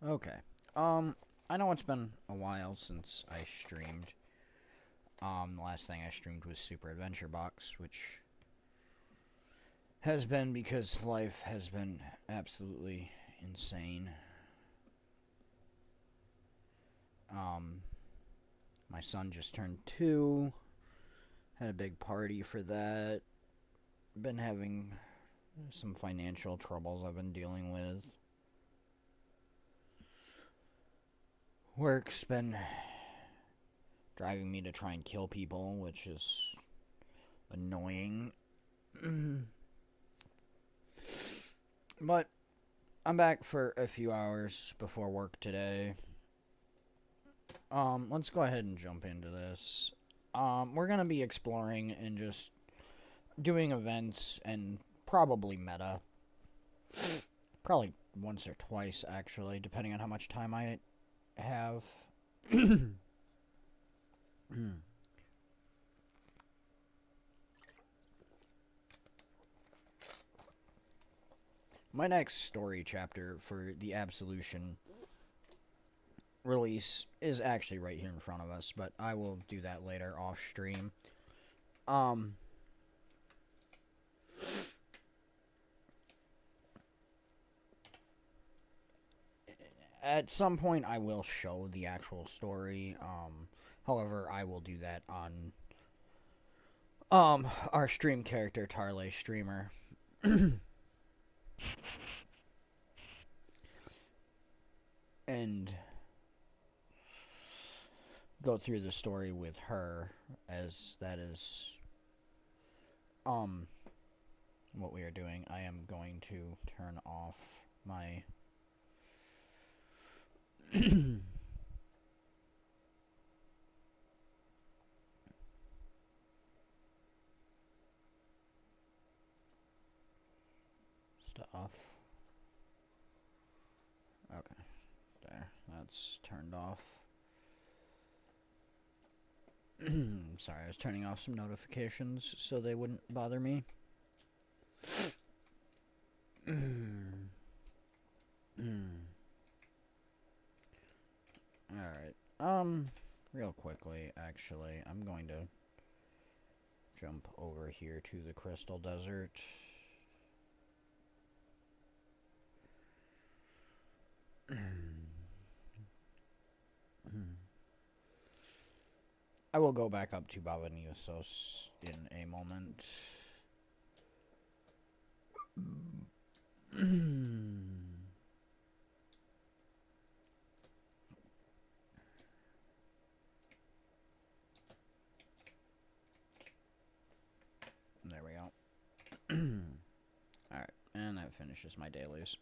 Okay. I know it's been a while since I streamed. The last thing I streamed was Super Adventure Box, which has been because life has been absolutely insane. Um, my son just turned 2. Had a big party for that. Been having some financial troubles I've been dealing with. Work's been driving me to try and kill people, which is annoying. But I'm back for a few hours before work today. Let's go ahead and jump into this. We're gonna be exploring and just doing events and probably meta. Probably once or twice, actually, depending on how much time I have. My next story chapter for the Absolution release is actually right here in front of us, but I will do that later off stream. Um, at some point, I will show the actual story. However, I will do that on our stream character Tarley Streamer. And go through the story with her, as that is um what we are doing. I am going to turn off my stuff. Okay, there. That's turned off. Sorry, I was turning off some notifications so they wouldn't bother me. Alright. Real quickly, actually, I'm going to jump over here to the Crystal Desert. I will go back up to bava nisos in a moment. There we go. Alright, and that finishes my dailies.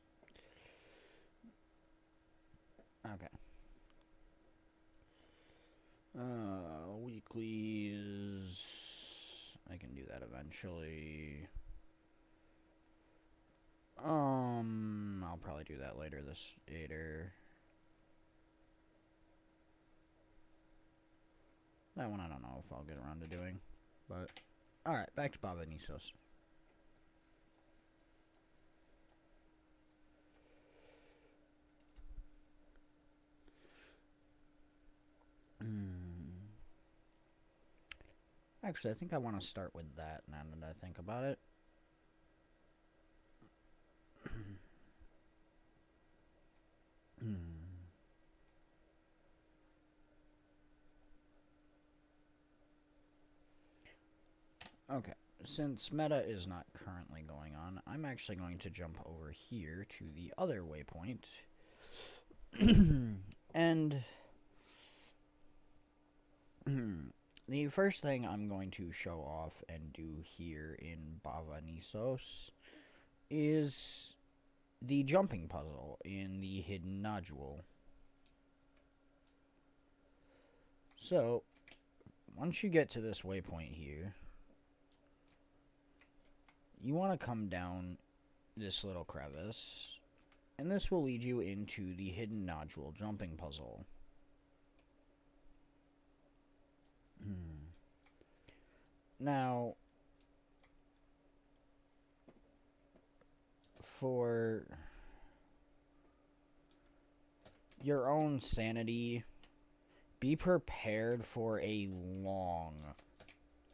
Okay. Weeklies. I can do that eventually. I'll probably do that later this later. That one I don't know if I'll get around to doing. But, alright, back to bava nisos. Actually, I think I want to start with that now that I think about it. Okay, since meta is not currently going on, I'm actually going to jump over here to the other waypoint. And the first thing I'm going to show off and do here in bava nisos is the jumping puzzle in the hidden nodule. So, once you get to this waypoint here, you want to come down this little crevice, and this will lead you into the hidden nodule jumping puzzle. Now, for your own sanity, be prepared for a long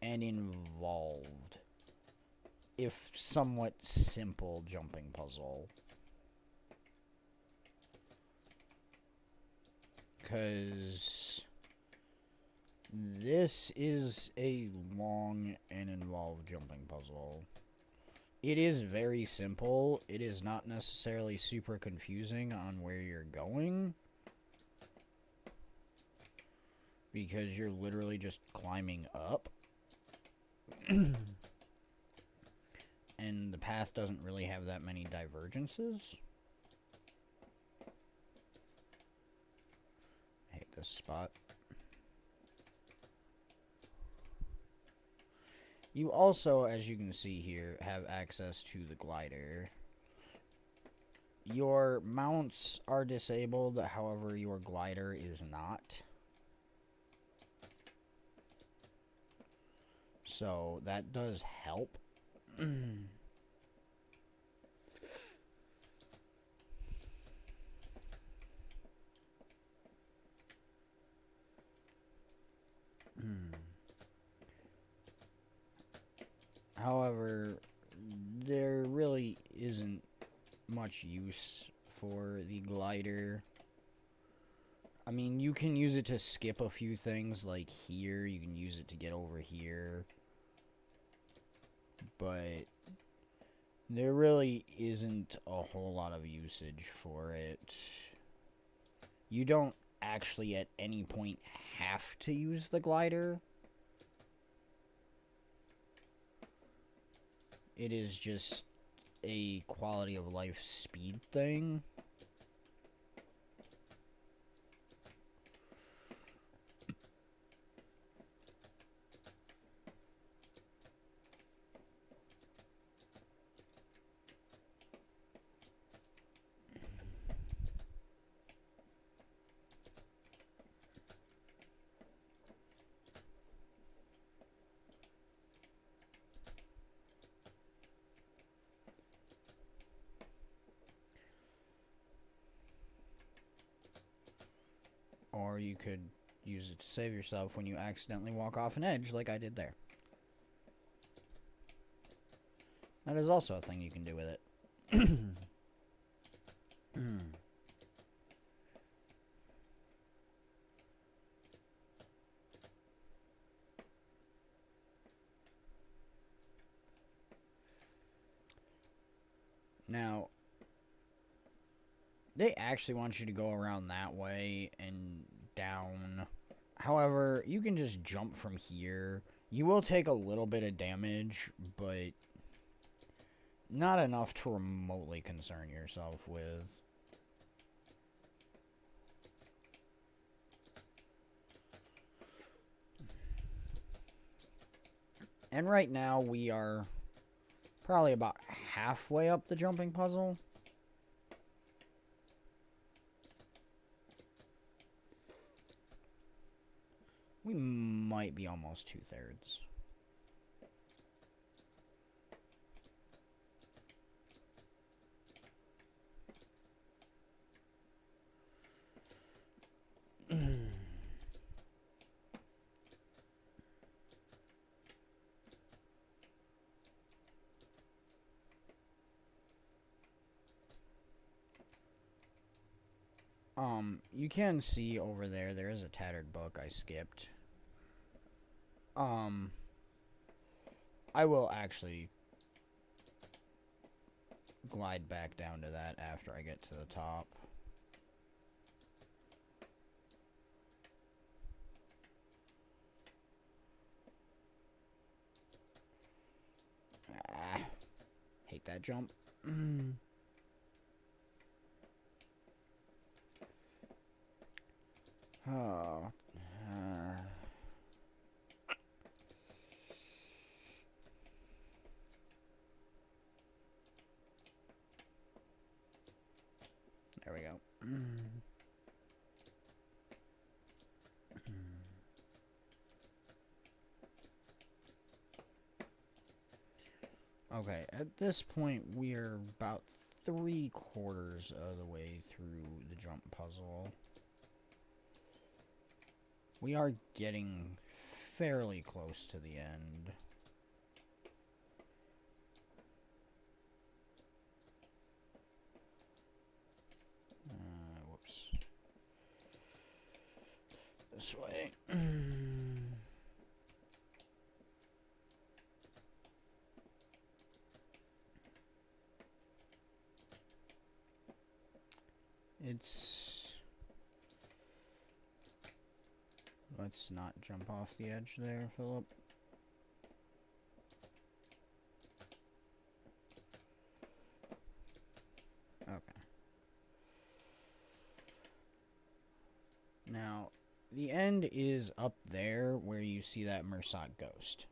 and involved, if somewhat simple, jumping puzzle. Because this is a long and involved jumping puzzle. It is very simple. It is not necessarily super confusing on where you're going, because you're literally just climbing up. And the path doesn't really have that many divergences. I hate this spot. You also, as you can see here, have access to the glider. Your mounts are disabled, however, your glider is not. So that does help. However, there really isn't much use for the glider. I mean, you can use it to skip a few things, like here. You can use it to get over here. But there really isn't a whole lot of usage for it. You don't actually at any point have to use the glider. It is just a quality of life speed thing. Or you could use it to save yourself when you accidentally walk off an edge like I did there. That is also a thing you can do with it. Now, they actually want you to go around that way and down. However, you can just jump from here. You will take a little bit of damage, but not enough to remotely concern yourself with. And right now, we are probably about halfway up the jumping puzzle. We might be almost 2/3. You can see over there, there is a tattered book I skipped. I will actually glide back down to that after I get to the top. Hate that jump. Oh. There we go. Okay, at this point, we're about 3/4 of the way through the jump puzzle. We are getting fairly close to the end. Whoops. This way. Let's not jump off the edge there, Philip. Okay. Now, the end is up there where you see that Mersat ghost.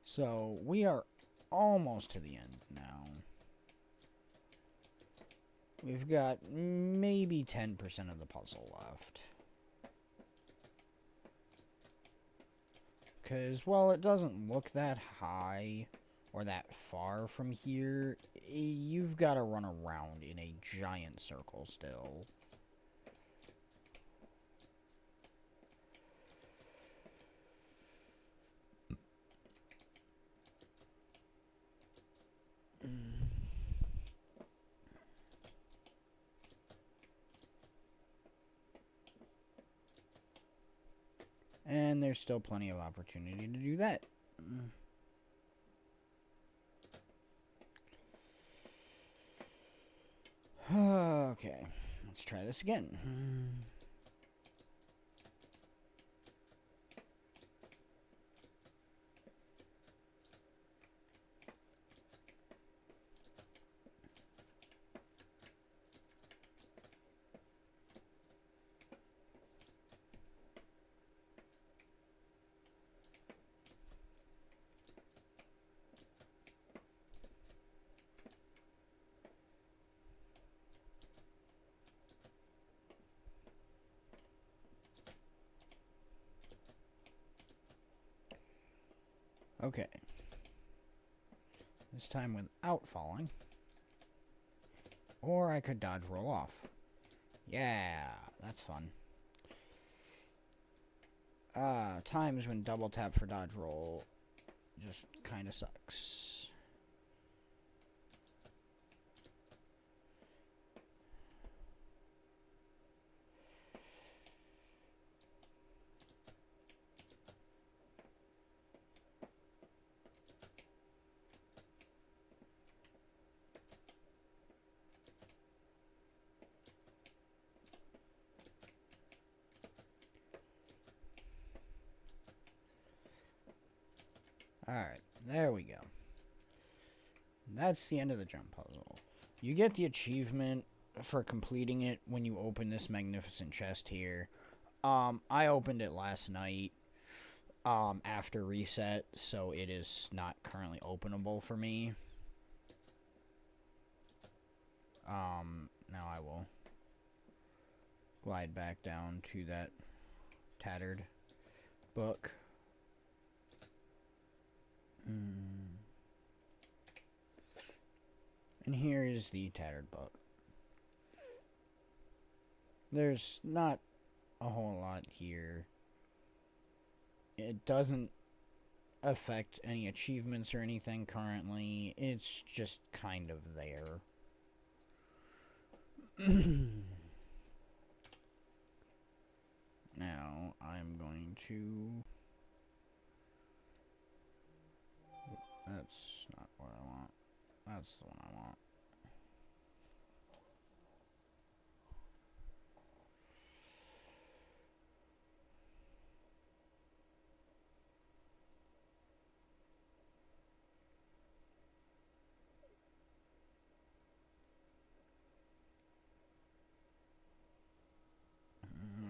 So, we are almost to the end now. We've got maybe 10% of the puzzle left. Because, while it doesn't look that high or that far from here, you've got to run around in a giant circle still. And there's still plenty of opportunity to do that. Okay, let's try this again. Okay. This time without falling. Or I could dodge roll off. Yeah, that's fun. Times when double tap for dodge roll just kind of sucks. Alright, there we go. That's the end of the jump puzzle. You get the achievement for completing it when you open this magnificent chest here. I opened it last night after reset, so it is not currently openable for me. Now I will glide back down to that tattered book. And here is the tattered book. There's not a whole lot here. It doesn't affect any achievements or anything currently. It's just kind of there. Now, I'm going to... That's not what I want. That's the one I want.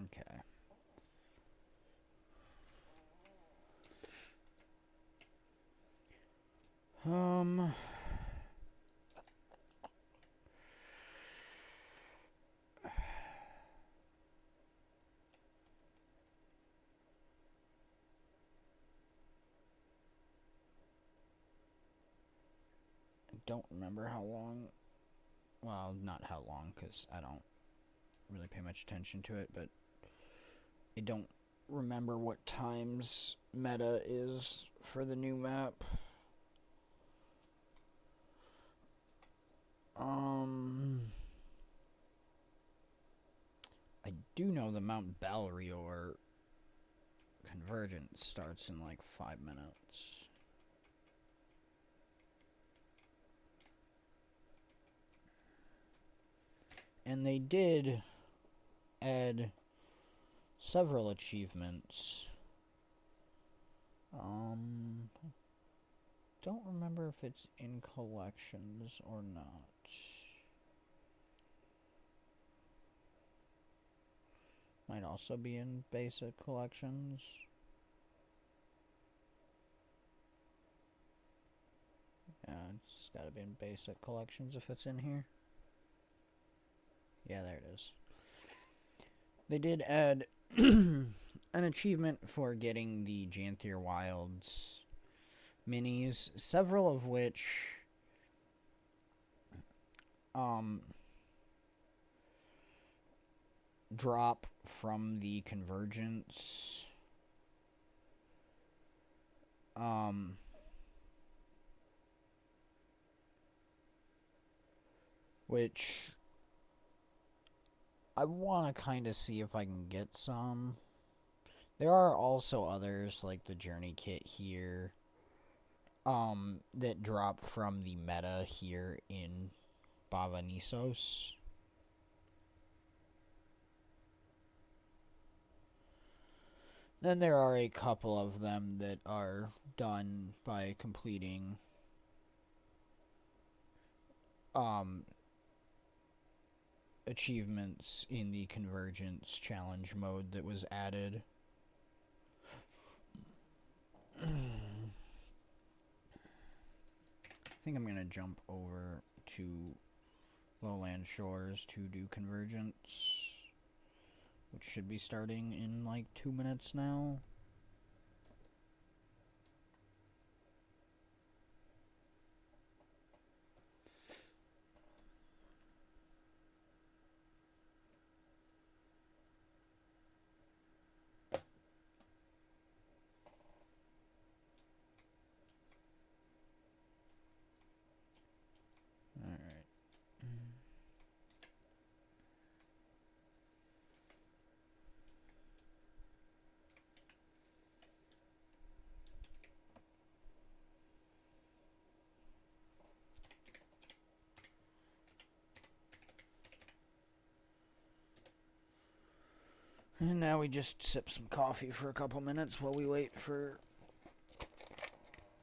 Okay. don't remember how long. Well, not how long, because I don't really pay much attention to it, but I don't remember what times meta is for the new map. I do know the Mount Balrior convergence starts in like 5 minutes. And they did add several achievements. Don't remember if it's in collections or not. Might also be in basic collections. Yeah, it's gotta be in basic collections if it's in here. Yeah, there it is. They did add an achievement for getting the Janthier Wilds minis, several of which drop from the convergence. Which I want to kind of see if I can get some. There are also others, like the Journey Kit here, that drop from the meta here in Bava Nisos. Then there are a couple of them that are done by completing achievements in the Convergence challenge mode that was added. I think I'm going to jump over to Lowland Shores to do Convergence, which should be starting in like 2 minutes now. And now we just sip some coffee for a couple minutes while we wait for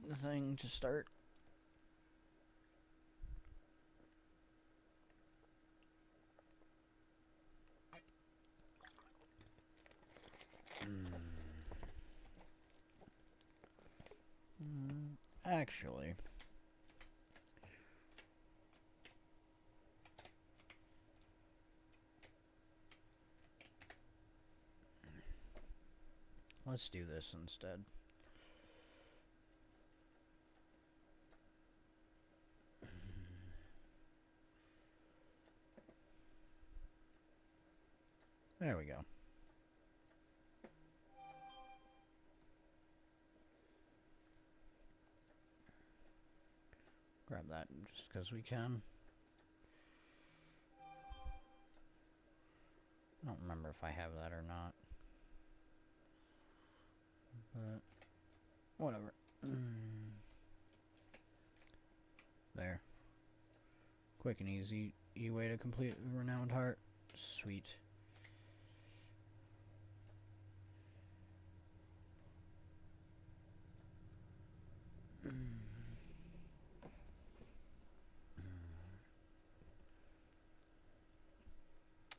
the thing to start. Actually, let's do this instead. There we go. Grab that just because we can. I don't remember if I have that or not. But whatever. There. Quick and easy way to complete Renowned Heart. Sweet.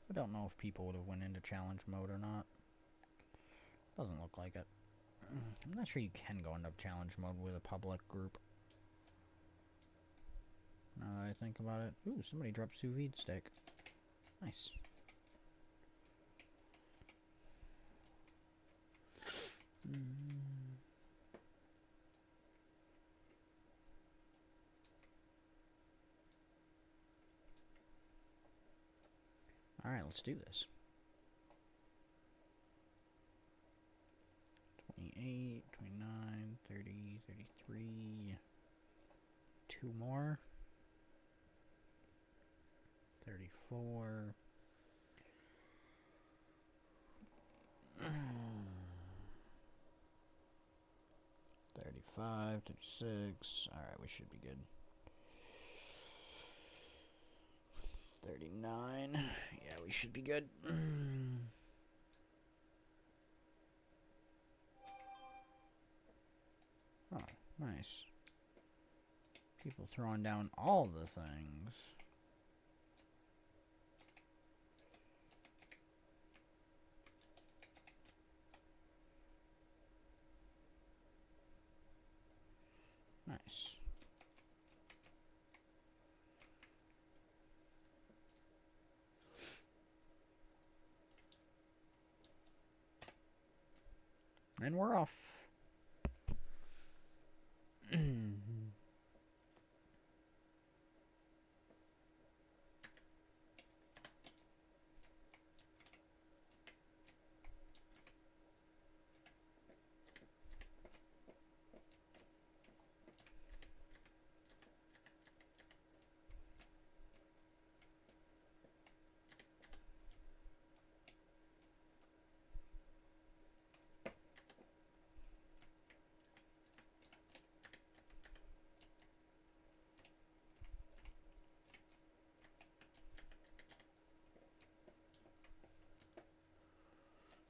I don't know if people would have went into challenge mode or not. Doesn't look like it. I'm not sure you can go into challenge mode with a public group. Now that I think about it. Ooh, somebody dropped sous vide steak. Nice. Alright, let's do this. 28, 29, 30, 33. 2 more. 34. 35, 36. Alright, we should be good. 39. Yeah, we should be good. Oh, nice. People throwing down all the things. Nice. And we're off.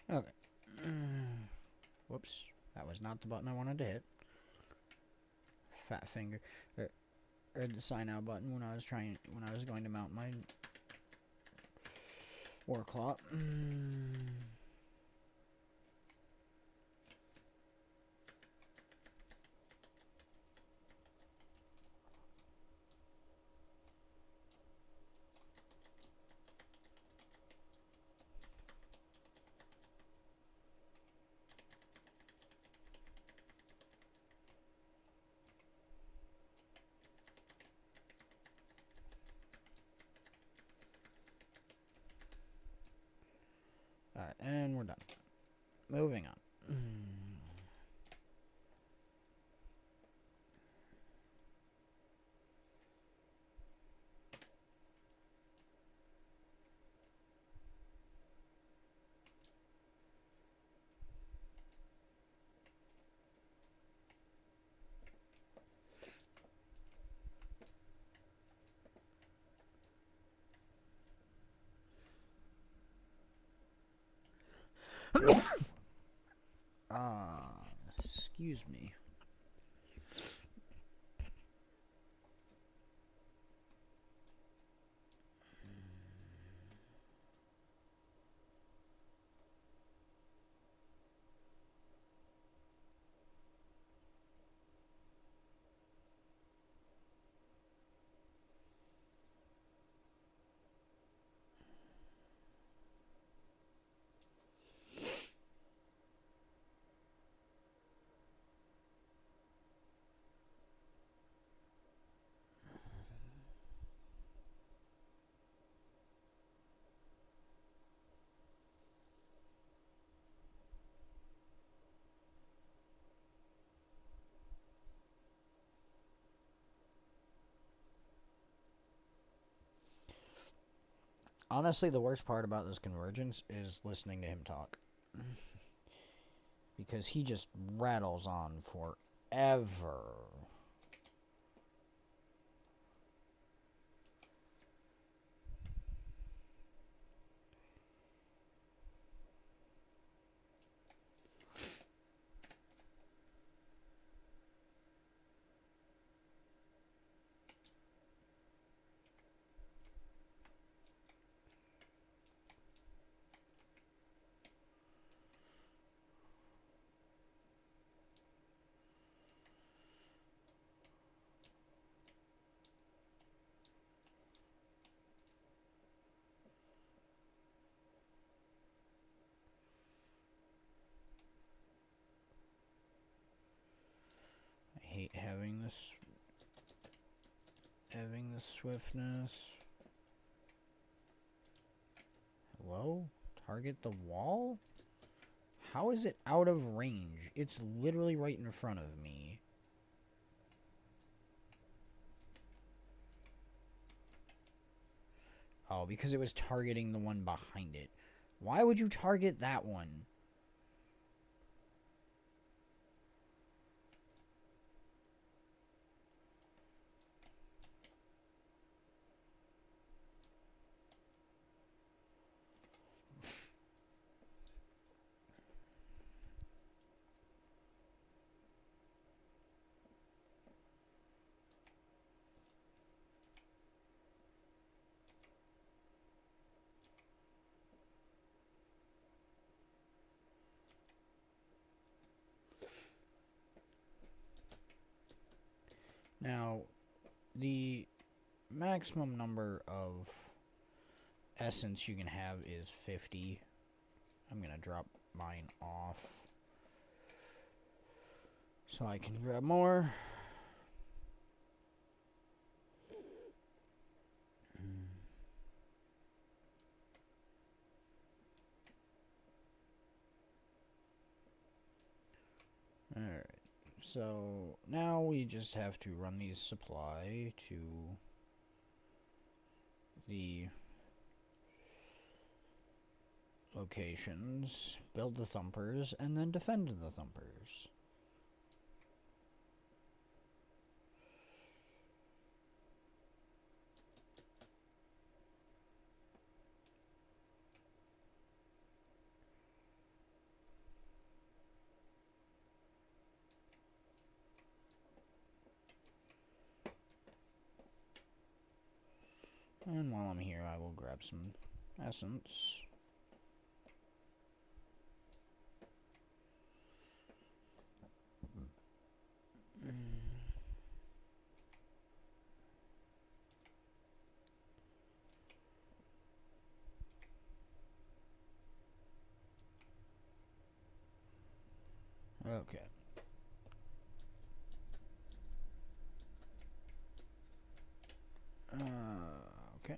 Okay. Whoops. That was not the button I wanted to hit. Fat finger. Or the sign out button when I was going to mount my war claw. Alright, and we're done. Moving on. Excuse me. Honestly, the worst part about this convergence is listening to him talk. Because he just rattles on forever. I hate having this swiftness. low. Target the wall? How is it out of range? It's literally right in front of me. Oh, because it was targeting the one behind it. Why would you target that one? Now, the maximum number of essence you can have is 50. I'm going to drop mine off so I can grab more. Alright, so now we just have to run these supply to the locations, build the thumpers, and then defend the thumpers. And while I'm here, I will grab some essence. Okay. Okay.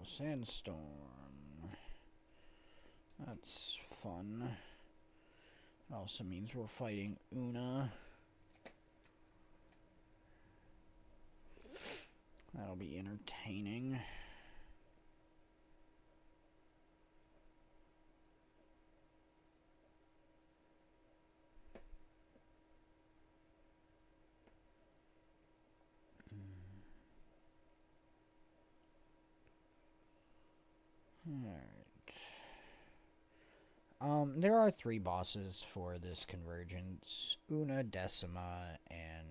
Sandstorm. That's fun. It also means we're fighting Una. That'll be entertaining. Alright. There are 3 bosses for this convergence. Una, Decima, and...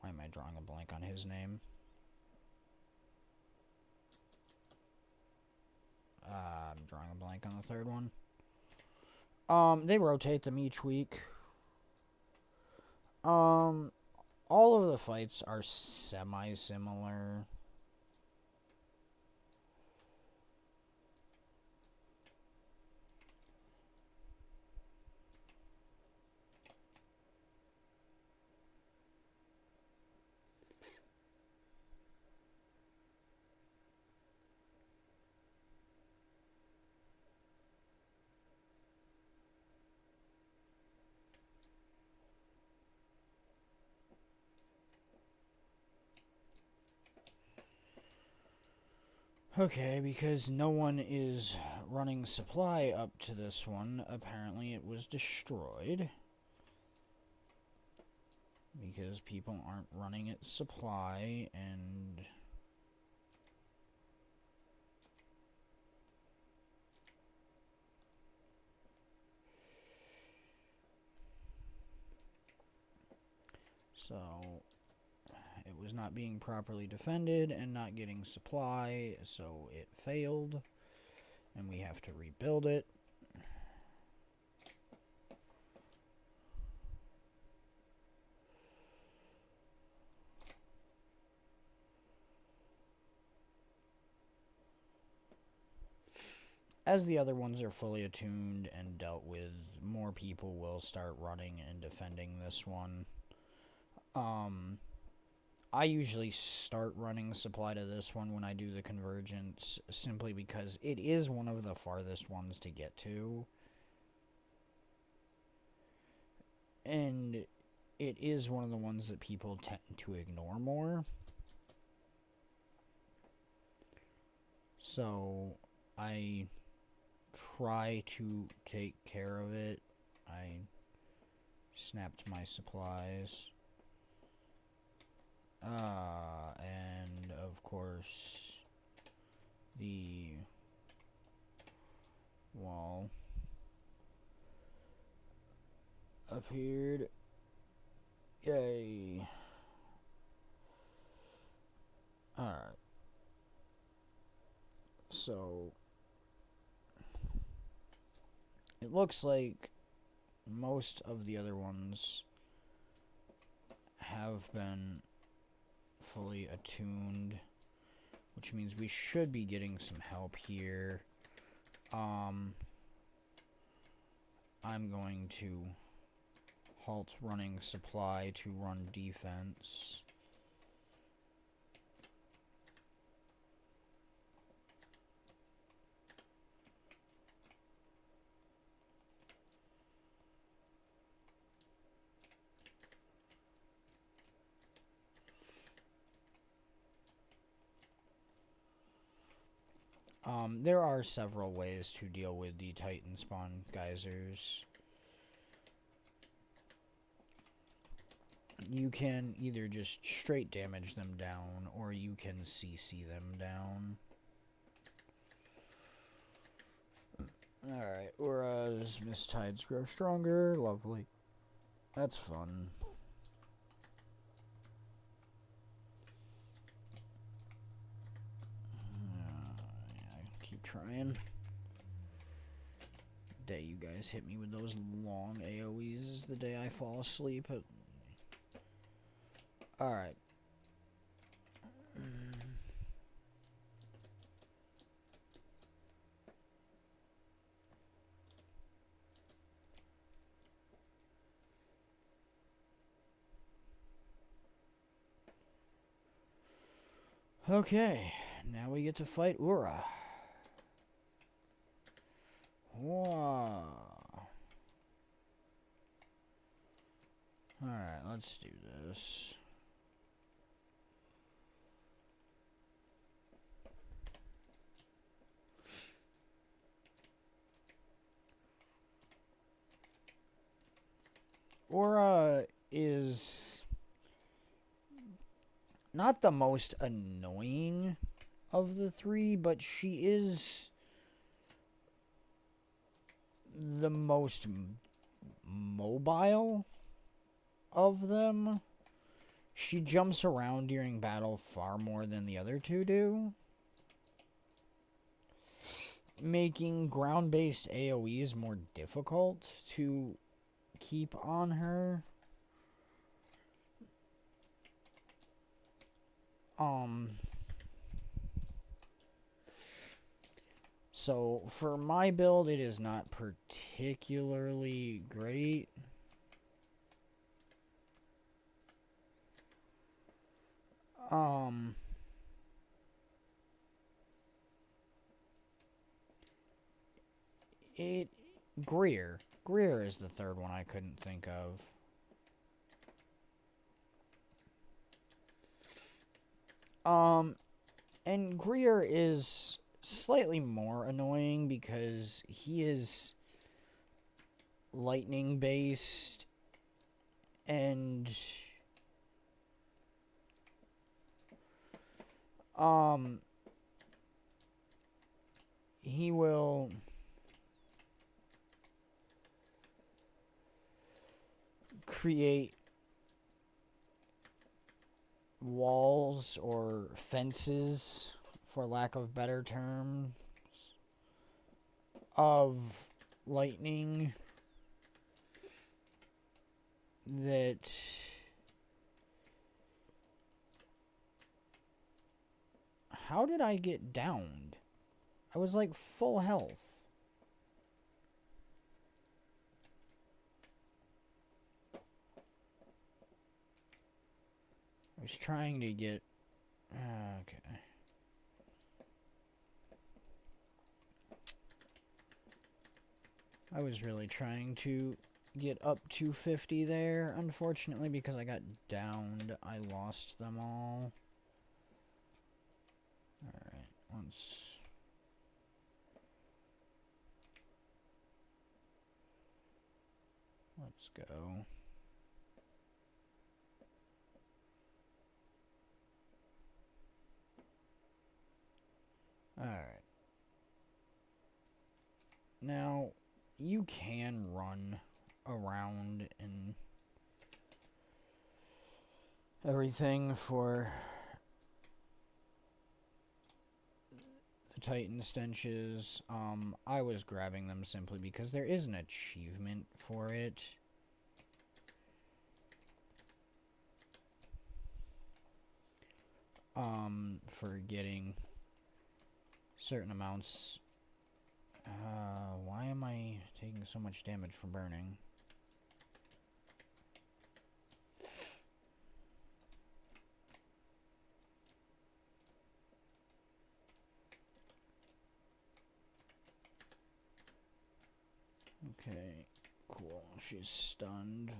Why am I drawing a blank on his name? I'm drawing a blank on the third one. They rotate them each week. All of the fights are semi-similar. Okay, because no one is running supply up to this one, apparently it was destroyed. Because people aren't running its supply, and... So, it was not being properly defended and not getting supply, so it failed. And we have to rebuild it. as the other ones are fully attuned and dealt with, more people will start running and defending this one. I usually start running supply to this one when I do the convergence, simply because it is one of the farthest ones to get to. And it is one of the ones that people tend to ignore more. So I try to take care of it. I snapped my supplies. And of course, the wall appeared. Yay. Alright. So, it looks like most of the other ones have been fully attuned, which means we should be getting some help here. I'm going to halt running supply to run defense. There are several ways to deal with the Titan spawn geysers. You can either just straight damage them down, or you can CC them down. Alright, whereas mistides grow stronger, lovely. That's fun. Trying. Day you guys hit me with those long AoEs is the day I fall asleep. Alright. Okay, now we get to fight Ura. Wow. Alright, let's do this. Ura is not the most annoying of the three, but she is the most mobile of them. She jumps around during battle far more than the other two do, making ground-based AoEs more difficult to keep on her. So for my build, it is not particularly great. Greer is the third one I couldn't think of. And Greer is slightly more annoying because he is lightning based, and he will create walls or fences, for lack of better terms, of lightning that how did I get downed? I was like full health. was trying to get... okay. I was really trying to get up to 50 there. Unfortunately, because I got downed, I lost them all. Alright, let's go. Alright. Now, you can run around and everything for the Titan stenches. I was grabbing them simply because there is an achievement for it. For getting certain amounts. Why am I taking so much damage from burning? Okay, cool. She's stunned.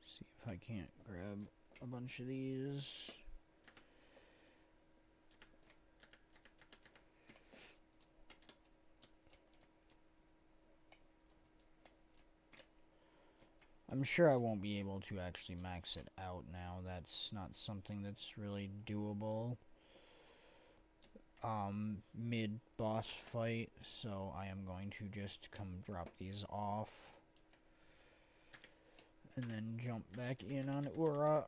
See if I can't grab a bunch of these. I'm sure I won't be able to actually max it out now. That's not something that's really doable mid-boss fight, so I am going to just come drop these off and then jump back in on Ura.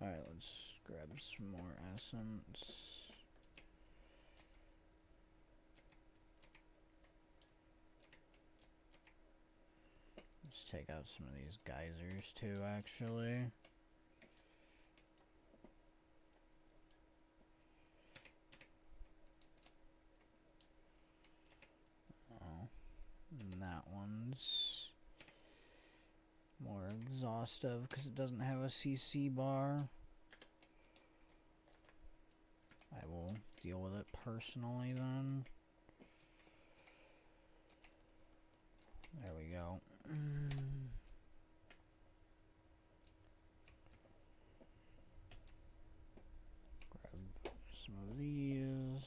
Alright, let's grab some more essence. Let's take out some of these geysers too, actually. Oh, and that one's more exhaustive because it doesn't have a CC bar. I will deal with it personally then. There we go. Grab some of these.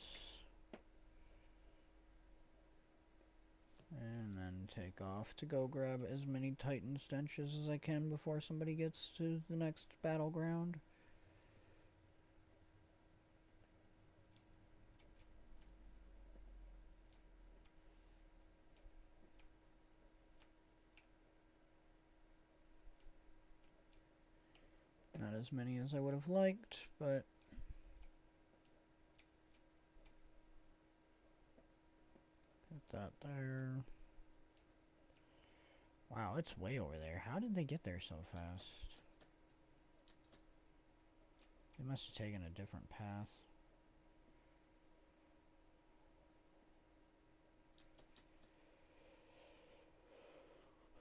And then take off to go grab as many Titan stenches as I can before somebody gets to the next battleground. Not as many as I would have liked, but put that there. Wow, it's way over there. How did they get there so fast? They must have taken a different path.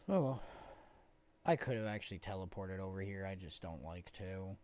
Oh well. I could have actually teleported over here, I just don't like to.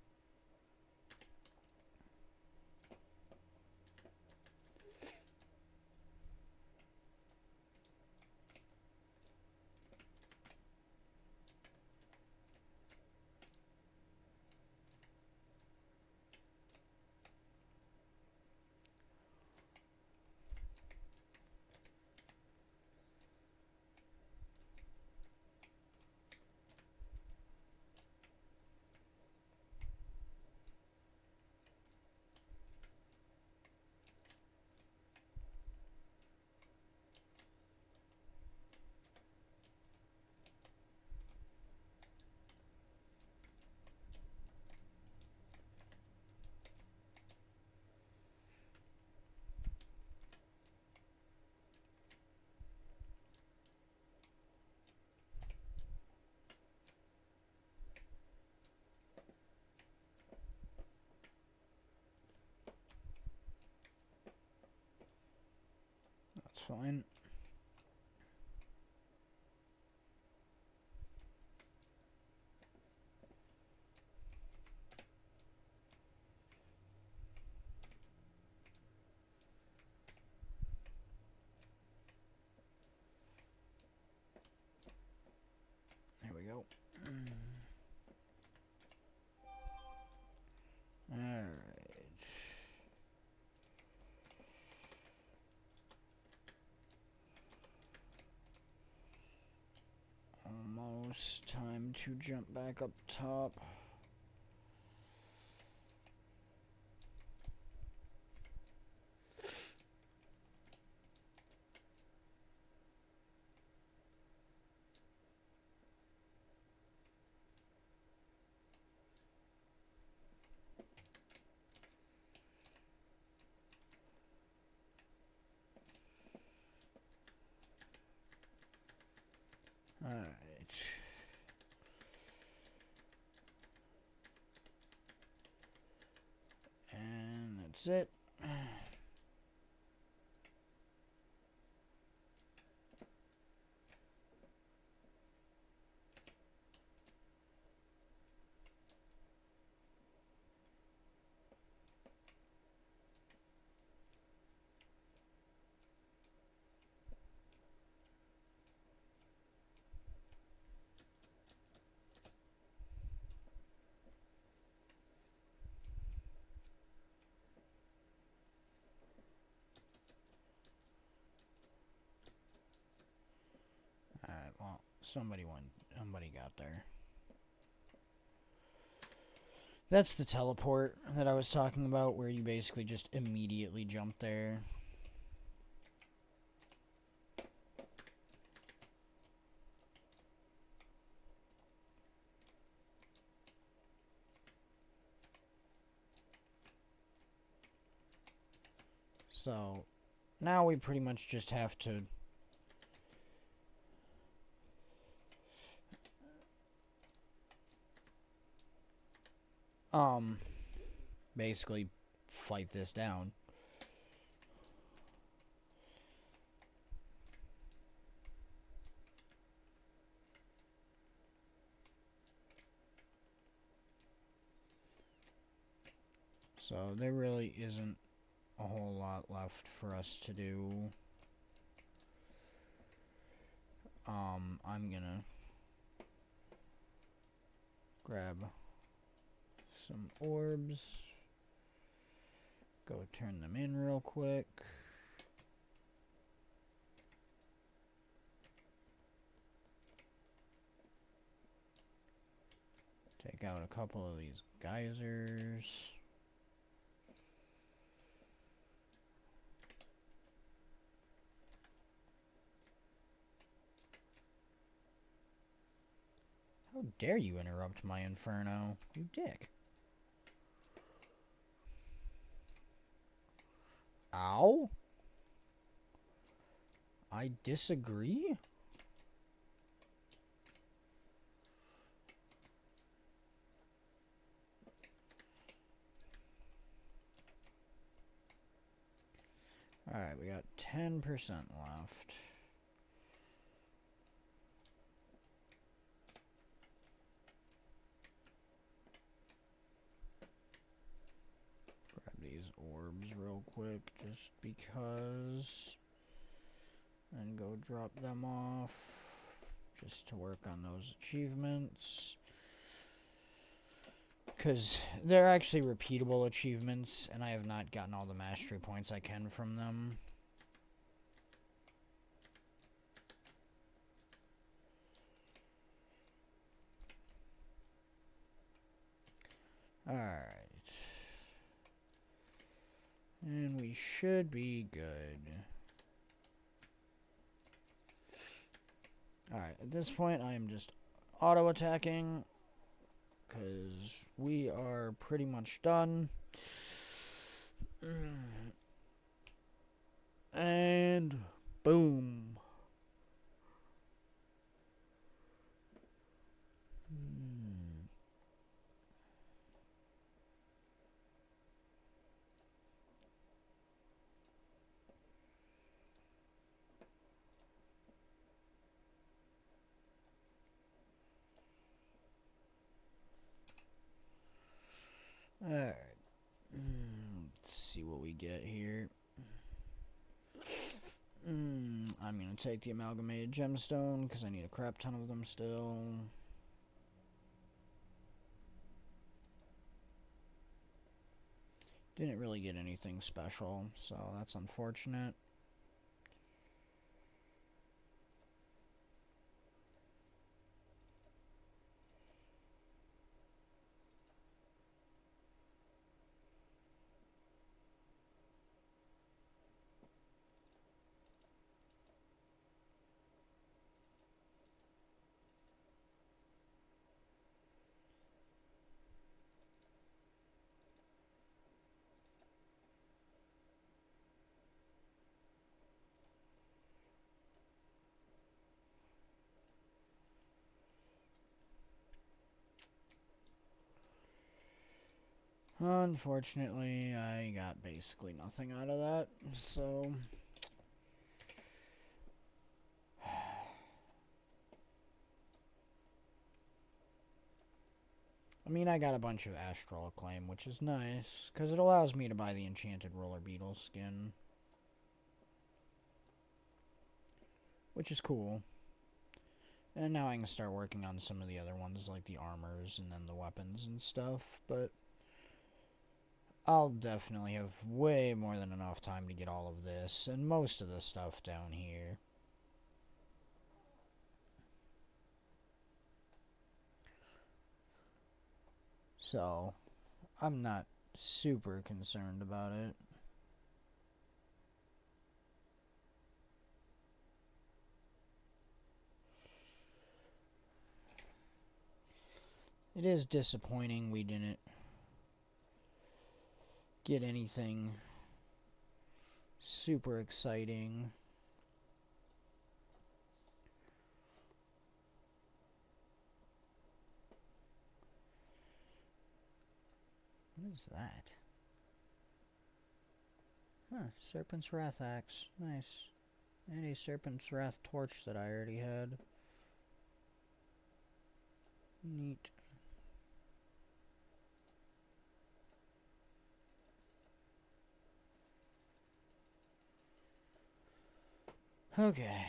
fine. There we go. Alright. Almost time to jump back up top. Alright. And that's it. Alright, well, somebody got there. That's the teleport that I was talking about, where you basically just immediately jump there. So, now we pretty much just have to basically fight this down. So there really isn't a whole lot left for us to do. I'm gonna grab some orbs, go turn them in real quick. Take out a couple of these geysers. How dare you interrupt my inferno, you dick. Ow? I disagree? Alright, we got 10% left. Grab these orbs real quick, just because. And go drop them off, just to work on those achievements. Because they're actually repeatable achievements, and I have not gotten all the mastery points I can from them. Alright. And we should be good. Alright, at this point I am just auto-attacking, because we are pretty much done. And boom. Alright. Let's see what we get here. I'm gonna take the amalgamated gemstone because I need a crap ton of them still. Didn't really get anything special, so that's unfortunate. Unfortunately, I got basically nothing out of that, so... I mean, I got a bunch of Astral Acclaim, which is nice, because it allows me to buy the Enchanted Roller Beetle skin. Which is cool. And now I can start working on some of the other ones, like the armors and then the weapons and stuff, but... I'll definitely have way more than enough time to get all of this, and most of the stuff down here. So, I'm not super concerned about it. It is disappointing we didn't get anything super exciting. What is that? Huh, Serpent's Wrath Axe. Nice. And a Serpent's Wrath Torch that I already had. Neat. Okay.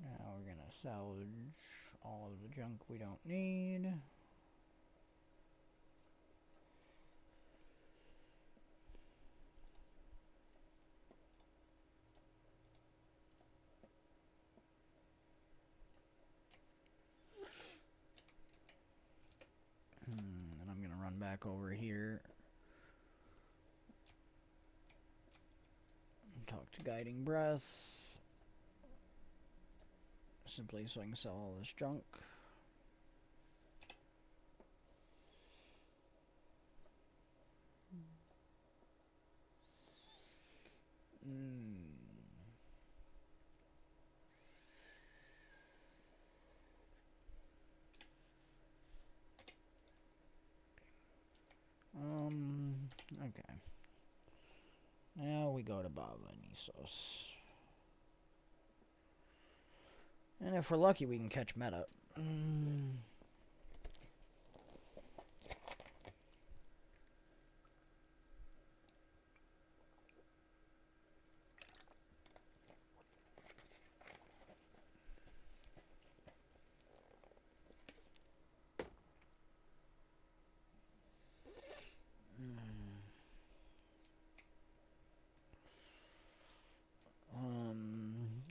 Now we're gonna salvage all of the junk we don't need. And I'm gonna run back over here. Talk to Guiding Breath. Simply so I can sell all this junk. Okay. Now we go to bava nisos. And if we're lucky, we can catch meta.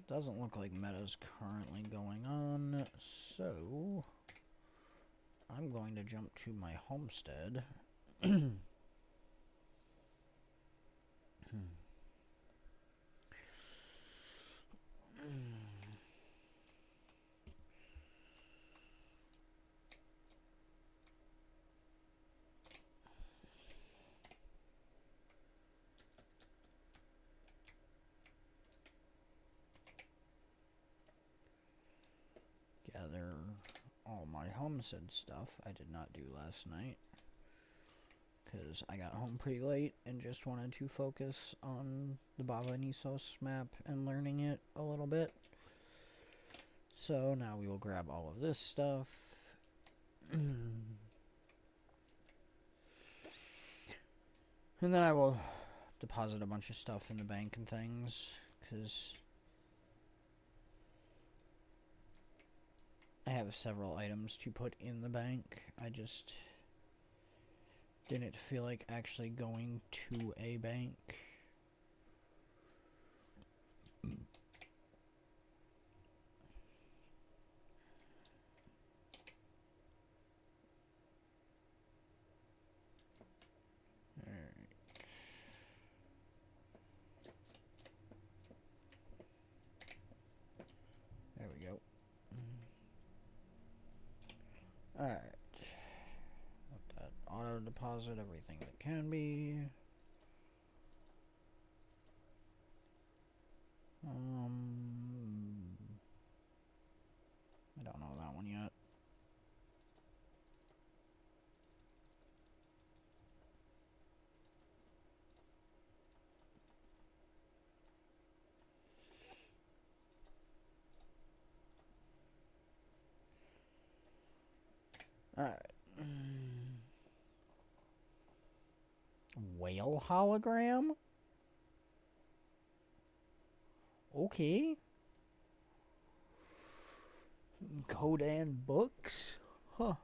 Doesn't look like meta's currently going on, so I'm going to jump to my homestead. Gather all my homestead stuff I did not do last night, because I got home pretty late and just wanted to focus on the bava nisos map and learning it a little bit. So now we will grab all of this stuff. And then I will deposit a bunch of stuff in the bank and things, because I have several items to put in the bank. I just didn't feel like actually going to a bank. There we go. Alright. Let that auto deposit everything that can be. I don't know that one yet. Alright. Whale hologram? Okay. Kodan books? Huh.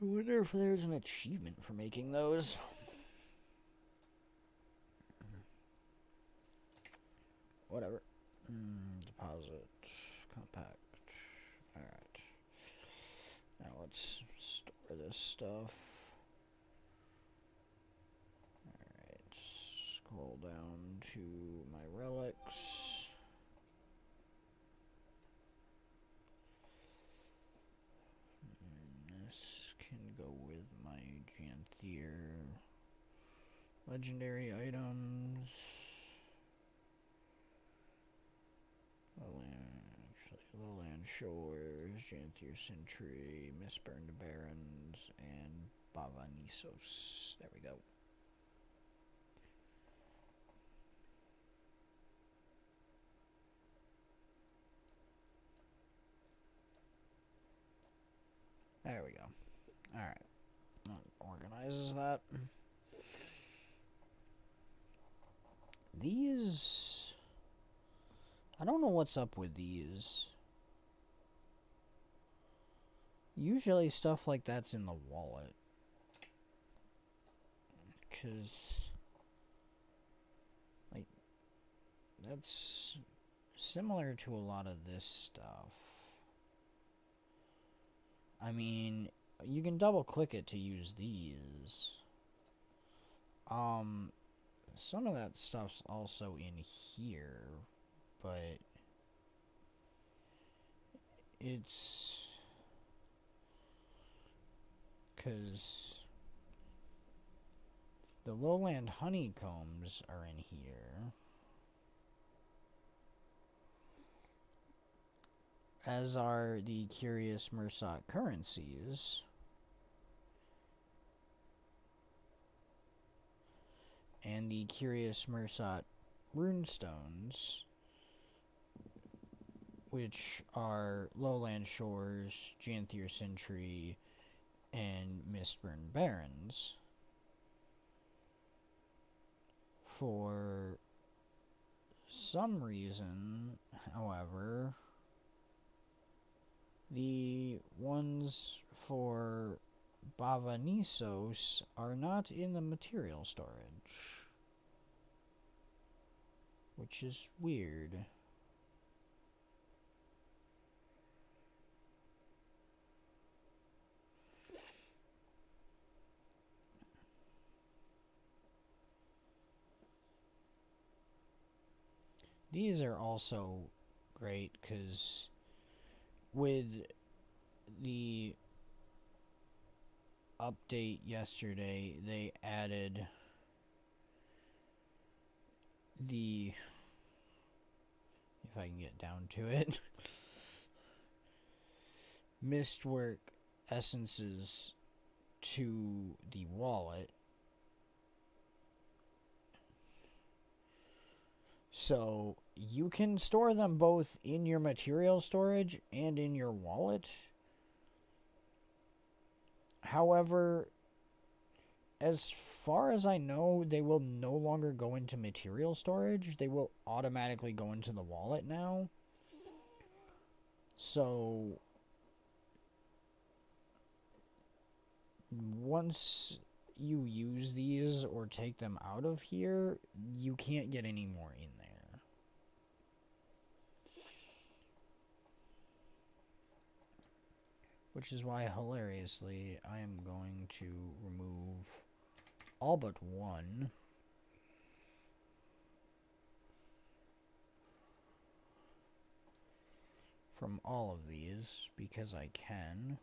I wonder if there's an achievement for making those. Whatever. Deposit. Compact. Alright. Now let's store this stuff. Alright. Scroll down to my relics. And this can go with my Janthier legendary items. Lowland Shores, Janthier Sentry, Mistburned Barrens, and Bava Nisos. There we go. There we go. Alright. That organizes that. These... I don't know what's up with these. Usually stuff like that's in the wallet. Because... like... that's similar to a lot of this stuff. I mean, you can double click it to use these. Some of that stuff's also in here, but it's because the lowland honeycombs are in here, as are the curious Mursat currencies. And the curious Mursat runestones, which are Lowland Shores, Janthier Sentry, and Mistburn Barrens. For some reason, however, the ones for bava nisos are not in the material storage, which is weird. These are also great because with the update yesterday, they added the, if I can get down to it, mistwork essences to the wallet. So you can store them both in your material storage and in your wallet. However, as far as I know, they will no longer go into material storage. They will automatically go into the wallet now. So once you use these or take them out of here, you can't get any more in there. Which is why, hilariously, I am going to remove all but one. From all of these, because I can.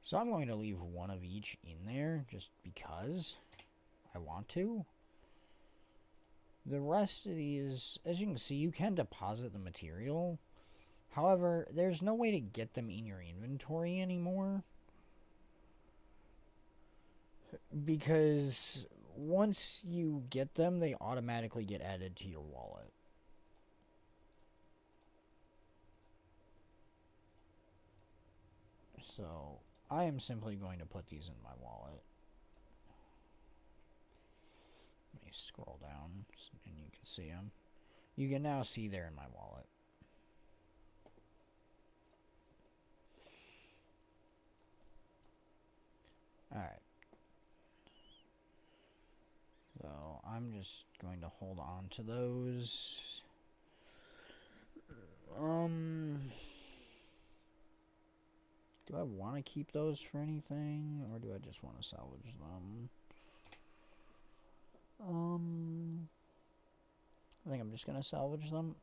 So I'm going to leave one of each in there, just because I want to. The rest of these, as you can see, you can deposit the material. However, there's no way to get them in your inventory anymore. Because once you get them, they automatically get added to your wallet. So I am simply going to put these in my wallet. Let me scroll down and you can see them. You can now see they're in my wallet. Alright. So I'm just going to hold on to those. Do I want to keep those for anything, or do I just want to salvage them? I think I'm just going to salvage them.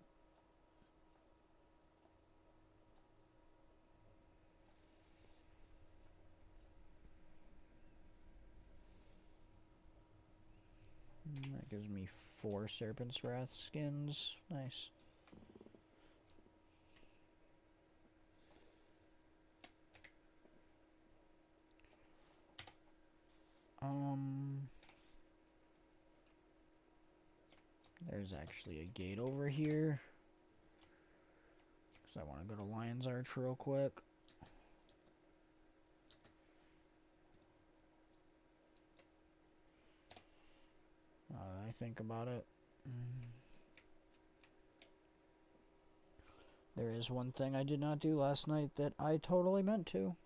That gives me 4 Serpent's Wrath skins. Nice. There's actually a gate over here. Because I want to go to Lion's Arch real quick. I think about it. There is one thing I did not do last night that I totally meant to.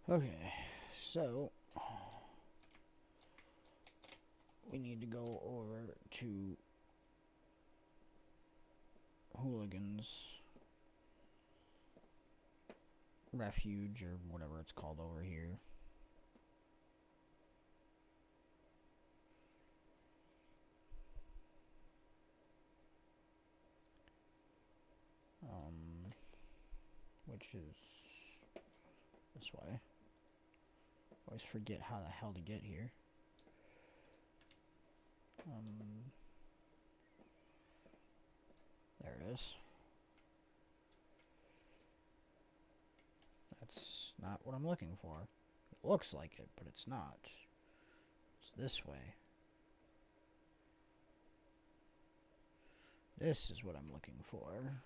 Okay, so we need to go over to Hooligan's Refuge, or whatever it's called over here. Which is this way. Always forget how the hell to get here. There it is. That's not what I'm looking for. It looks like it, but it's not. It's this way. This is what I'm looking for.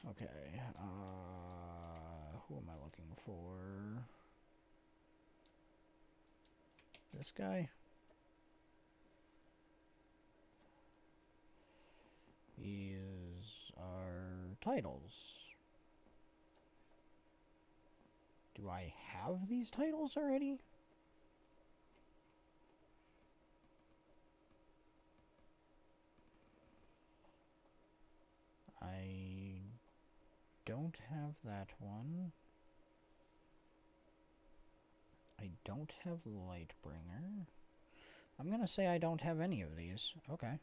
Okay, who am I looking for? This guy? He is our titles. Do I have these titles already? I don't have that one. I don't have Lightbringer. I'm gonna say I don't have any of these. Okay.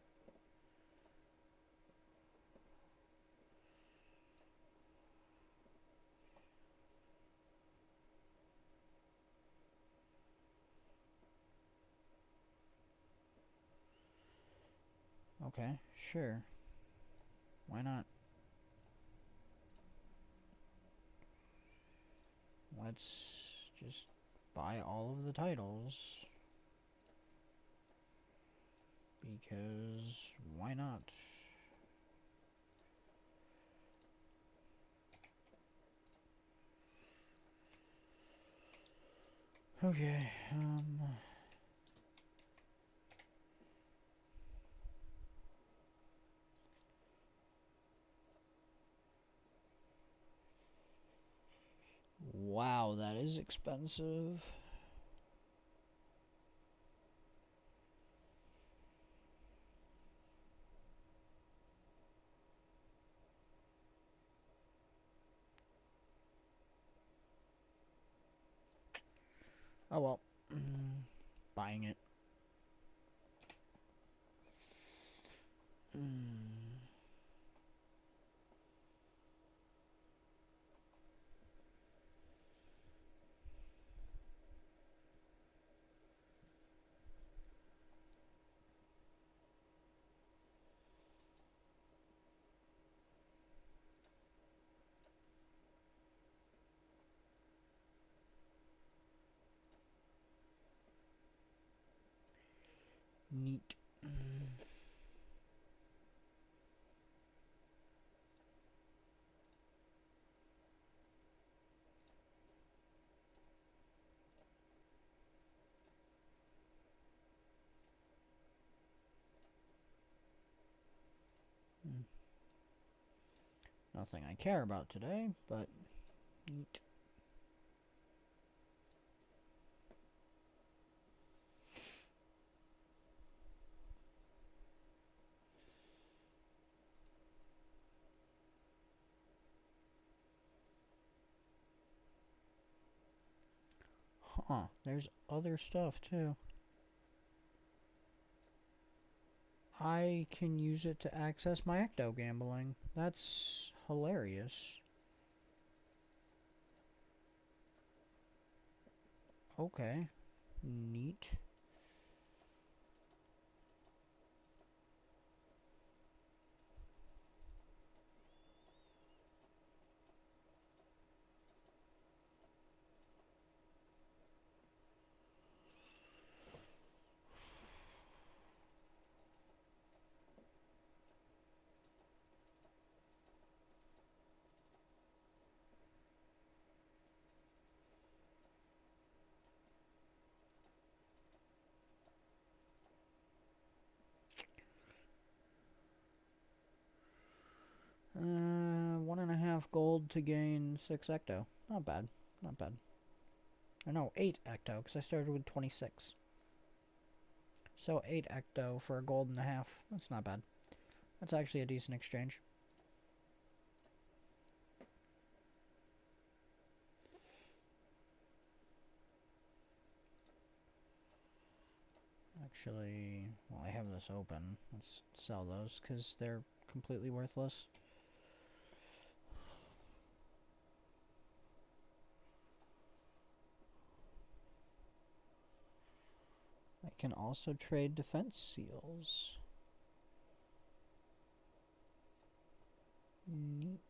Okay, sure. Why not? Let's just buy all of the titles. Because why not? Okay, wow, that is expensive. Oh well. Buying it. Neat. Nothing I care about today, but neat. Huh, there's other stuff too. I can use it to access my ecto gambling. That's hilarious. Okay, neat. Uh, 1.5 gold to gain 6 ecto. Not bad. Not bad. Or no, 8 ecto, because I started with 26. So 8 ecto for a gold and a half. That's not bad. That's actually a decent exchange. Actually, well, I have this open. Let's sell those, because they're completely worthless. I can also trade defense seals. Neat.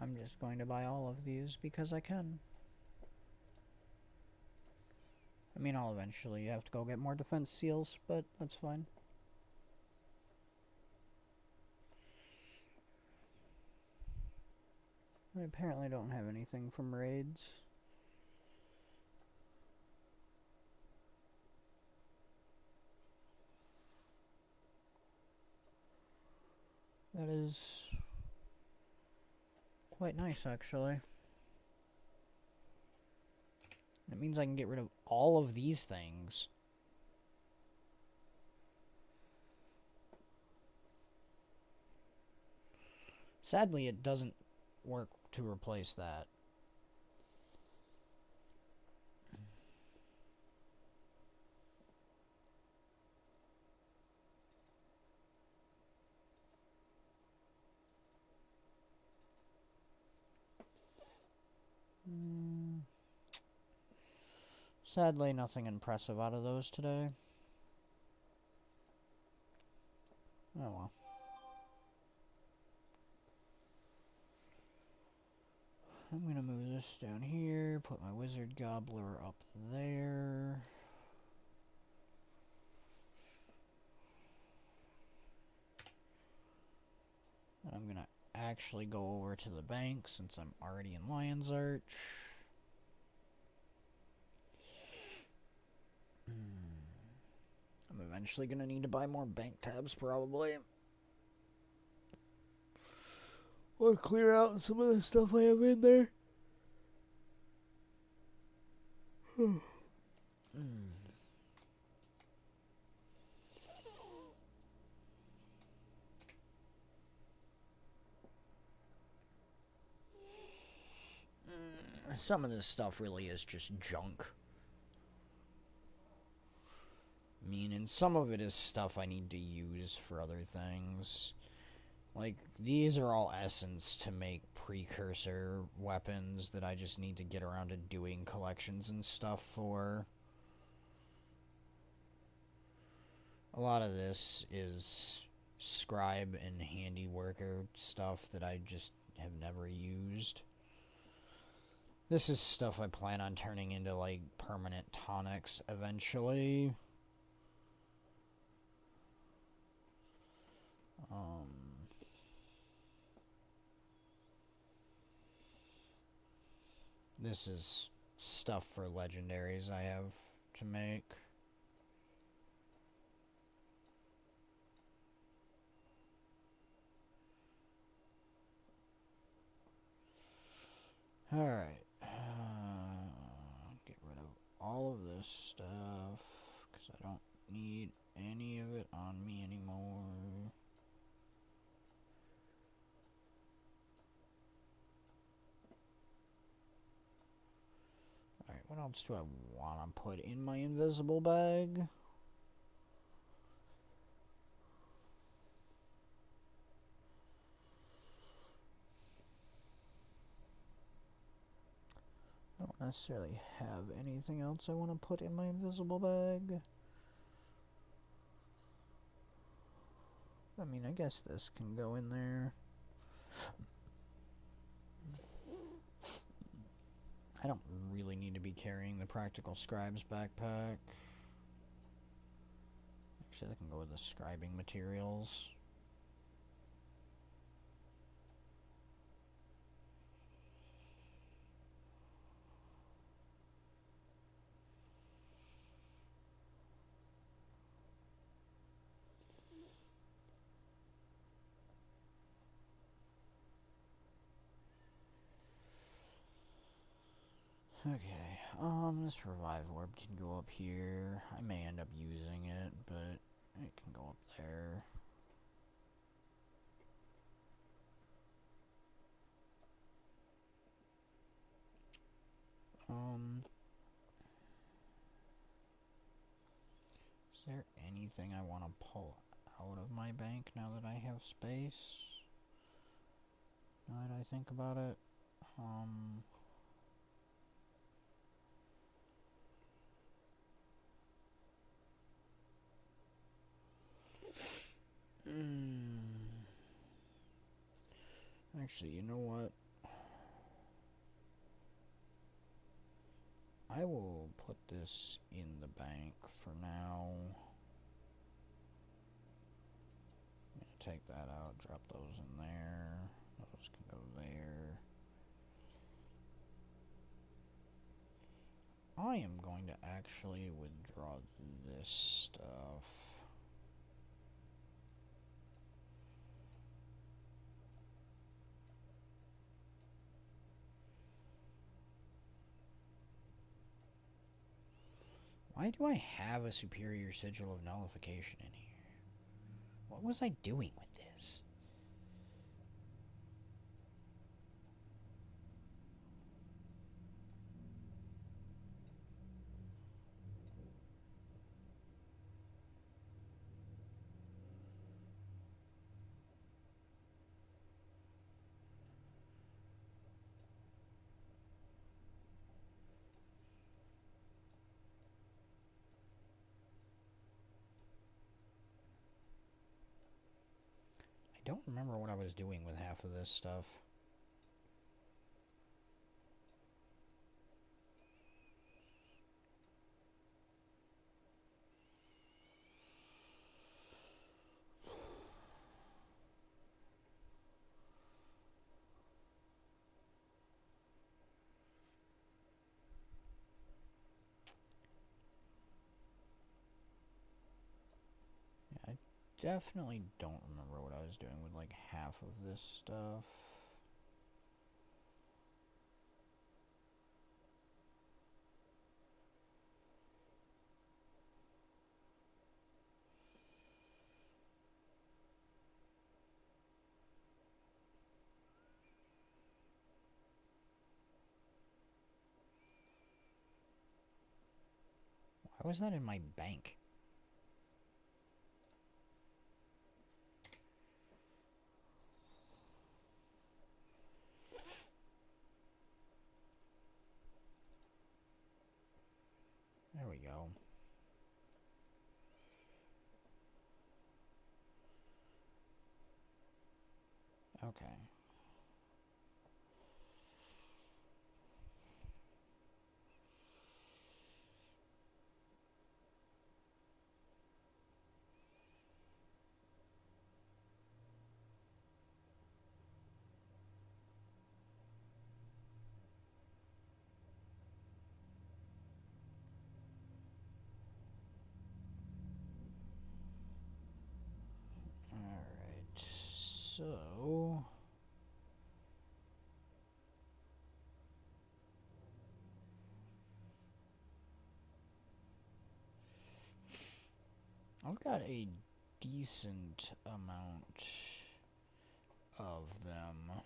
I'm just going to buy all of these because I can. I mean, I'll eventually have to go get more defense seals, but that's fine. I apparently don't have anything from raids. That is quite nice, actually. It means I can get rid of all of these things. Sadly, it doesn't work to replace that. Sadly, nothing impressive out of those today. Oh well. I'm going to move this down here, put my wizard gobbler up there. I'm going to actually go over to the bank since I'm already in Lion's Arch. I'm eventually going to need to buy more bank tabs, probably. Or clear out some of the stuff I have in there. Some of this stuff really is just junk. I mean, and some of it is stuff I need to use for other things. Like, these are all essence to make precursor weapons that I just need to get around to doing collections and stuff for. A lot of this is scribe and handiworker stuff that I just have never used. This is stuff I plan on turning into, like, permanent tonics eventually. This is stuff for legendaries I have to make. Alright. Get rid of all of this stuff, because I don't need any of it on me anymore. Alright, what else do I want to put in my invisible bag? I don't necessarily have anything else I want to put in my invisible bag. I mean, I guess this can go in there. I don't really need to be carrying the Practical Scribe's backpack. Actually, I can go with the scribing materials. Okay, this revive orb can go up here. I may end up using it, but it can go up there. Is there anything I want to pull out of my bank now that I have space? Now that I think about it, Actually, you know what? I will put this in the bank for now. I'm gonna take that out, drop those in there. Those can go there. I am going to actually withdraw this stuff. Why do I have a superior sigil of nullification in here? What was I doing with this? I don't remember what I was doing with half of this stuff. I definitely don't remember what I was doing with like half of this stuff. Why was that in my bank? There we go. Okay. Alright. So... I've got a decent amount of them.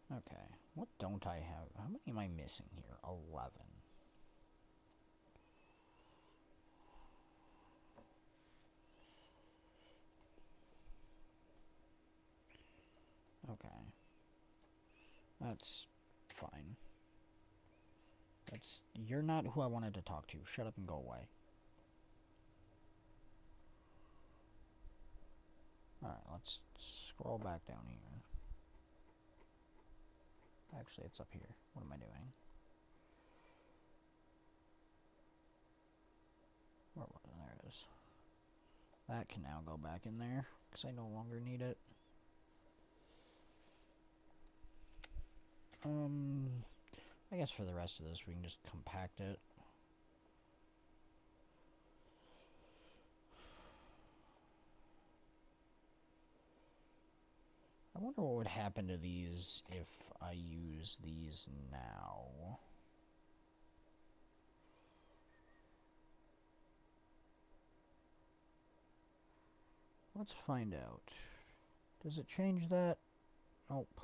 Okay, what don't I have? How many am I missing here? 11. Okay. That's fine. You're not who I wanted to talk to. Shut up and go away. Alright, let's scroll back down here. Actually, it's up here. What am I doing? Where was it? There it is. That can now go back in there, because I no longer need it. I guess for the rest of this, we can just compact it. I wonder what would happen to these if I use these now. Let's find out. Does it change that? Nope.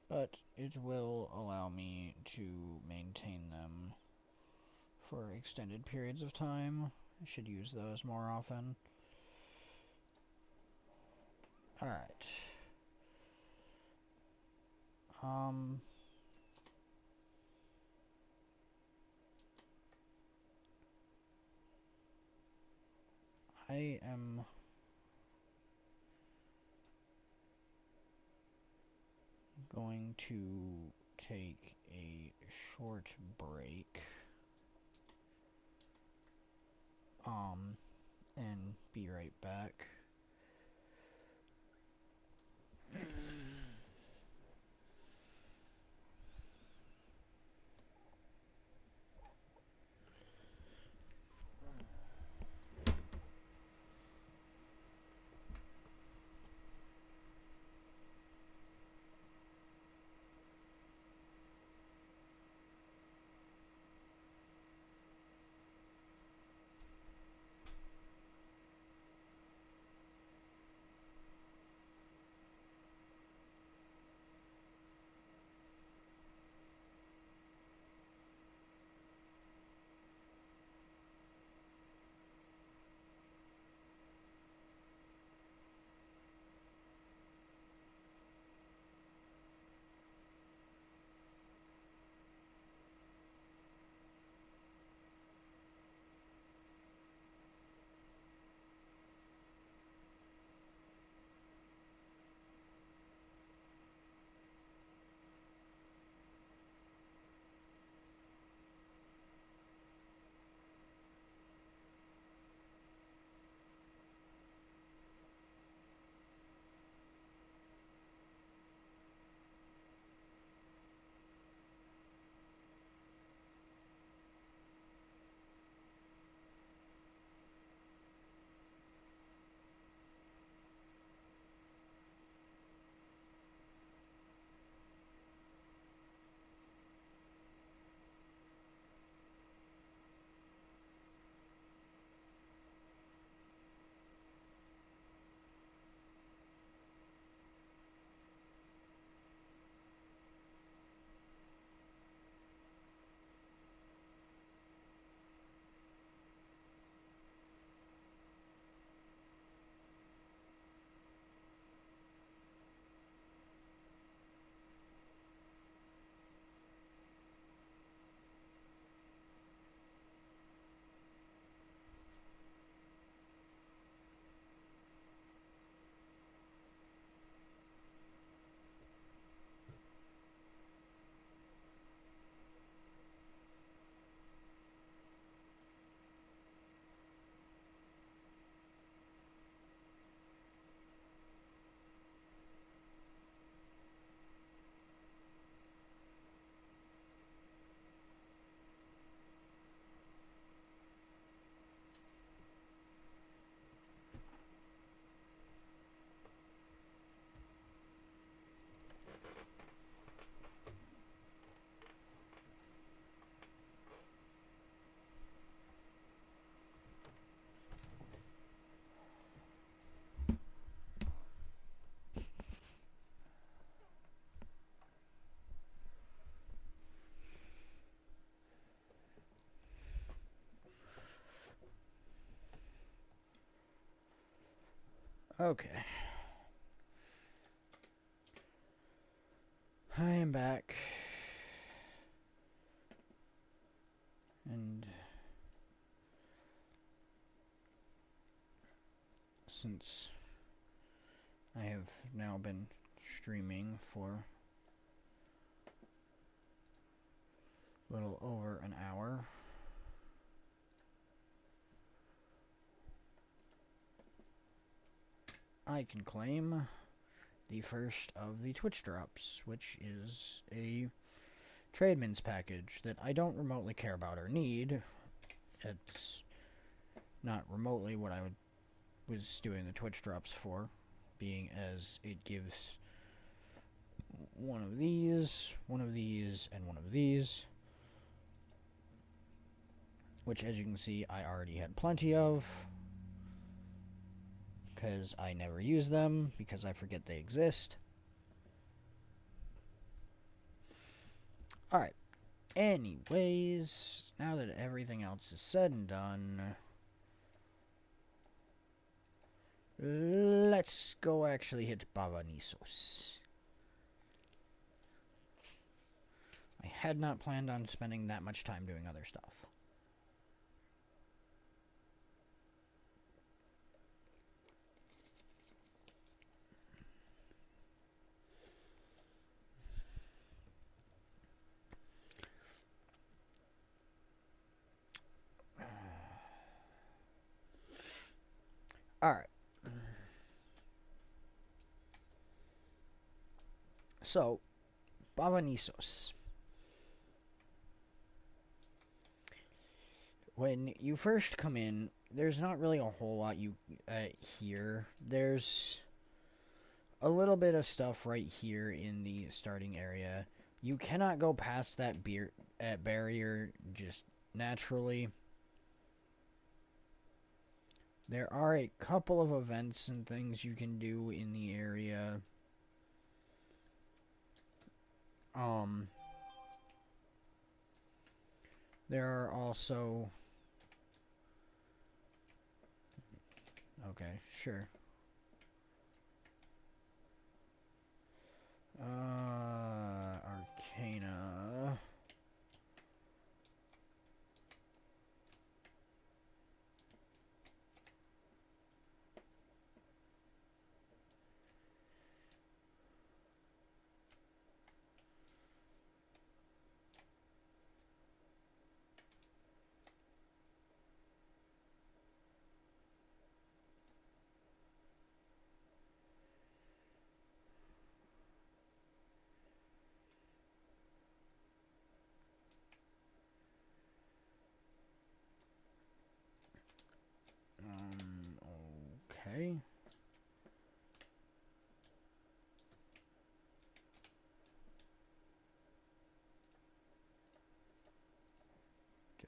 But it will allow me to maintain them for extended periods of time. I should use those more often. Alright. I am going to take a short break. And be right back. Okay. I am back. And since I have now been streaming for a little over an hour, I can claim the first of the Twitch drops, which is a Trademans package that I don't remotely care about or need. It's not remotely what I was doing the Twitch drops for, being as it gives one of these, and one of these, which, as you can see, I already had plenty of, because I never use them, because I forget they exist. Alright, anyways, now that everything else is said and done, let's go actually hit bava nisos. I had not planned on spending that much time doing other stuff. Alright. So, bava nisos. When you first come in, there's not really a whole lot you hear. There's a little bit of stuff right here in the starting area. You cannot go past that barrier just naturally. There are a couple of events and things you can do in the area. There are also... Okay, sure. Arcana. Okay.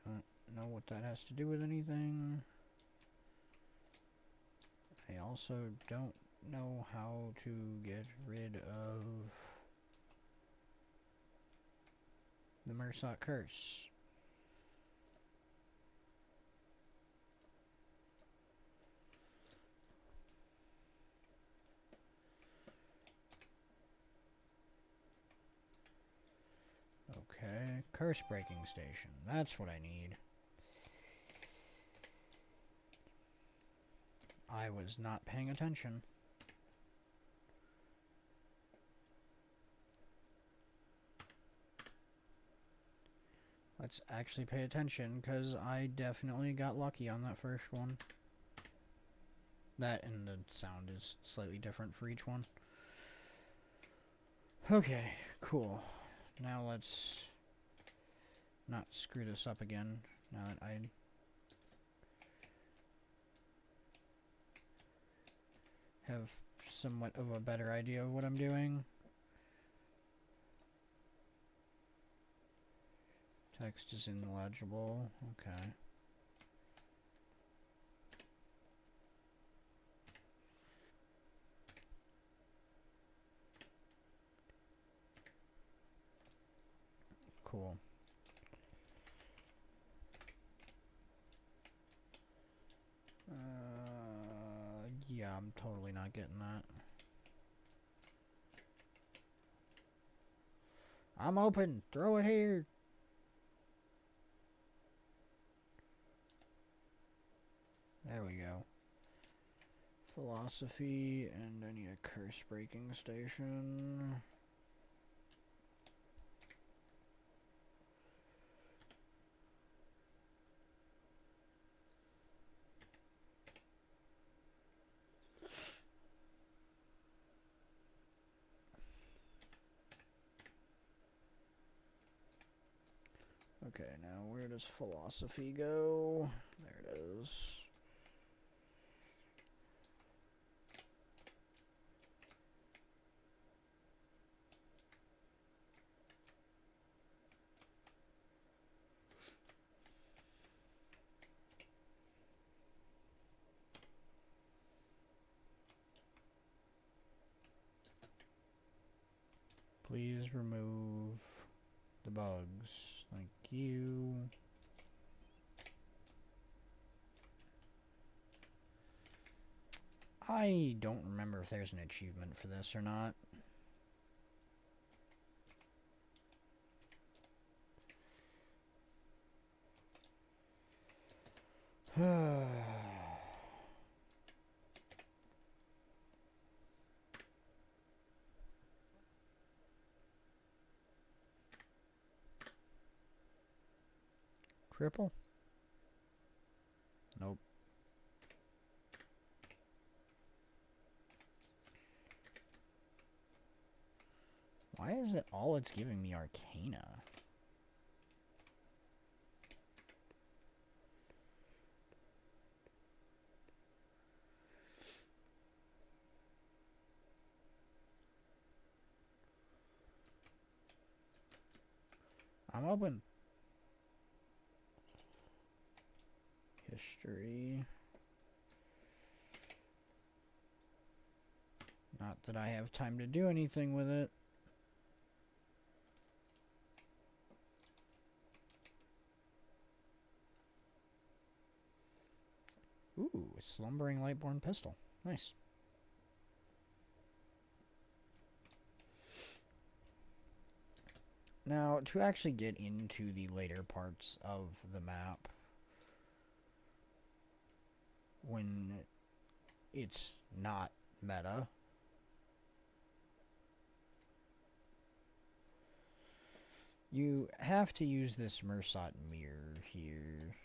Don't know what that has to do with anything. I also don't know how to get rid of the Mersot curse. Okay, curse breaking station. That's what I need. I was not paying attention. Let's actually pay attention, because I definitely got lucky on that first one. That and the sound is slightly different for each one. Okay, cool. Now let's not screw this up again, now that I have somewhat of a better idea of what I'm doing. Text is illegible. Okay. Cool. Yeah, I'm totally not getting that. I'm open. Throw it here. There we go. Philosophy, and I need a curse breaking station. Okay, now where does philosophy go? There it is. Please remove the bugs. Thank you. I don't remember if there's an achievement for this or not. Triple? Nope. is it all it's giving me Arcana? I'm open. History. Not that I have time to do anything with it. Ooh, Slumbering Lightborn Pistol. Nice. Now, to actually get into the later parts of the map, when it's not meta, you have to use this Mersat mirror here.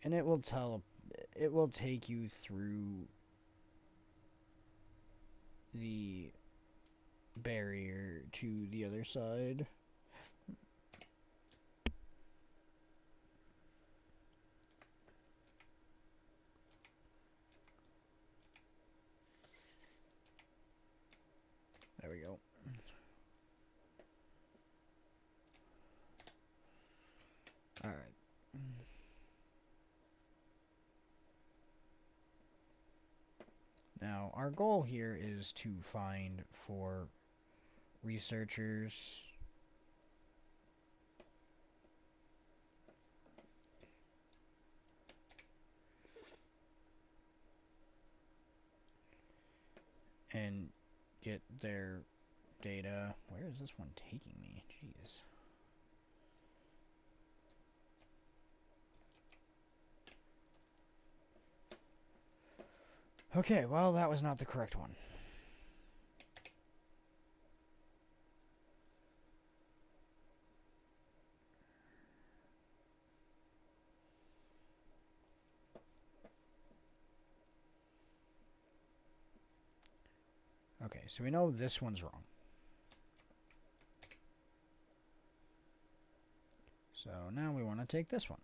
And it will take you through the barrier to the other side. There we go. All right. Now, our goal here is to find 4 researchers. And get their data. Where is this one taking me? Jeez. Okay, well, that was not the correct one. Okay, so we know this one's wrong. So now we want to take this one.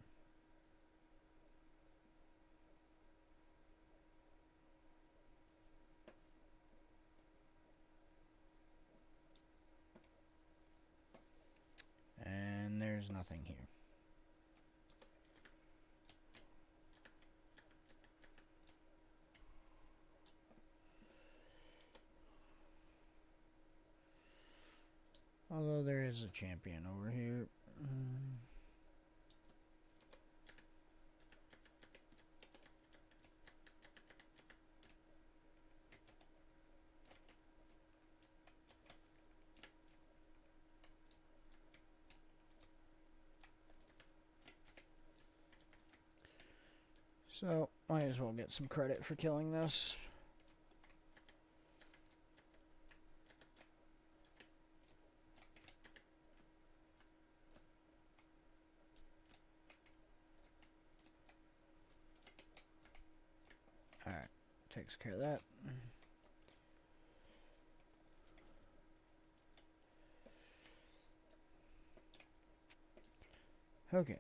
And there's nothing here. Although there is a champion over here. So, might as well get some credit for killing this. Alright, takes care of that. Okay.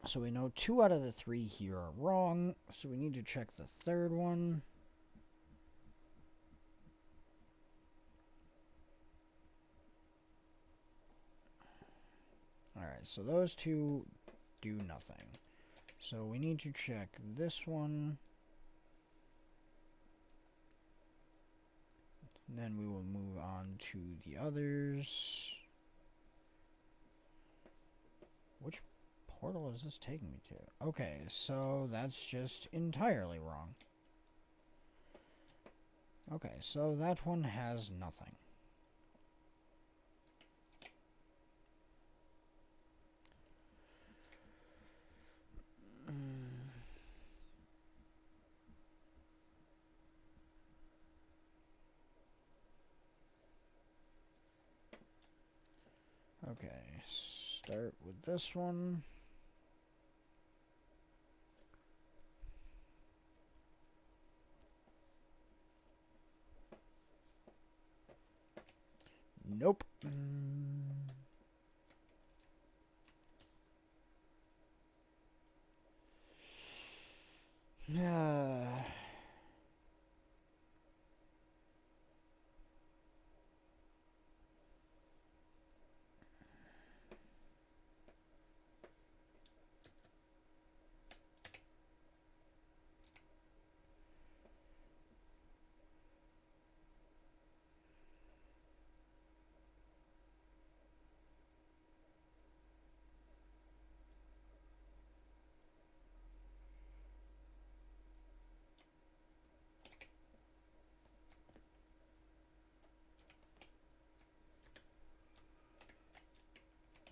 So we know 2 out of the 3 here are wrong, so we need to check the third one. Alright, so those 2 do nothing. So we need to check this one. And then we will move on to the others. Which portal is this taking me to? Okay, so that's just entirely wrong. Okay, so that one has nothing. Okay, start with this one. Nope.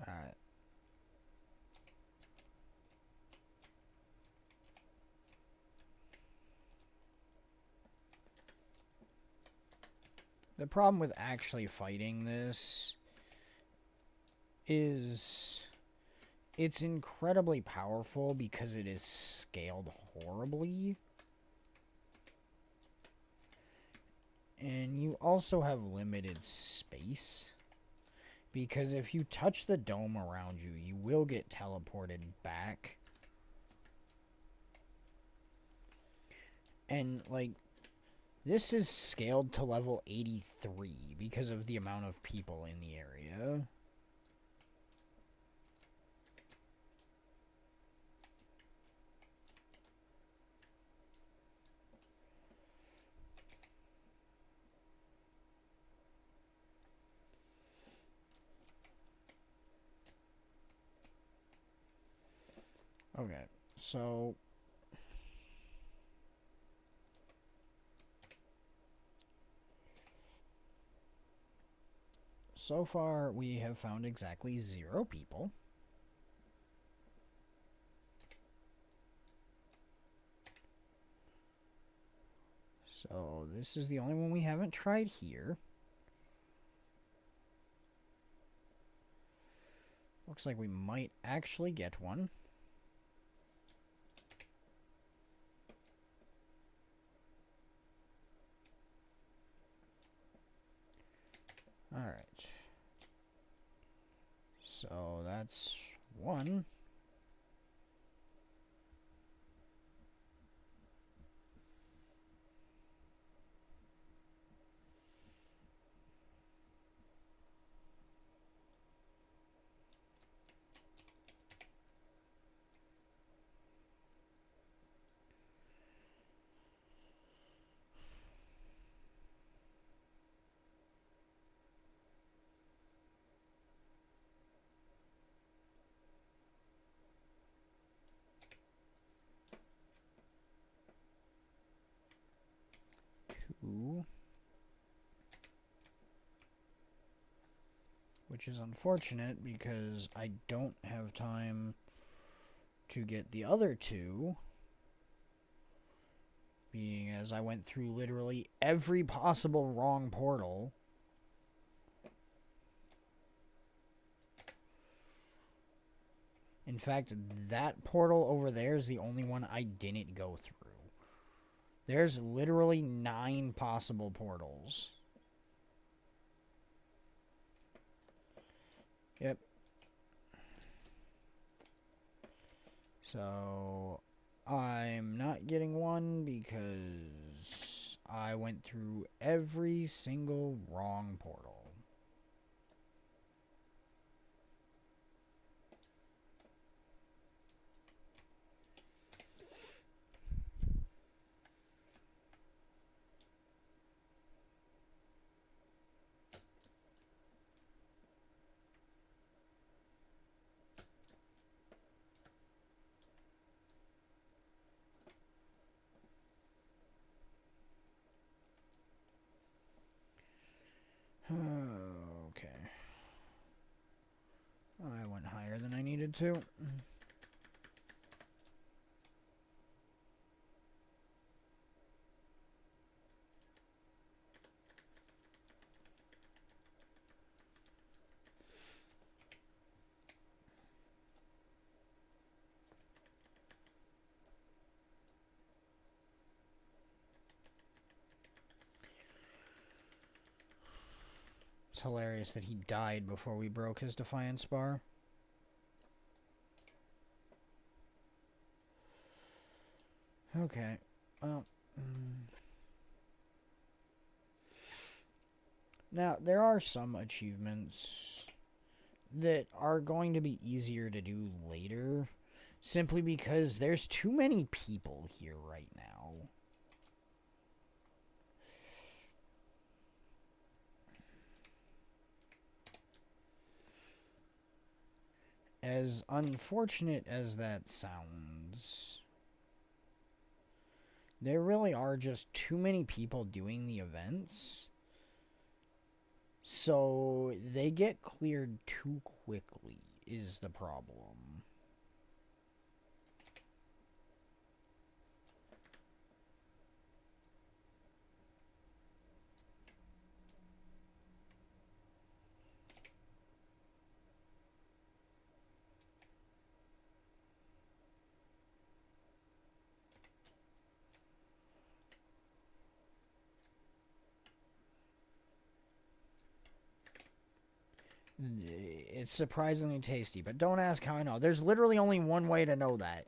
Alright. The problem with actually fighting this is it's incredibly powerful because it is scaled horribly. And you also have limited space. Because if you touch the dome around you, you will get teleported back. And, like, this is scaled to level 83 because of the amount of people in the area. Okay, so far we have found exactly 0 people. So this is the only one we haven't tried here. Looks like we might actually get one. Alright. So that's 1. Which is unfortunate because I don't have time to get the other 2, being as I went through literally every possible wrong portal. In fact, that portal over there is the only one I didn't go through. There's literally 9 possible portals. Yep. So, I'm not getting one because I went through every single wrong portal. Okay. I went higher than I needed to. It's hilarious that he died before we broke his Defiance bar. Okay. Well. Now, there are some achievements that are going to be easier to do later, simply because there's too many people here right now. As unfortunate as that sounds, there really are just too many people doing the events. So they get cleared too quickly is the problem. It's surprisingly tasty, but don't ask how I know. There's literally only one way to know that.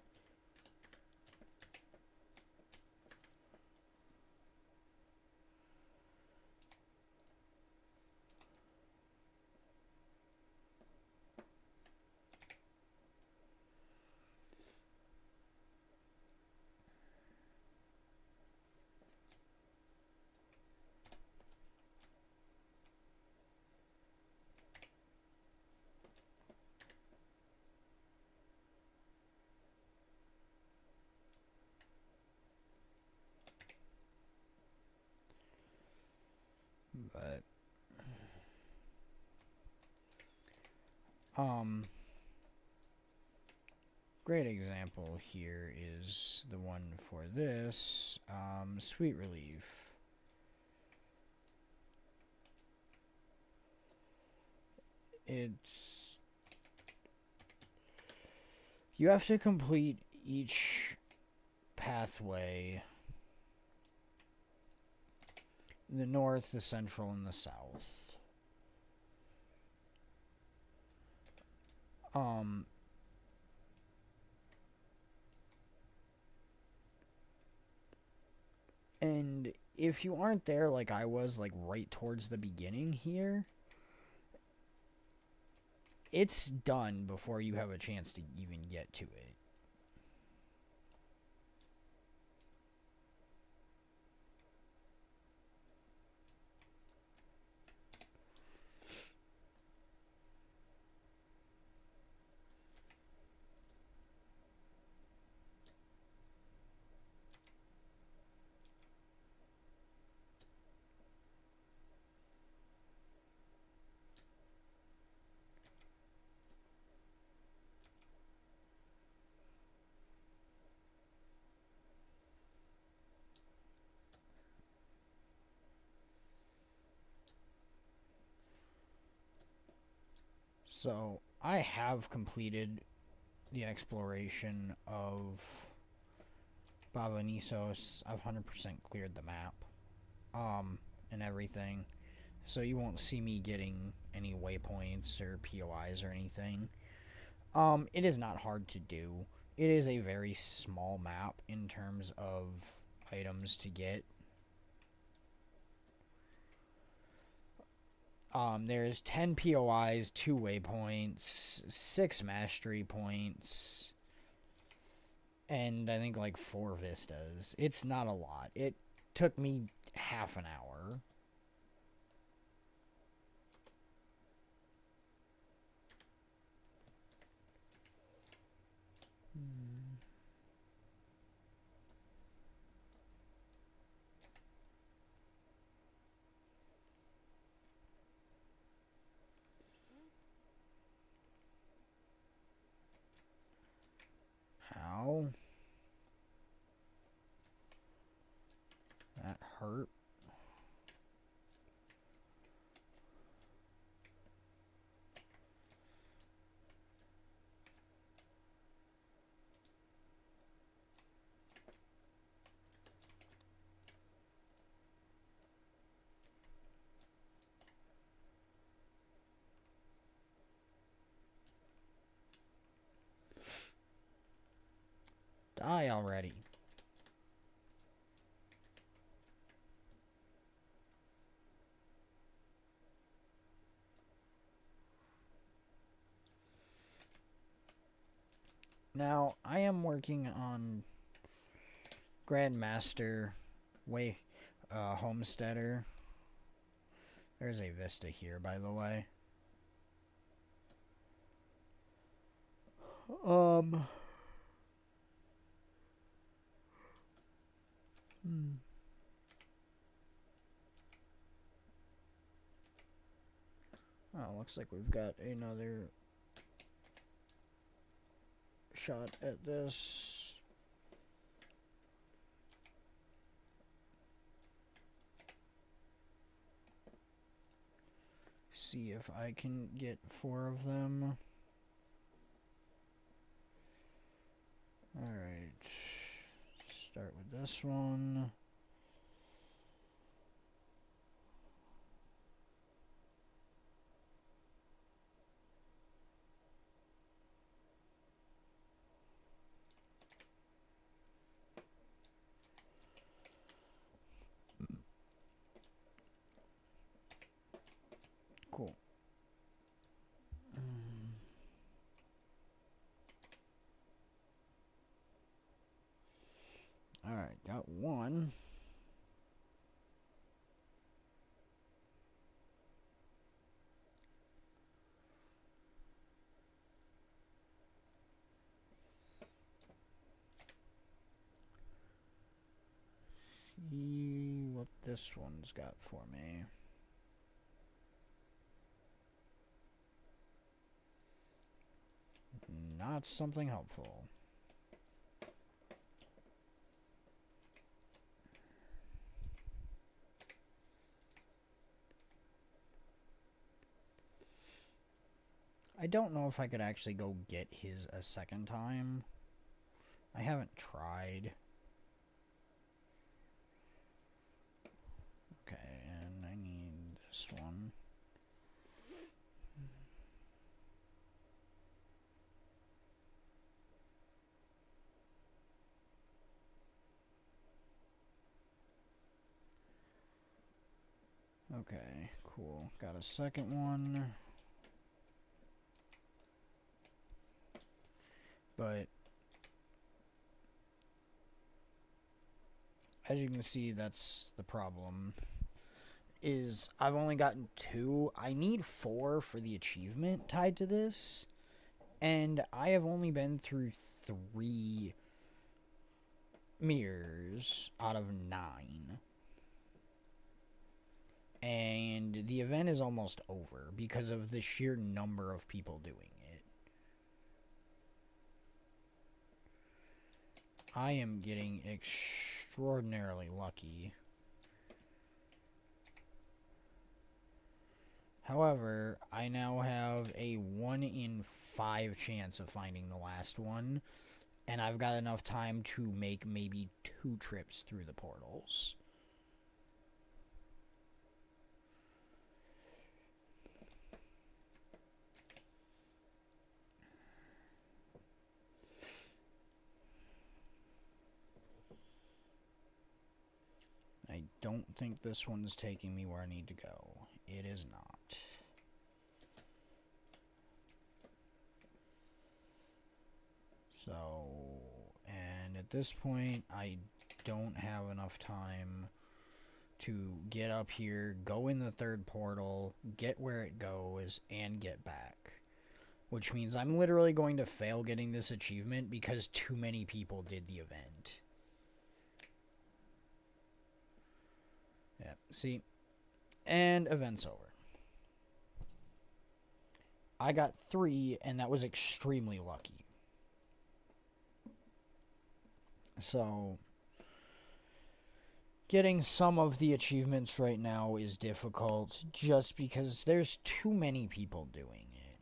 But great example here is the one for this, Sweet Relief. It's... You have to complete each pathway. The north, the central, and the south. And if you aren't there like I was, like right towards the beginning here, it's done before you have a chance to even get to it. So, I have completed the exploration of Bava Nisos. I've 100% cleared the map, and everything. So you won't see me getting any waypoints or POIs or anything. It is not hard to do. It is a very small map in terms of items to get. There's 10 POIs, 2 waypoints, 6 mastery points, and I think like 4 vistas. It's not a lot. It took me half an hour. Ow. That hurt. Die already. Now, I am working on Grandmaster Homesteader. There's a Vista here, by the way. Oh, looks like we've got another shot at this. See if I can get 4 of them. Alright. Start with this one. Cool. Alright, got 1. See what this one's got for me. Not something helpful. I don't know if I could actually go get his a second time. I haven't tried. Okay, and I need this one. Okay, cool. Got a second one. But as you can see, that's the problem. Is I've only gotten 2. I need 4 for the achievement tied to this. And I have only been through 3 mirrors out of 9. And the event is almost over because of the sheer number of people doing it. I am getting extraordinarily lucky. However, I now have a 1 in 5 chance of finding the last one, and I've got enough time to make maybe 2 trips through the portals. I don't think this one's taking me where I need to go. It is not. So, and at this point, I don't have enough time to get up here, go in the 3rd portal, get where it goes, and get back. Which means I'm literally going to fail getting this achievement because too many people did the event. Yeah, see? And event's over. I got 3, and that was extremely lucky. So, getting some of the achievements right now is difficult just because there's too many people doing it.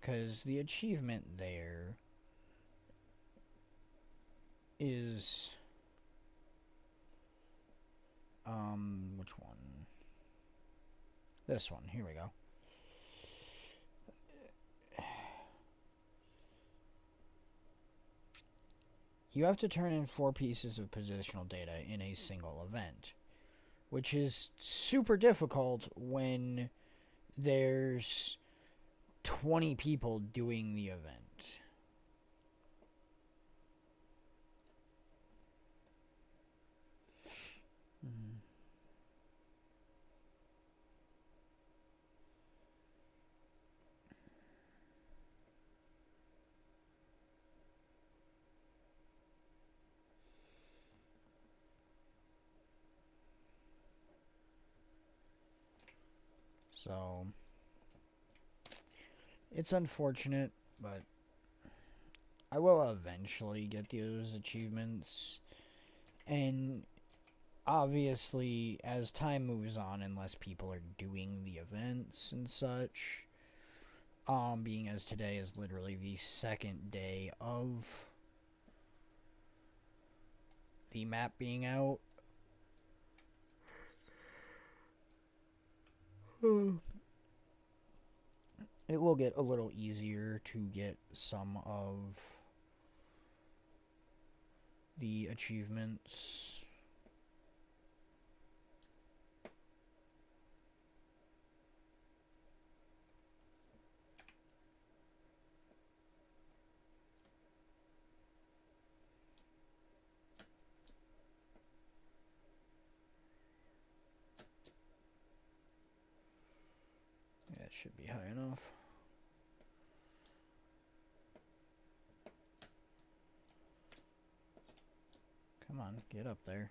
Because the achievement there is... which one? This one. Here we go. you have to turn in 4 pieces of positional data in a single event, which is super difficult when there's 20 people doing the event. So, it's unfortunate, but I will eventually get those achievements. And obviously, as time moves on and less people are doing the events and such, being as today is literally the second day of the map being out, it will get a little easier to get some of the achievements. Yeah, it should be high enough. Come on, get up there.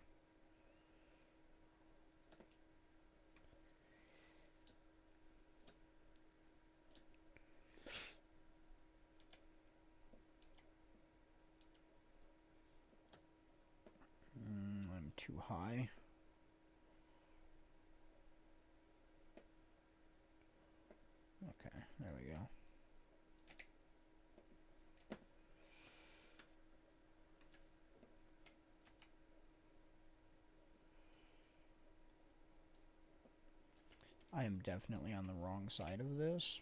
I'm too high. Okay, there we go. I am definitely on the wrong side of this.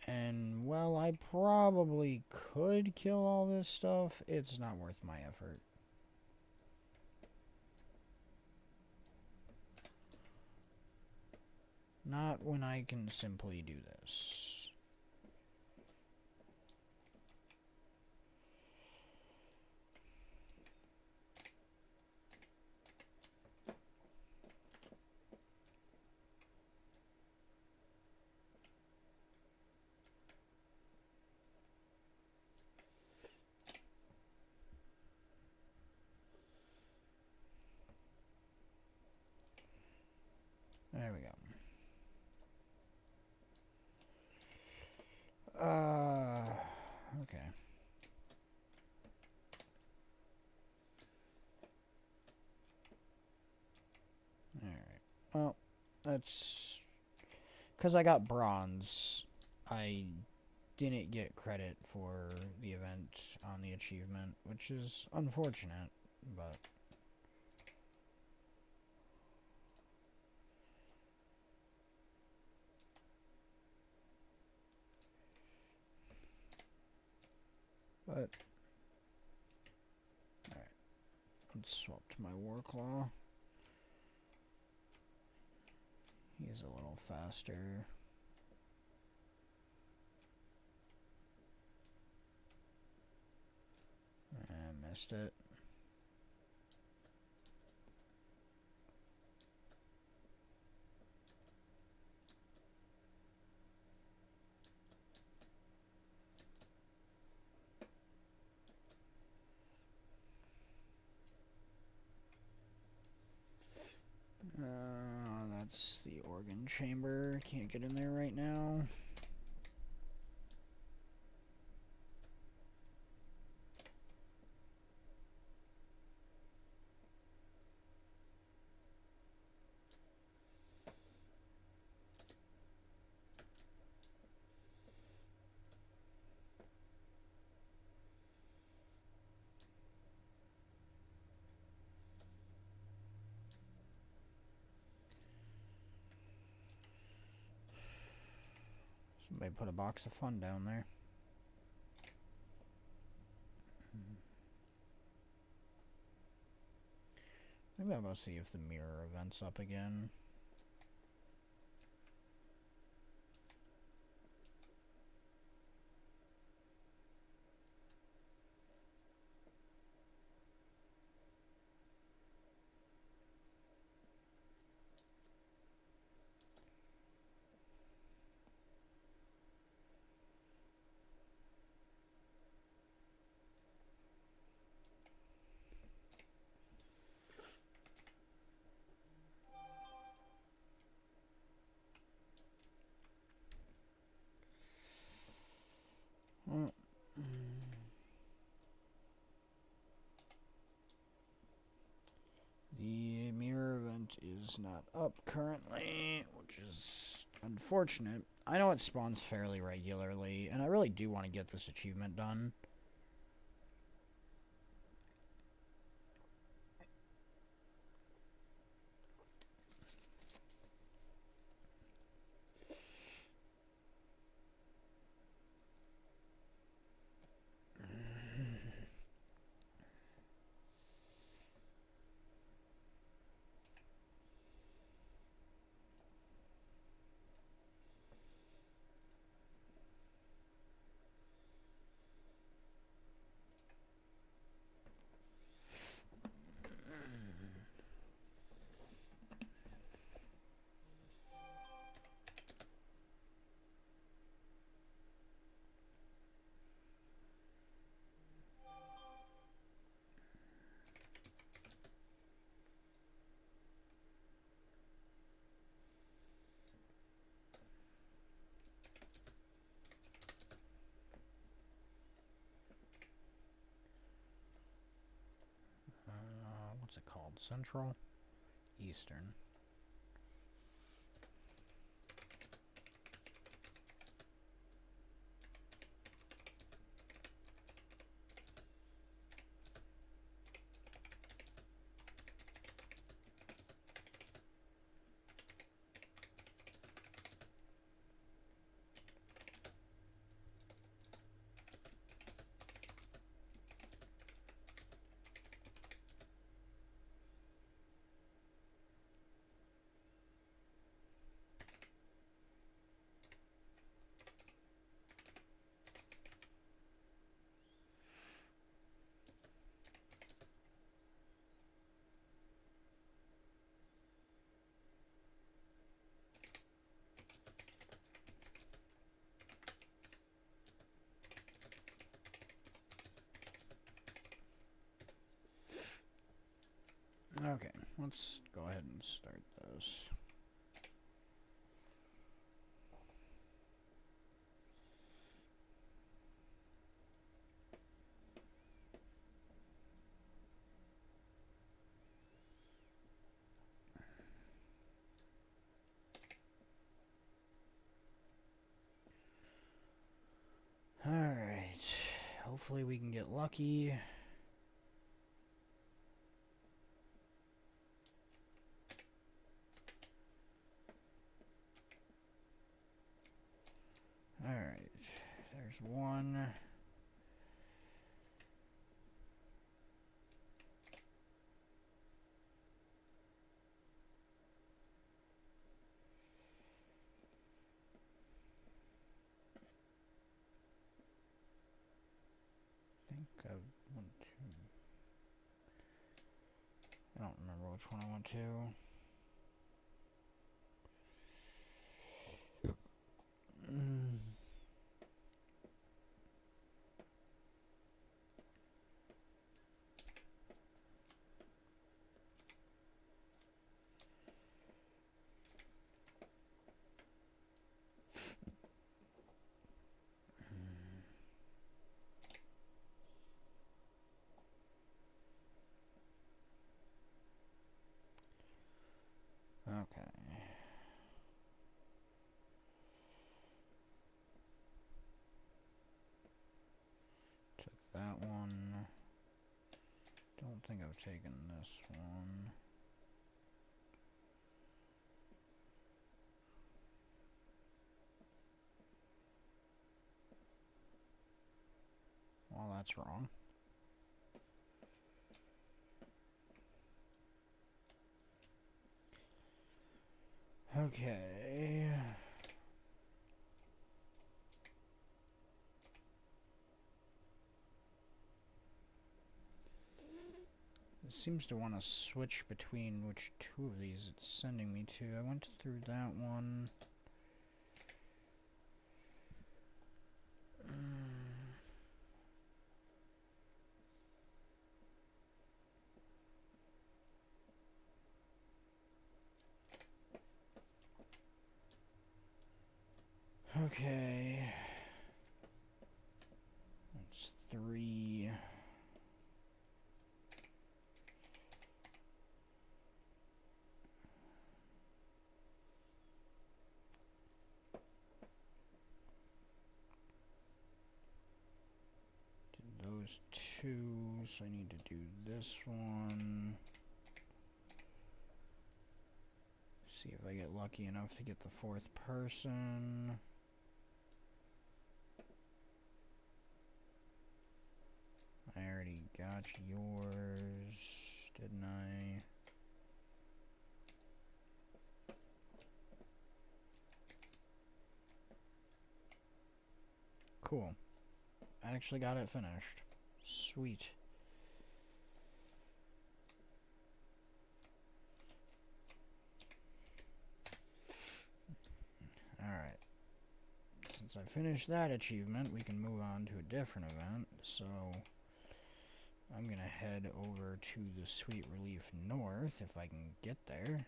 And, well, I probably could kill all this stuff. It's not worth my effort. Not when I can simply do this. There we go. Okay. Alright. Well, that's... because I got bronze, I didn't get credit for the event on the achievement, which is unfortunate, but... But... alright. Let's swap to my Warclaw. He's a little faster. I missed it. That's the organ chamber. Can't get in there right now. Somebody put a box of fun down there. Maybe I'll go see if the mirror event's up again. The mirror event is not up currently, which is unfortunate. I know it spawns fairly regularly, and I really do want to get this achievement done. What's it called? Central? Eastern. Okay, let's go ahead and start those. Alright, hopefully we can get lucky. Alright, there's one. I think I went to... I don't remember which one I went to. Okay. Took that one. Don't think I've taken this one. that's wrong. Okay. It seems to want to switch between which two of these it's sending me to. I went through that one. Okay. That's 3. Did those 2, so I need to do this one. See if I get lucky enough to get the 4th person. I already got yours, didn't I? Cool. I actually got it finished. Sweet. Alright. Since I finished that achievement, we can move on to a different event. So, I'm going to head over to the Sweet Relief North, if I can get there.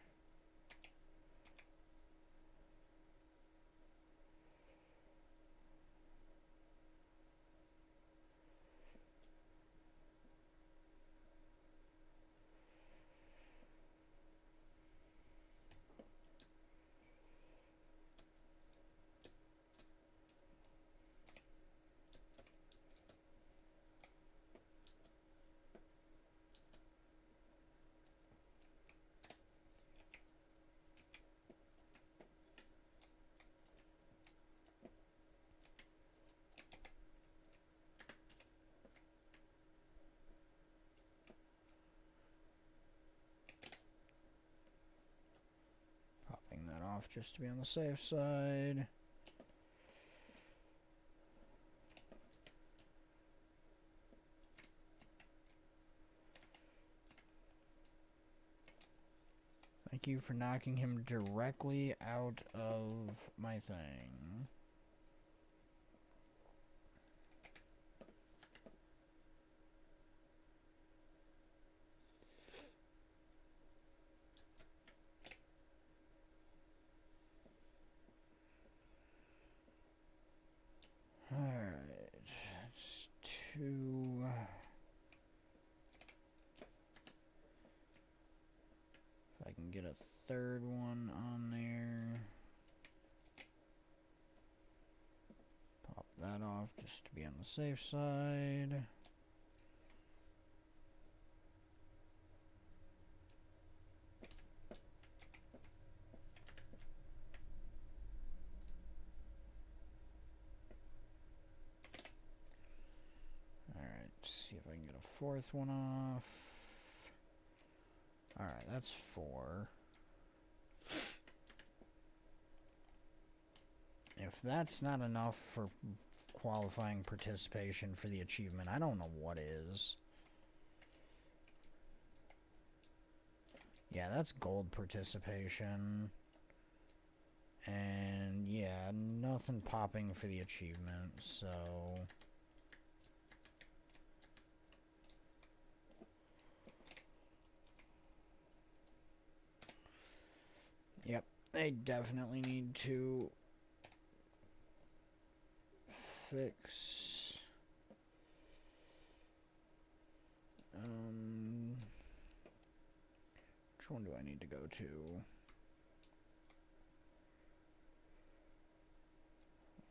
Popping that off just to be on the safe side. Thank you for knocking him directly out of my thing. Alright, that's 2. If I can get a 3rd one on there. Pop that off just to be on the safe side. Alright, see if I can get a 4th one off. Alright, that's 4. If that's not enough for qualifying participation for the achievement, I don't know what is. Yeah, that's gold participation. And yeah, nothing popping for the achievement, so... Yep, they definitely need to fix... which one do I need to go to?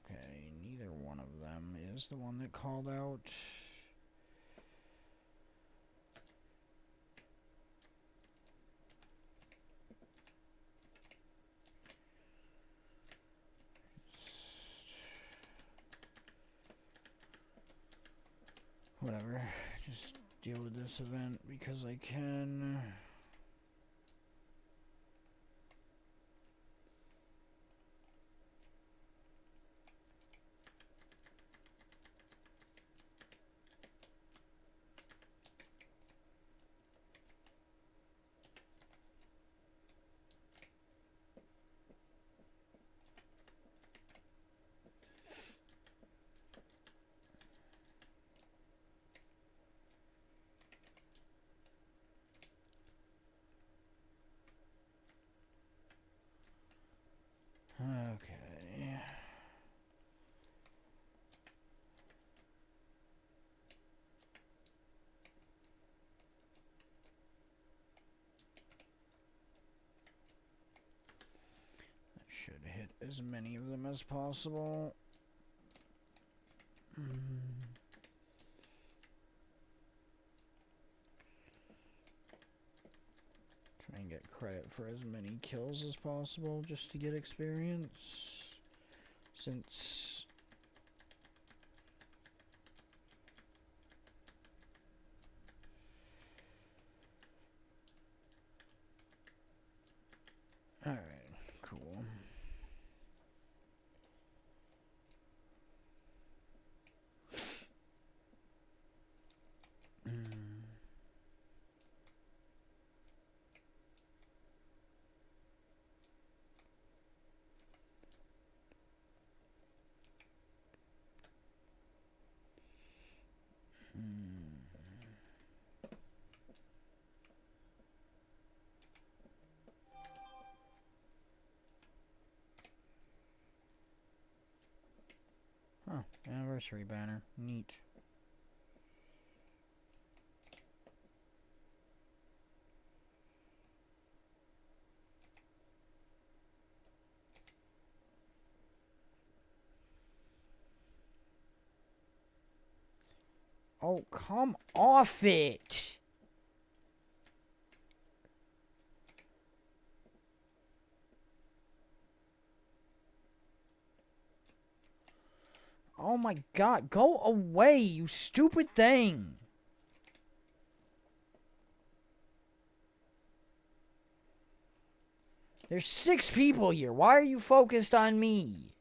Okay, neither one of them is the one that called out. Whatever. Just deal with this event because I can. Okay. That should hit as many of them as possible. Try and get credit for as many kills as possible just to get experience. Since alright, cool. Huh, anniversary banner. Neat. Oh, come off it! Oh my god, go away, you stupid thing! There's 6 people here. Why are you focused on me?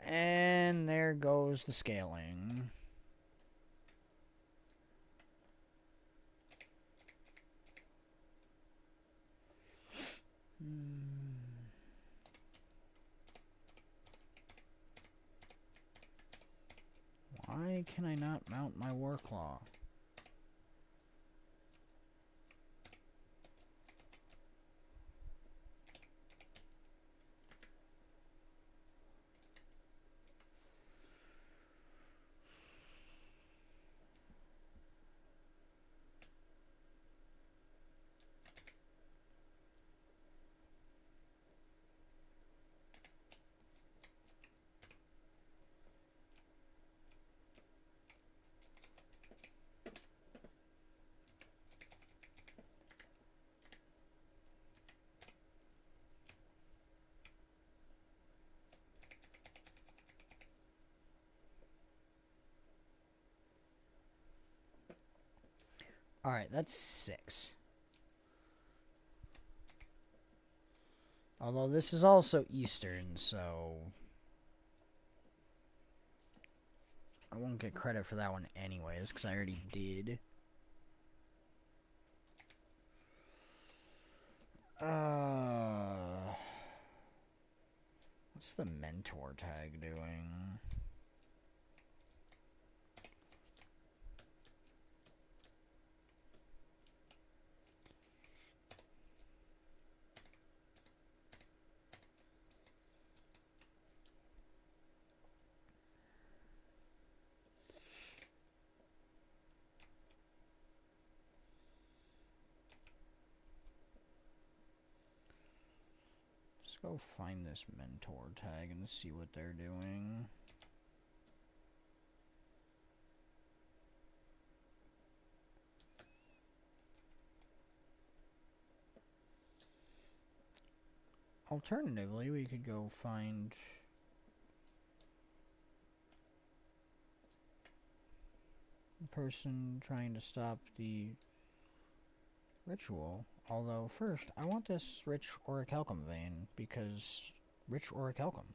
And there goes the scaling. Why can I not mount my war claw? Alright, that's 6. Although this is also Eastern, so I won't get credit for that one anyways, because I already did. What's the mentor tag doing? Let's go find this mentor tag and see what they're doing. Alternatively, we could go find the person trying to stop the ritual. Although, first, I want this rich orichalcum vein, because rich orichalcum.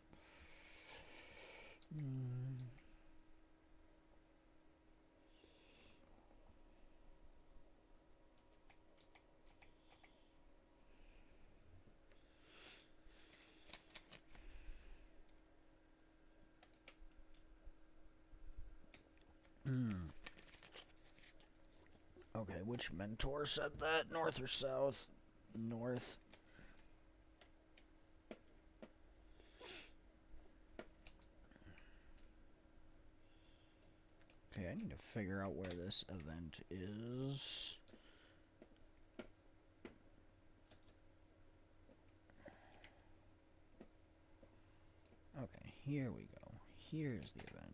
Okay, which mentor said that? North or south? North. Okay, I need to figure out where this event is. Okay, here we go. Here's the event.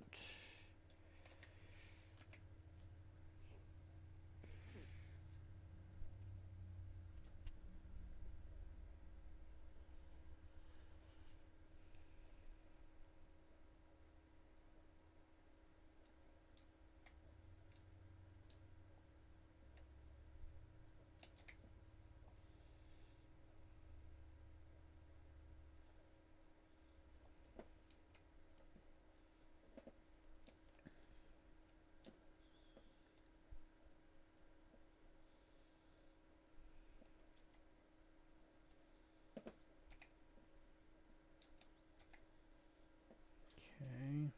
Okay.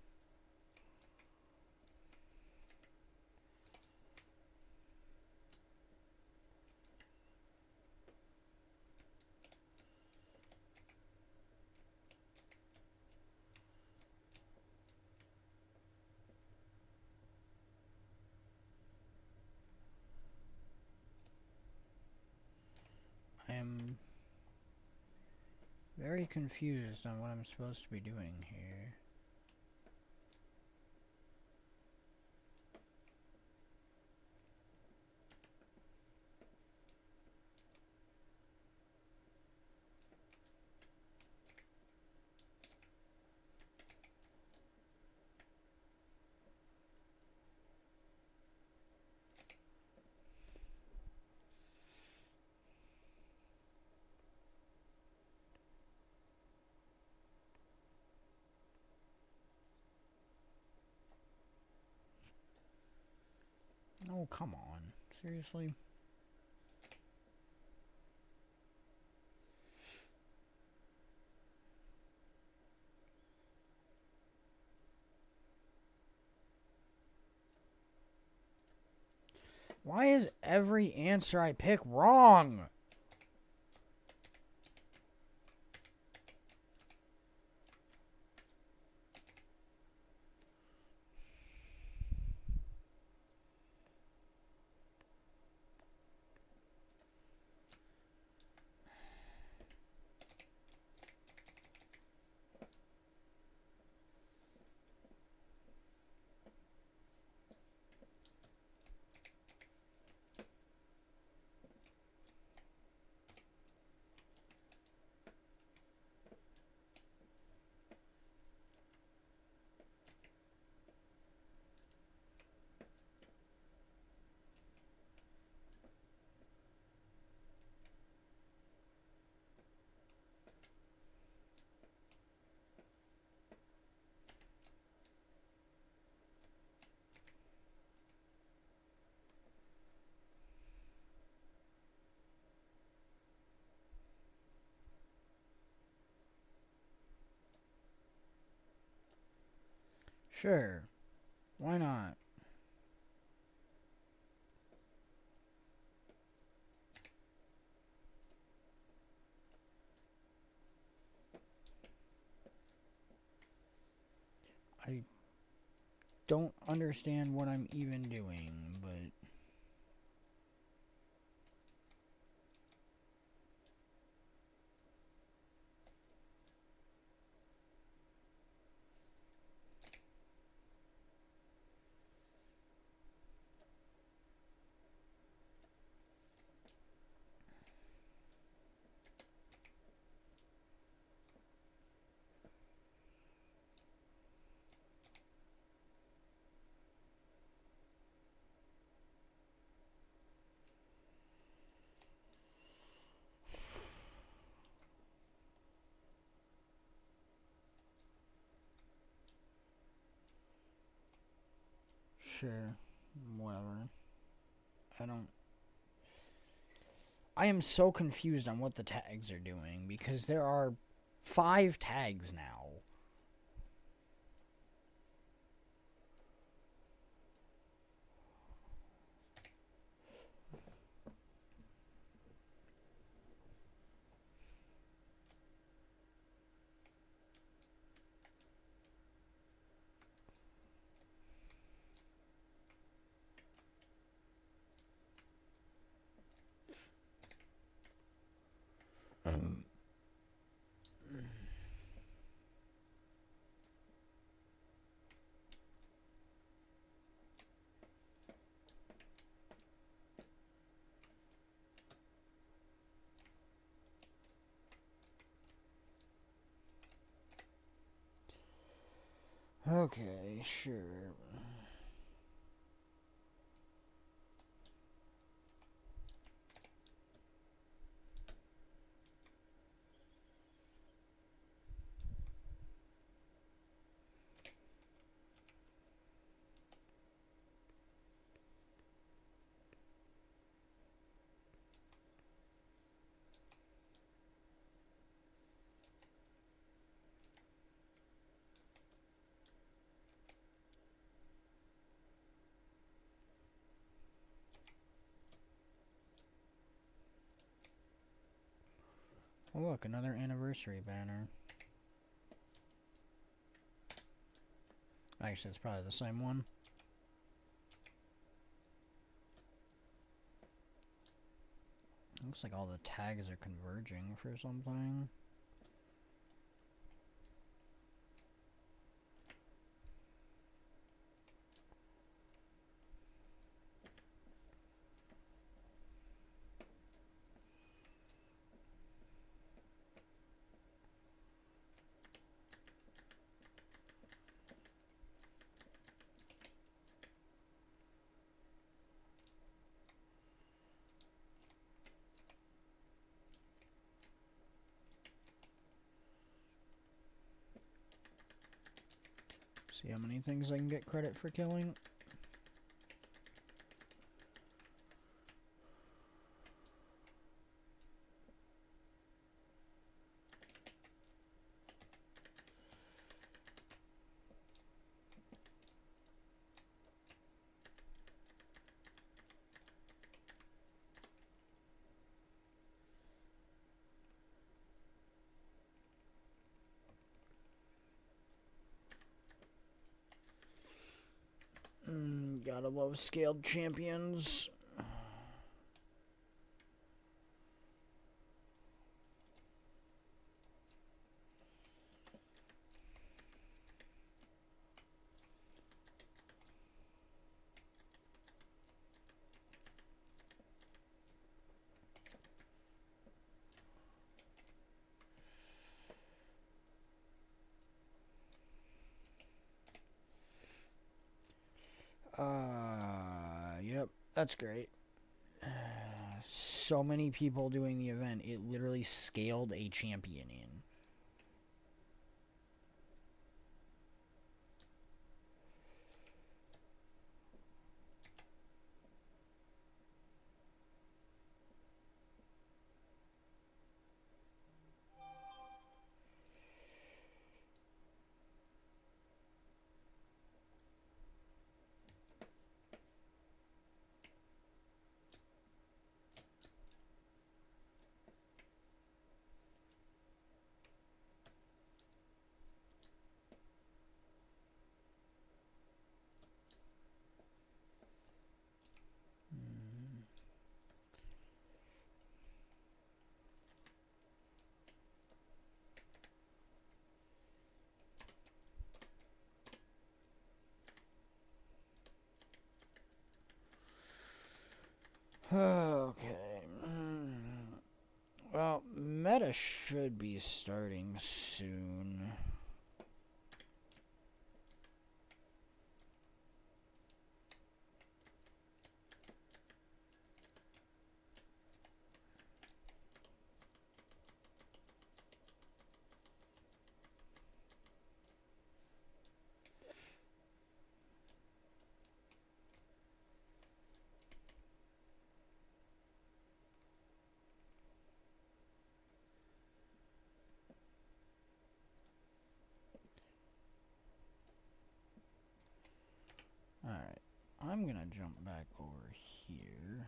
I am very confused on what I'm supposed to be doing here. Oh, come on. Seriously? Why is every answer I pick wrong? Sure. Why not? I don't understand what I'm even doing, but sure. Whatever. I don't. I am so confused on what the tags are doing because there are 5 tags now. Okay, sure. Oh, look, another anniversary banner. Actually, it's probably the same one. Looks like all the tags are converging for something. See how many things I can get credit for killing? Gotta love scaled champions. Yep, that's great. So many people doing the event, it literally scaled a champion in. Okay. Well, meta should be starting soon. Alright. I'm gonna jump back over here.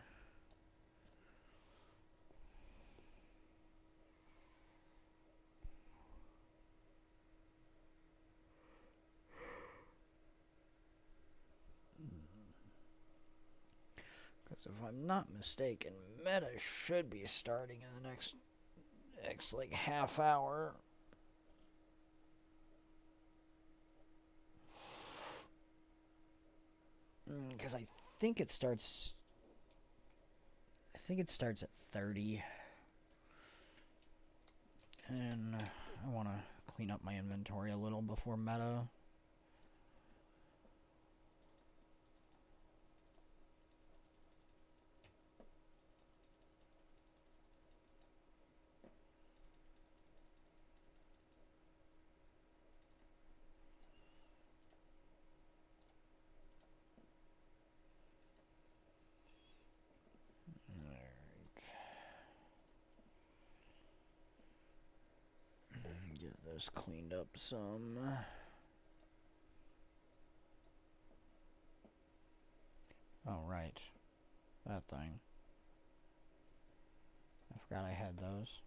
Because if I'm not mistaken, meta should be starting in the next like half hour. Because I think it starts. I think it starts at 30. And I want to clean up my inventory a little before meta. Get this cleaned up some. Oh, right. That thing. I forgot I had those.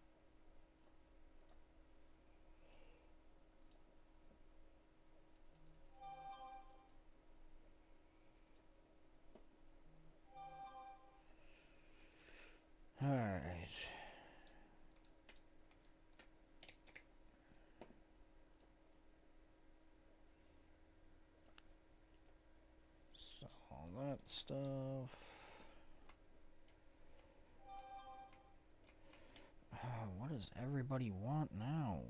Alright. So, all that stuff. What does everybody want now?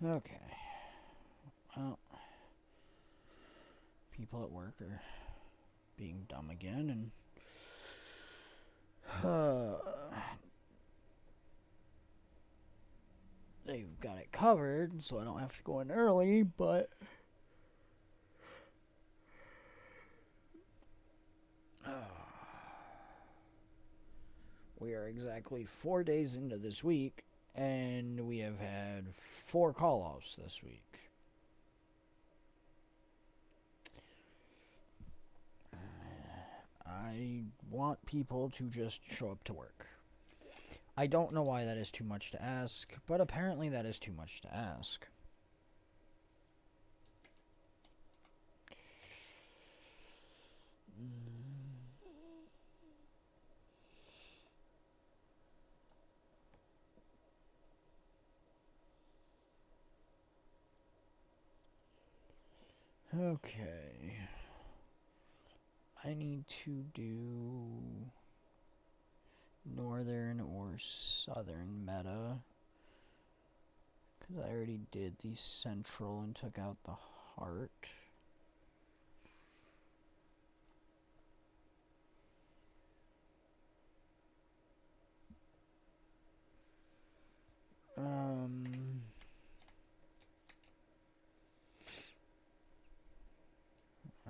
Okay. Well, people at work are being dumb again, and they've got it covered, so I don't have to go in early, but we are exactly 4 days into this week, and we have had 4 call-offs this week. I want people to just show up to work. I don't know why that is too much to ask, but apparently that is too much to ask. Okay. I need to do northern or southern meta. Because I already did the central and took out the heart.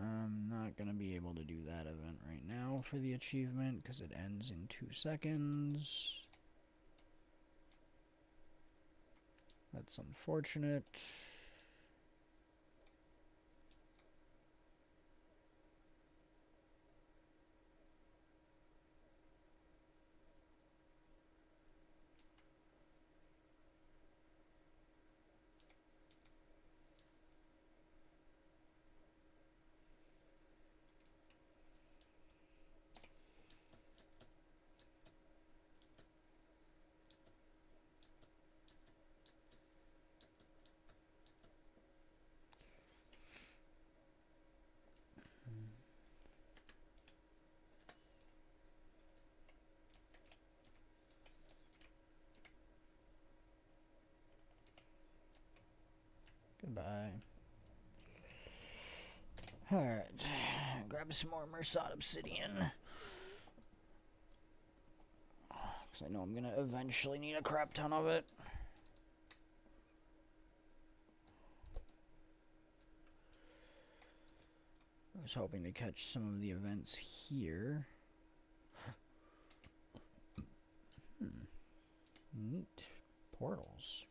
I'm not going to be able to do that event right now for the achievement because it ends in 2 seconds. That's unfortunate. Goodbye. Alright, grab some more Mersat obsidian. Because I know I'm going to eventually need a crap ton of it. I was hoping to catch some of the events here. Neat. Portals.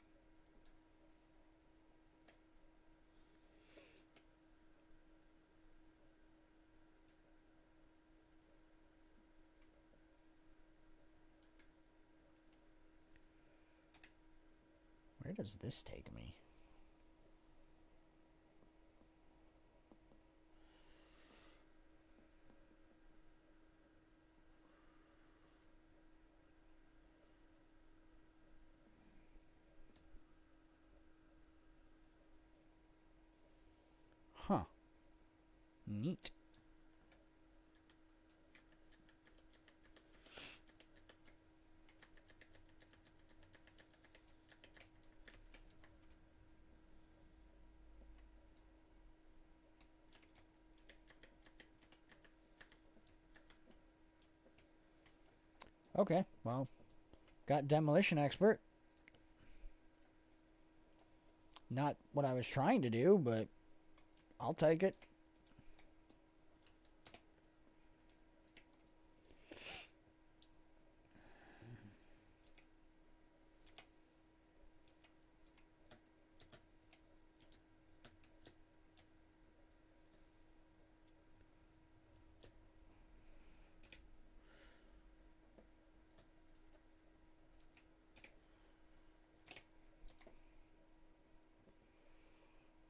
Where does this take me? Huh. Neat. Okay, well, got demolition expert. Not what I was trying to do, but I'll take it.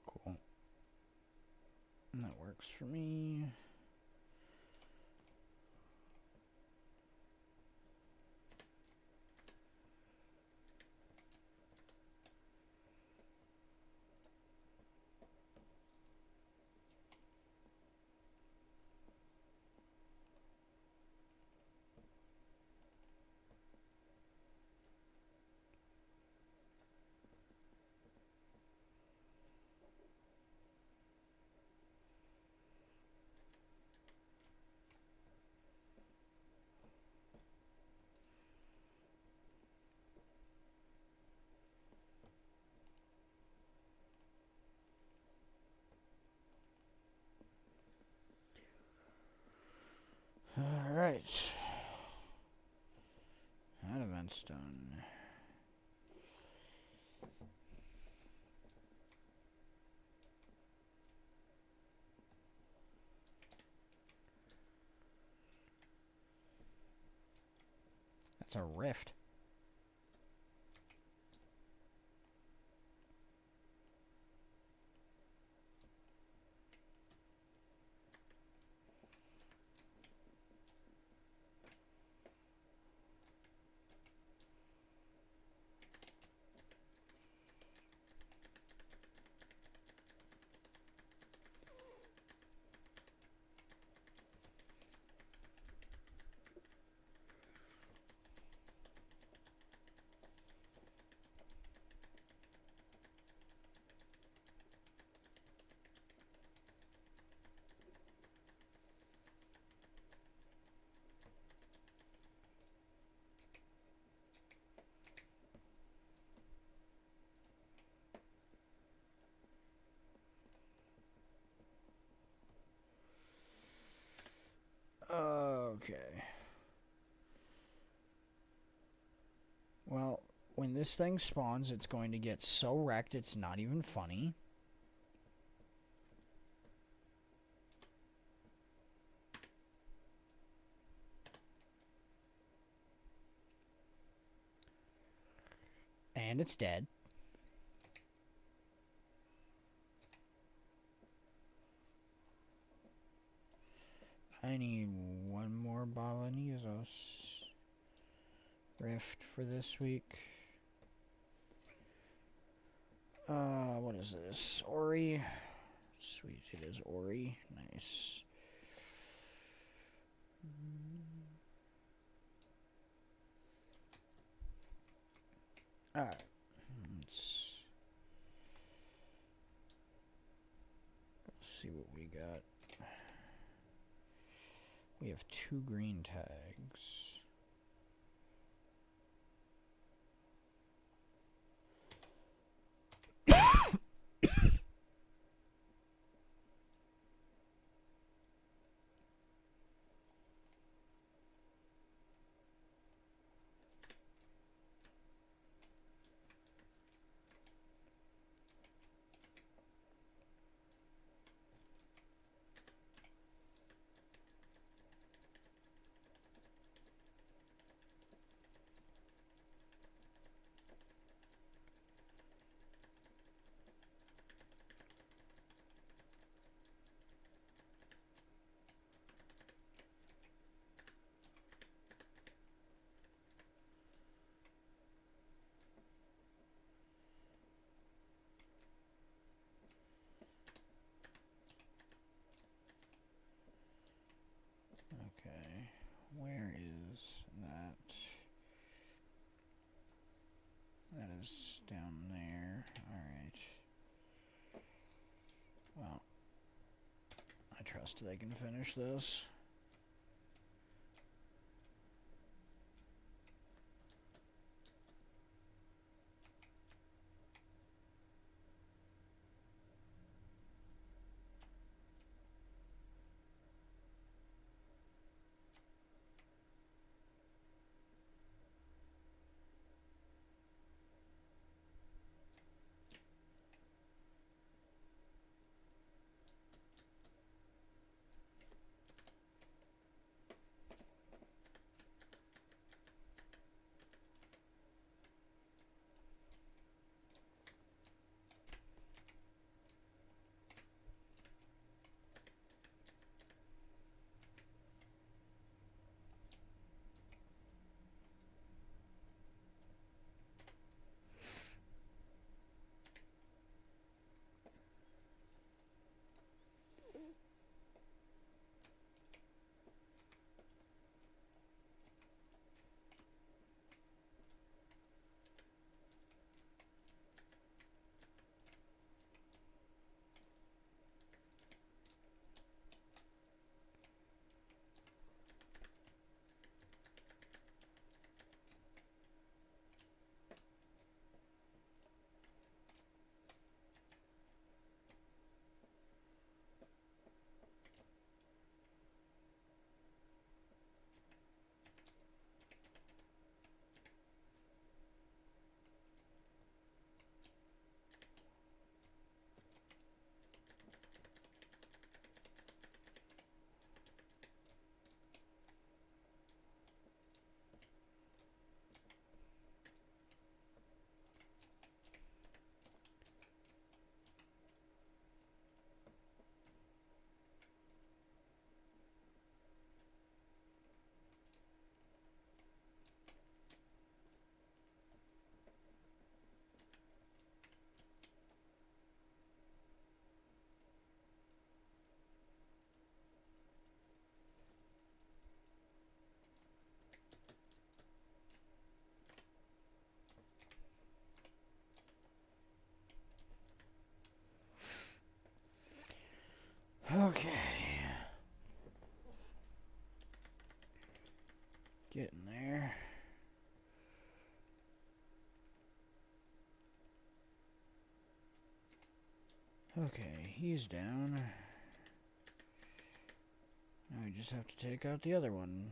Cool. That works for me. Alright. That event's done. That's a rift. Okay. Well, when this thing spawns, it's going to get so wrecked it's not even funny. And it's dead. I need one more bava nisos rift for this week. What is this? Ori. Sweet, it is Ori. Nice. Alright. Let's see what we got. We have 2 green tags. Okay, where is that? That is down there. Alright. Well, I trust they can finish this. Okay. Getting there. Okay, he's down. Now we just have to take out the other one.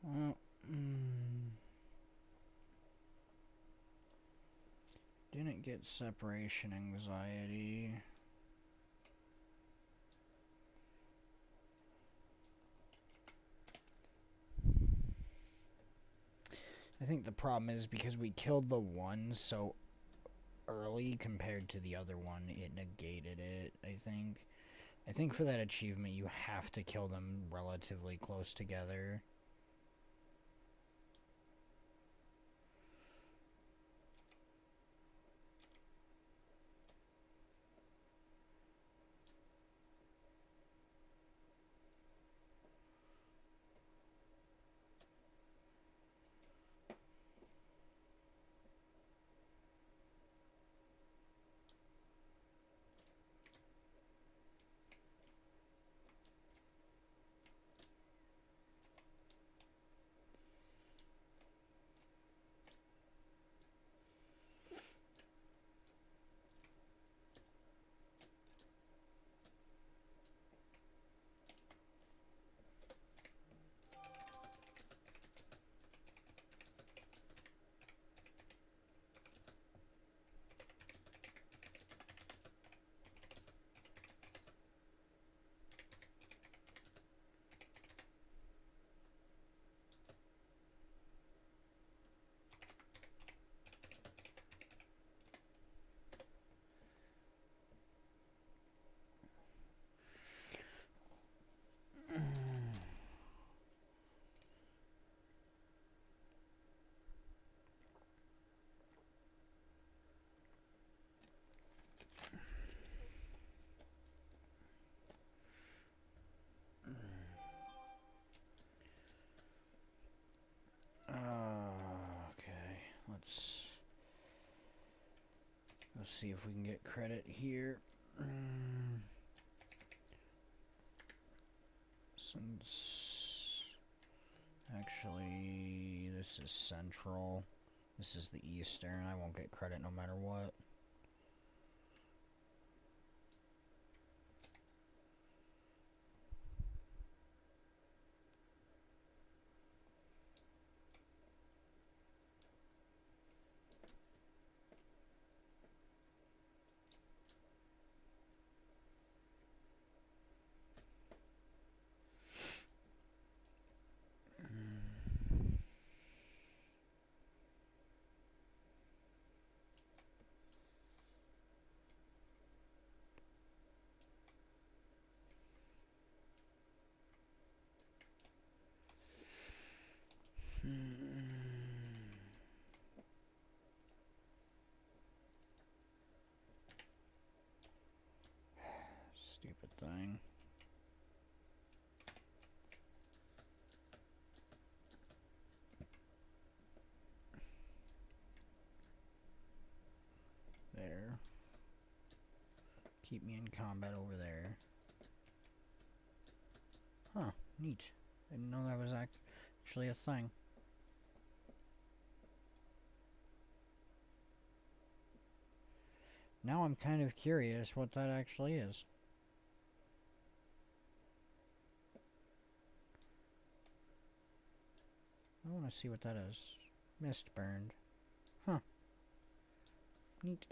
Well, didn't get separation anxiety. I think the problem is because we killed the one so early compared to the other one, it negated it, I think. I think for that achievement, you have to kill them relatively close together. Okay, let's see if we can get credit here. Since actually this is central, this is the eastern, I won't get credit no matter what. Stupid thing. There. Keep me in combat over there. Huh, neat. Didn't know that was actually a thing. Now I'm kind of curious what that actually is. I want to see what that is. Mist burned. Huh. Neat.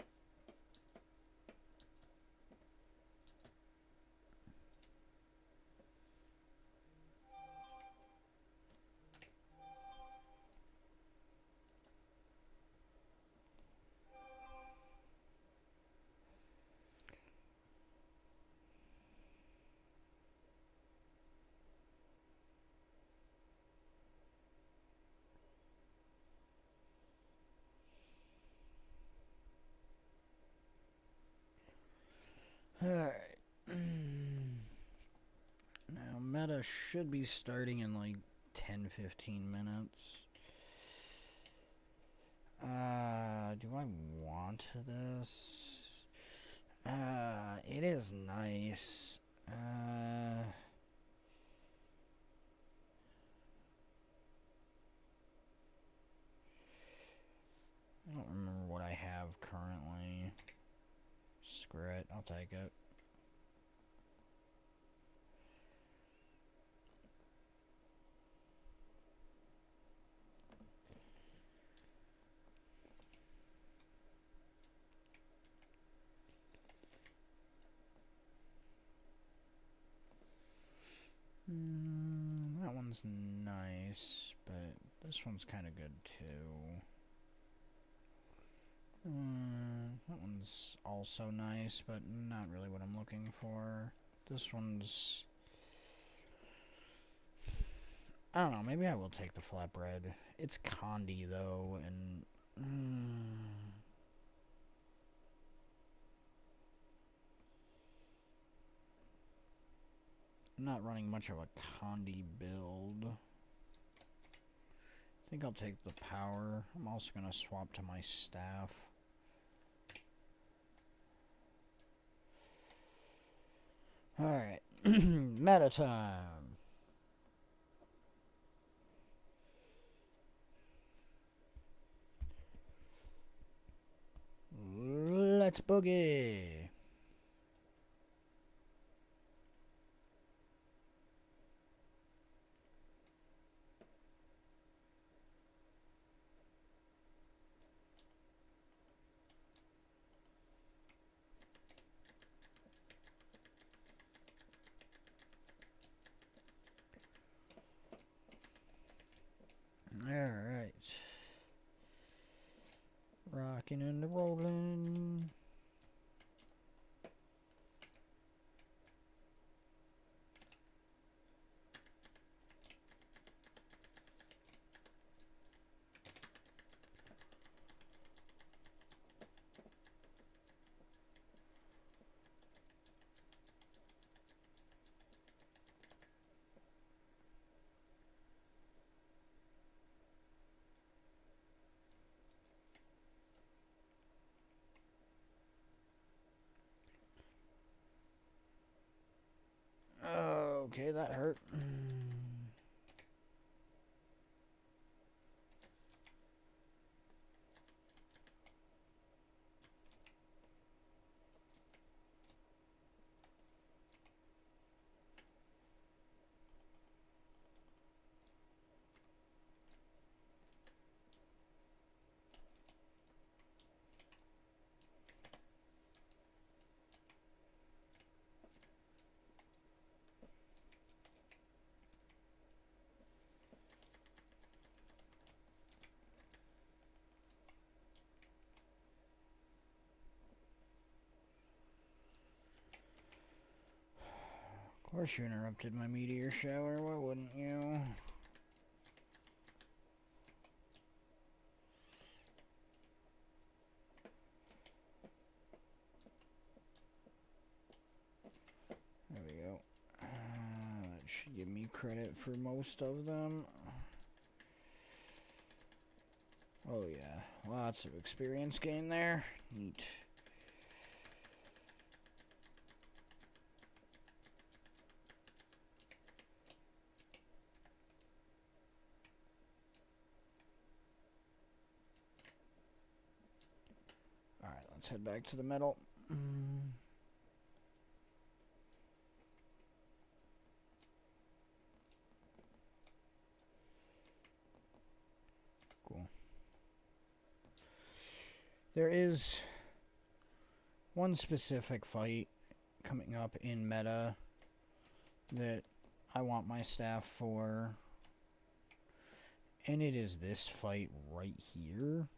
meta should be starting in like 10-15 minutes. Do I want this? It is nice. I don't remember what I have currently. Screw it, I'll take it. That one's nice, but this one's kind of good too. That one's also nice, but not really what I'm looking for. This one's... I don't know, maybe I will take the flatbread. It's Condi, though, and... I'm not running much of a Condi build. I think I'll take the power. I'm also going to swap to my staff. Alright. Meta time. Let's boogie. Alright. Rocking and rolling. Okay, that hurt. Of course you interrupted my meteor shower, why wouldn't you? There we go. That should give me credit for most of them. Oh yeah, lots of experience gain there. Neat. Alright, let's head back to the metal. Cool. There is one specific fight coming up in meta that I want my staff for, and it is this fight right here.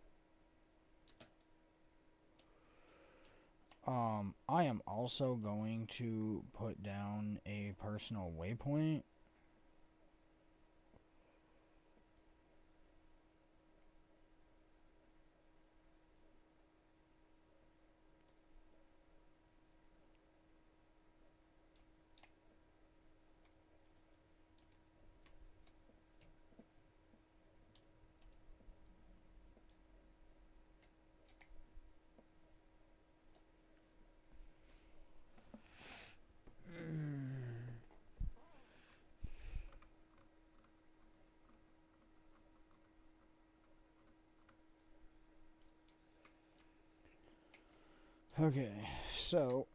I am also going to put down a personal waypoint. Okay, so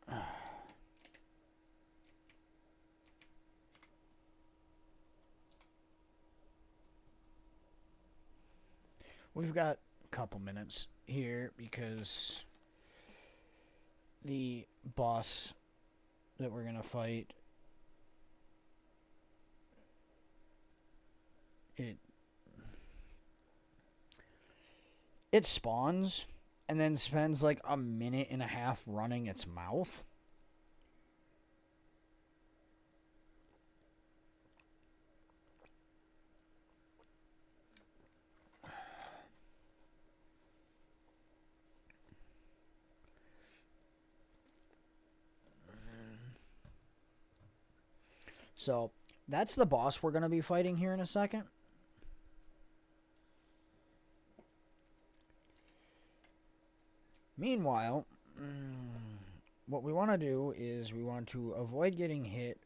we've got a couple minutes here because the boss that we're gonna fight, it it spawns and then spends like a minute and a half running its mouth. So that's the boss we're going to be fighting here in a second. Meanwhile, what we want to do is we want to avoid getting hit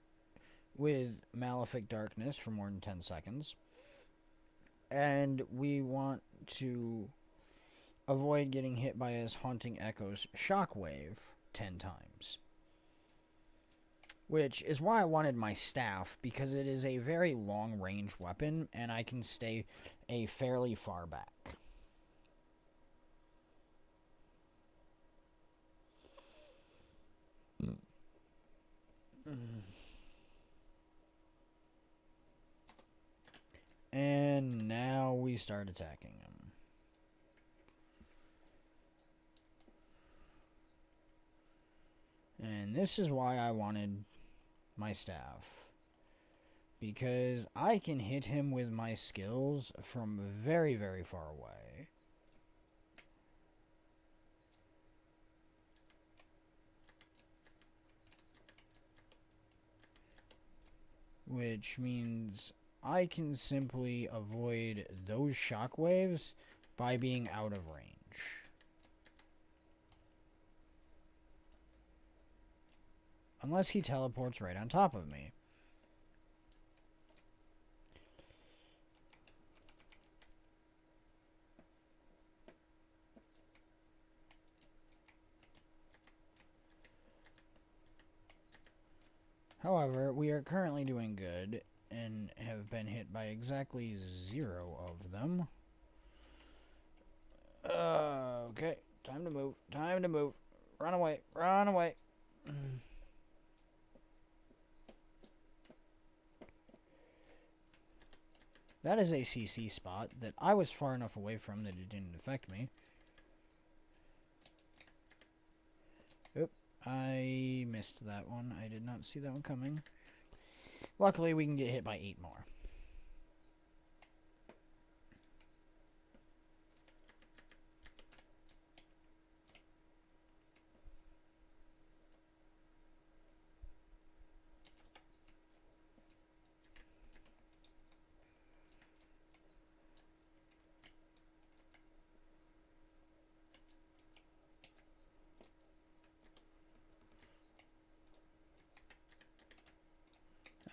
with Malefic Darkness for more than 10 seconds. And we want to avoid getting hit by his Haunting Echoes Shockwave 10 times. Which is why I wanted my staff, because it is a very long-range weapon, and I can stay a fairly far back. And now we start attacking him. And this is why I wanted my staff. Because I can hit him with my skills from very, very far away. Which means I can simply avoid those shockwaves by being out of range. Unless he teleports right on top of me. However, we are currently doing good and have been hit by exactly 0 of them. Okay, time to move. Time to move. Run away. Run away. That is a CC spot that I was far enough away from that it didn't affect me. Oop, I missed that one. I did not see that one coming. Luckily, we can get hit by 8 more.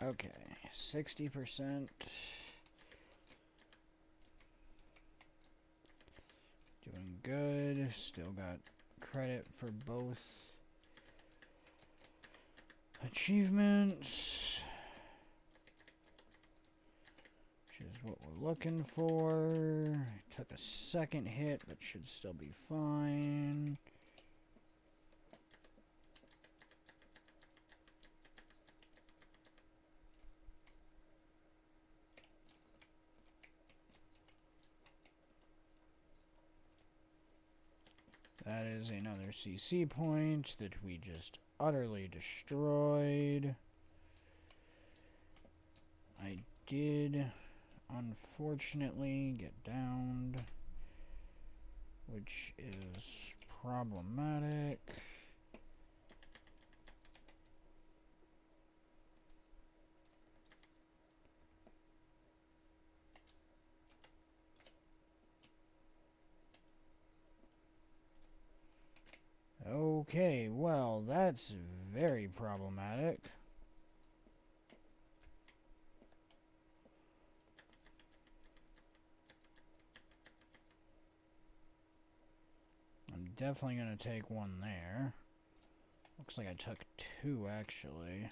Okay, 60%. Doing good. Still got credit for both achievements, which is what we're looking for. Took a second hit, but should still be fine. That is another CC point that we just utterly destroyed. I did, unfortunately, get downed, which is problematic. Okay, well, that's very problematic. I'm definitely gonna take one there. Looks like I took two, actually.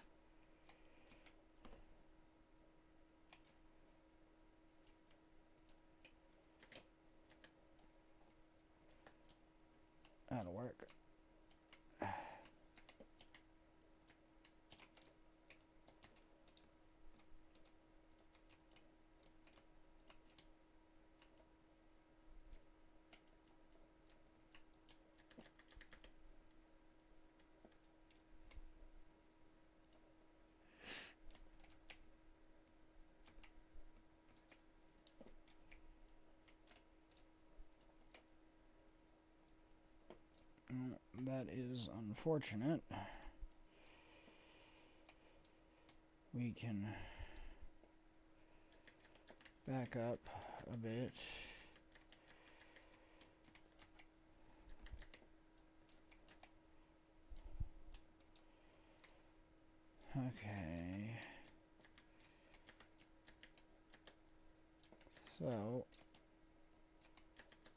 That'll work. That is unfortunate. We can back up a bit. Okay. So,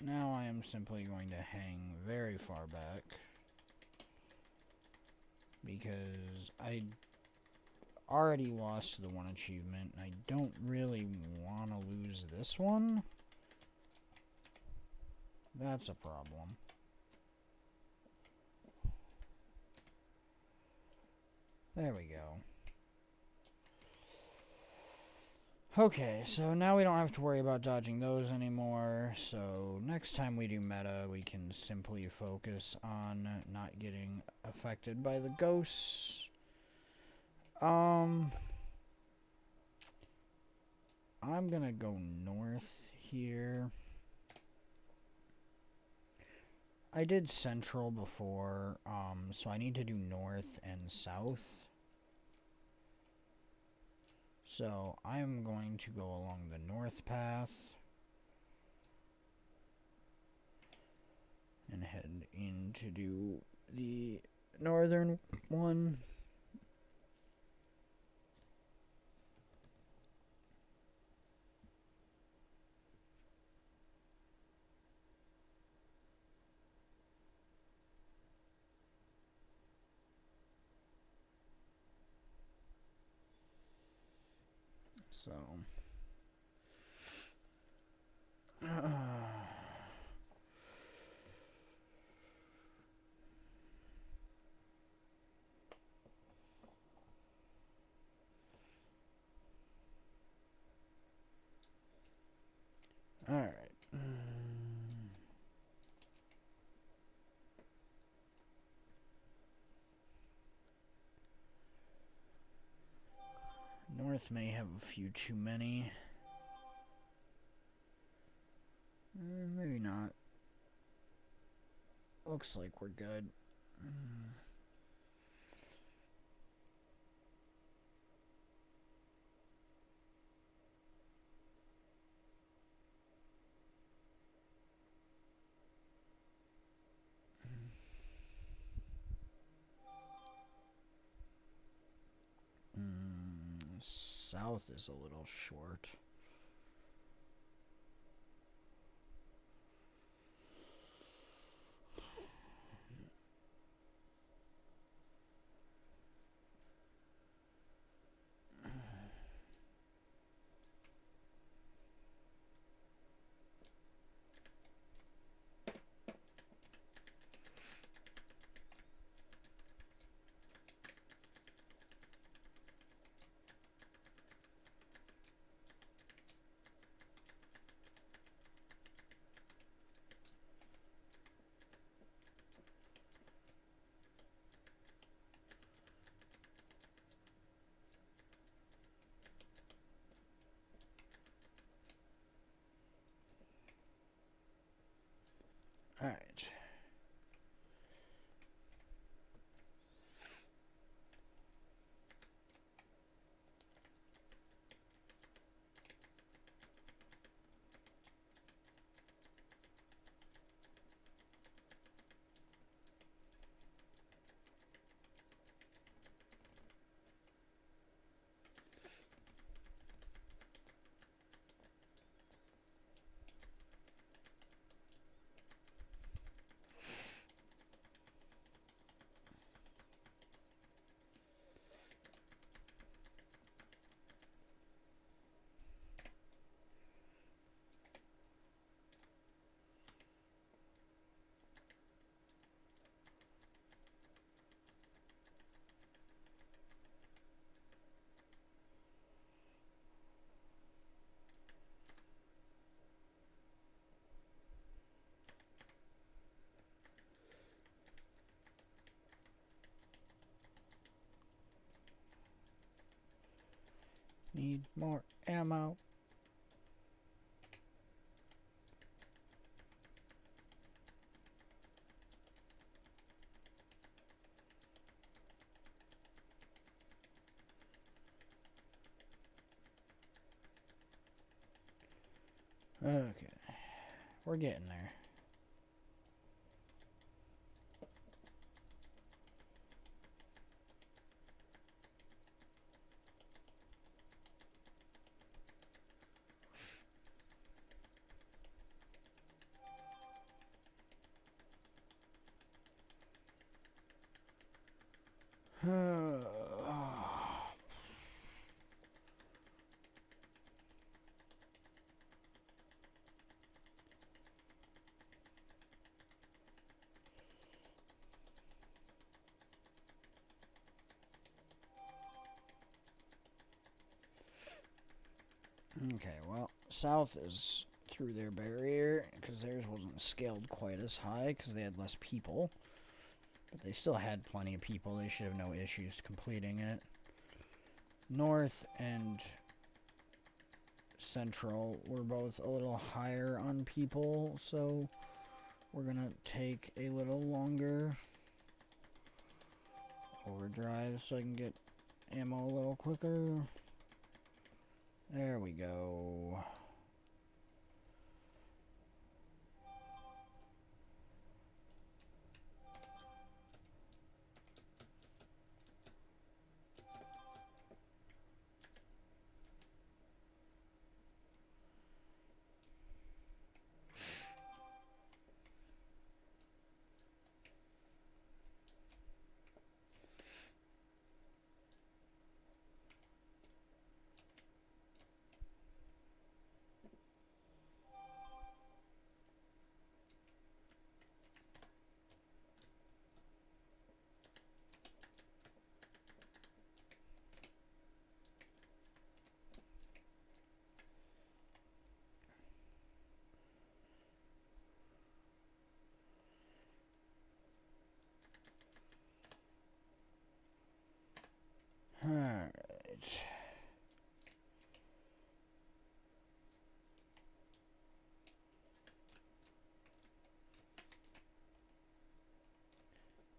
now I am simply going to hang very far back. Because I already lost the one achievement. I don't really want to lose this one. That's a problem. There we go. Okay, so now we don't have to worry about dodging those anymore. So next time we do meta, we can simply focus on not getting affected by the ghosts. I'm gonna go north here. I did central before, so I need to do north and south. So I'm going to go along the north path and head in to do the northern one. So, all right. North may have a few too many. Maybe not. Looks like we're good. South is a little short. All right. Need more ammo. Okay. We're getting there. Okay, well, south is through their barrier because theirs wasn't scaled quite as high because they had less people. But they still had plenty of people. They should have no issues completing it. North and central were both a little higher on people, so we're gonna take a little longer overdrive so I can get ammo a little quicker. There we go. Alright.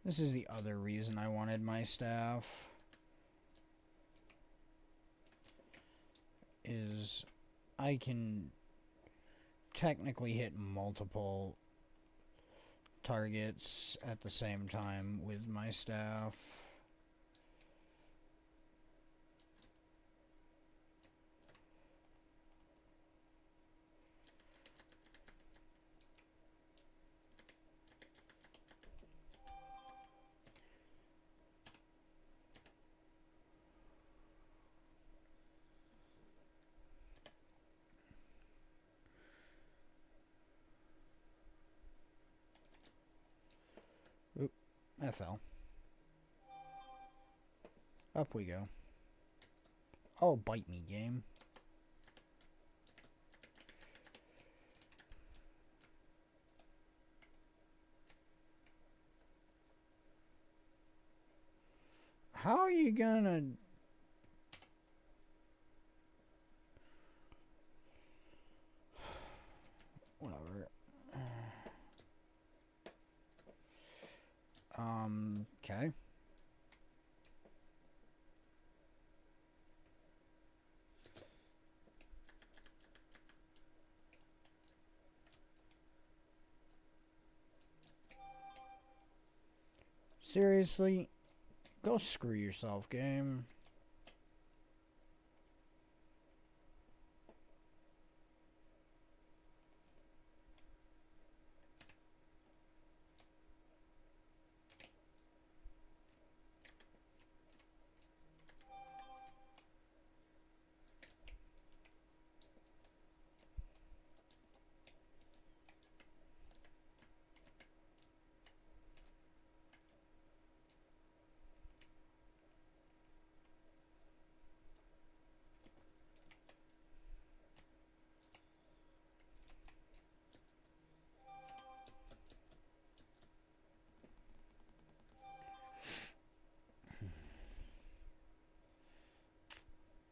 This is the other reason I wanted my staff. Is I can technically hit multiple targets at the same time with my staff. Oop, that fell. Up we go. Oh, bite me, game. How are you gonna... Whatever. Okay. Seriously? Go screw yourself, game.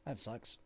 That sucks.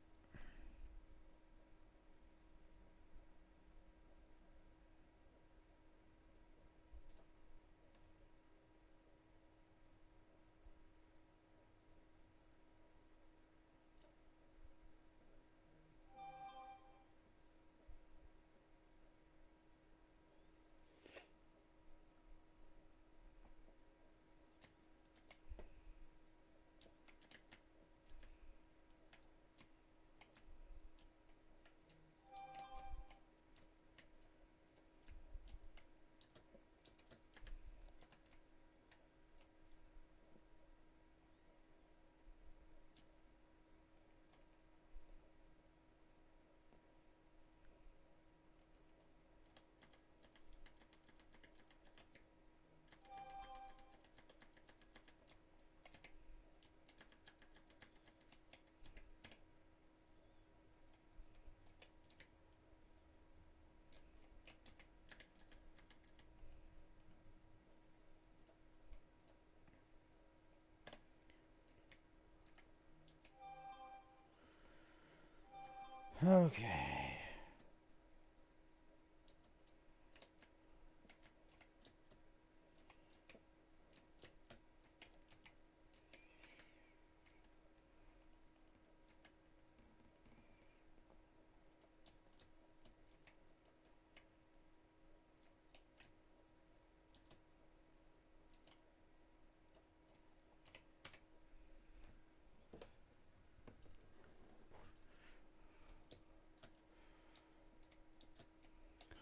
Okay.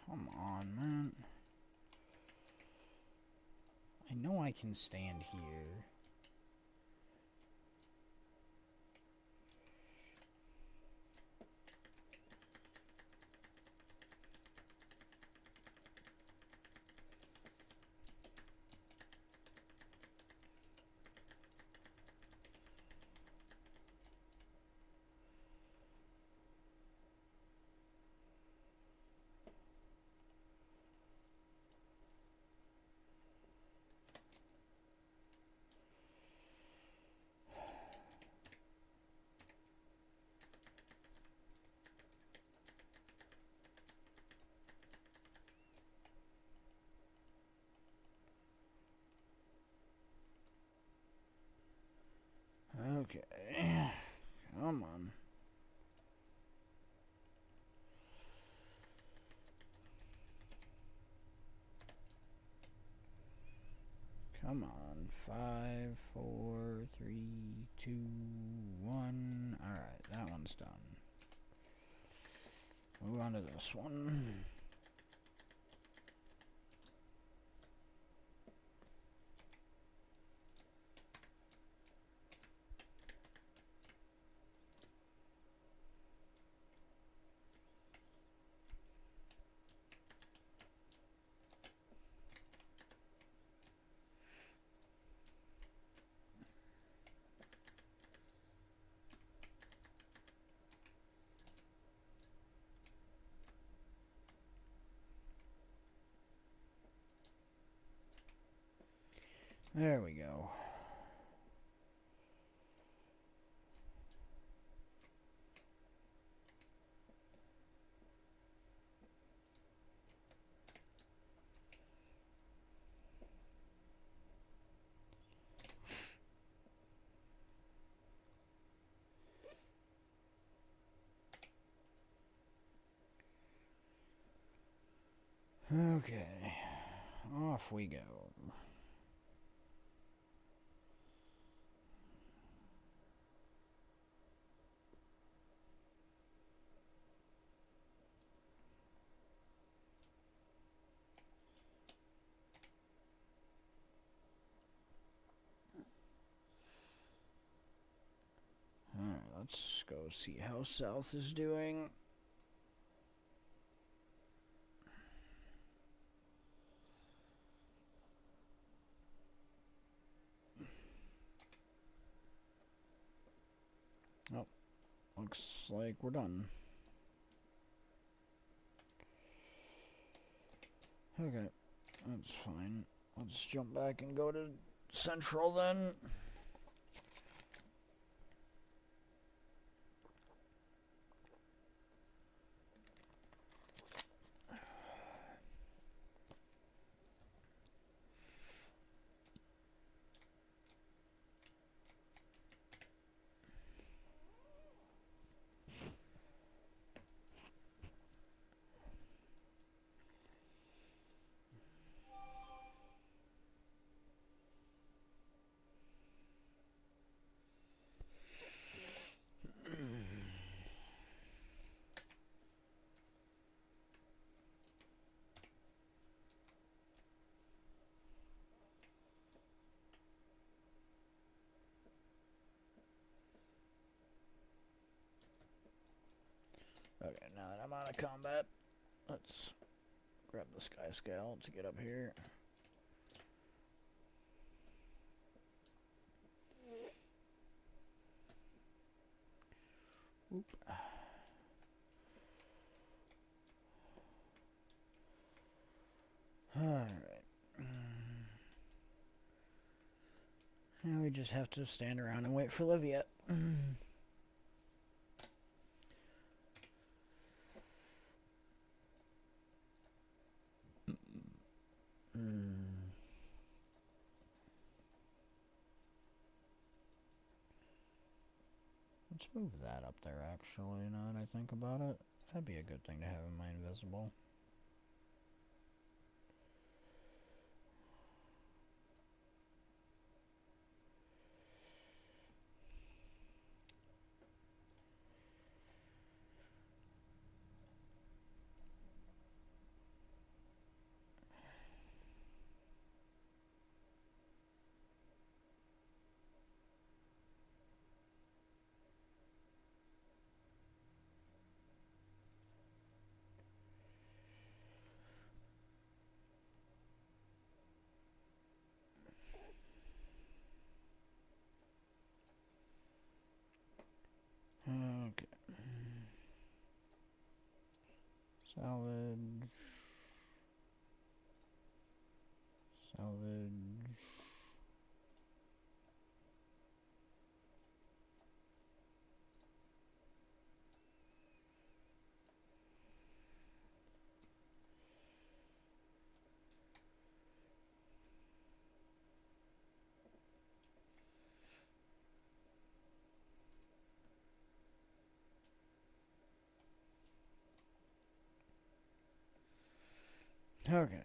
Come on, man. I know I can stand here. Okay. Come on. Come on. 5, 4, 3, 2, 1. Alright, that one's done. Move on to this one. There we go. Okay. Off we go. Alright, let's go see how South is doing. Oh, looks like we're done. Okay, that's fine. Let's jump back and go to Central then. Okay, now that I'm out of combat, let's grab the Sky Scale to get up here. Oop. Alright. Now we just have to stand around and wait for Livia. Let's move that up there, actually, now that I think about it. That'd be a good thing to have in my invisible. Okay. Salvage. Salvage. Okay.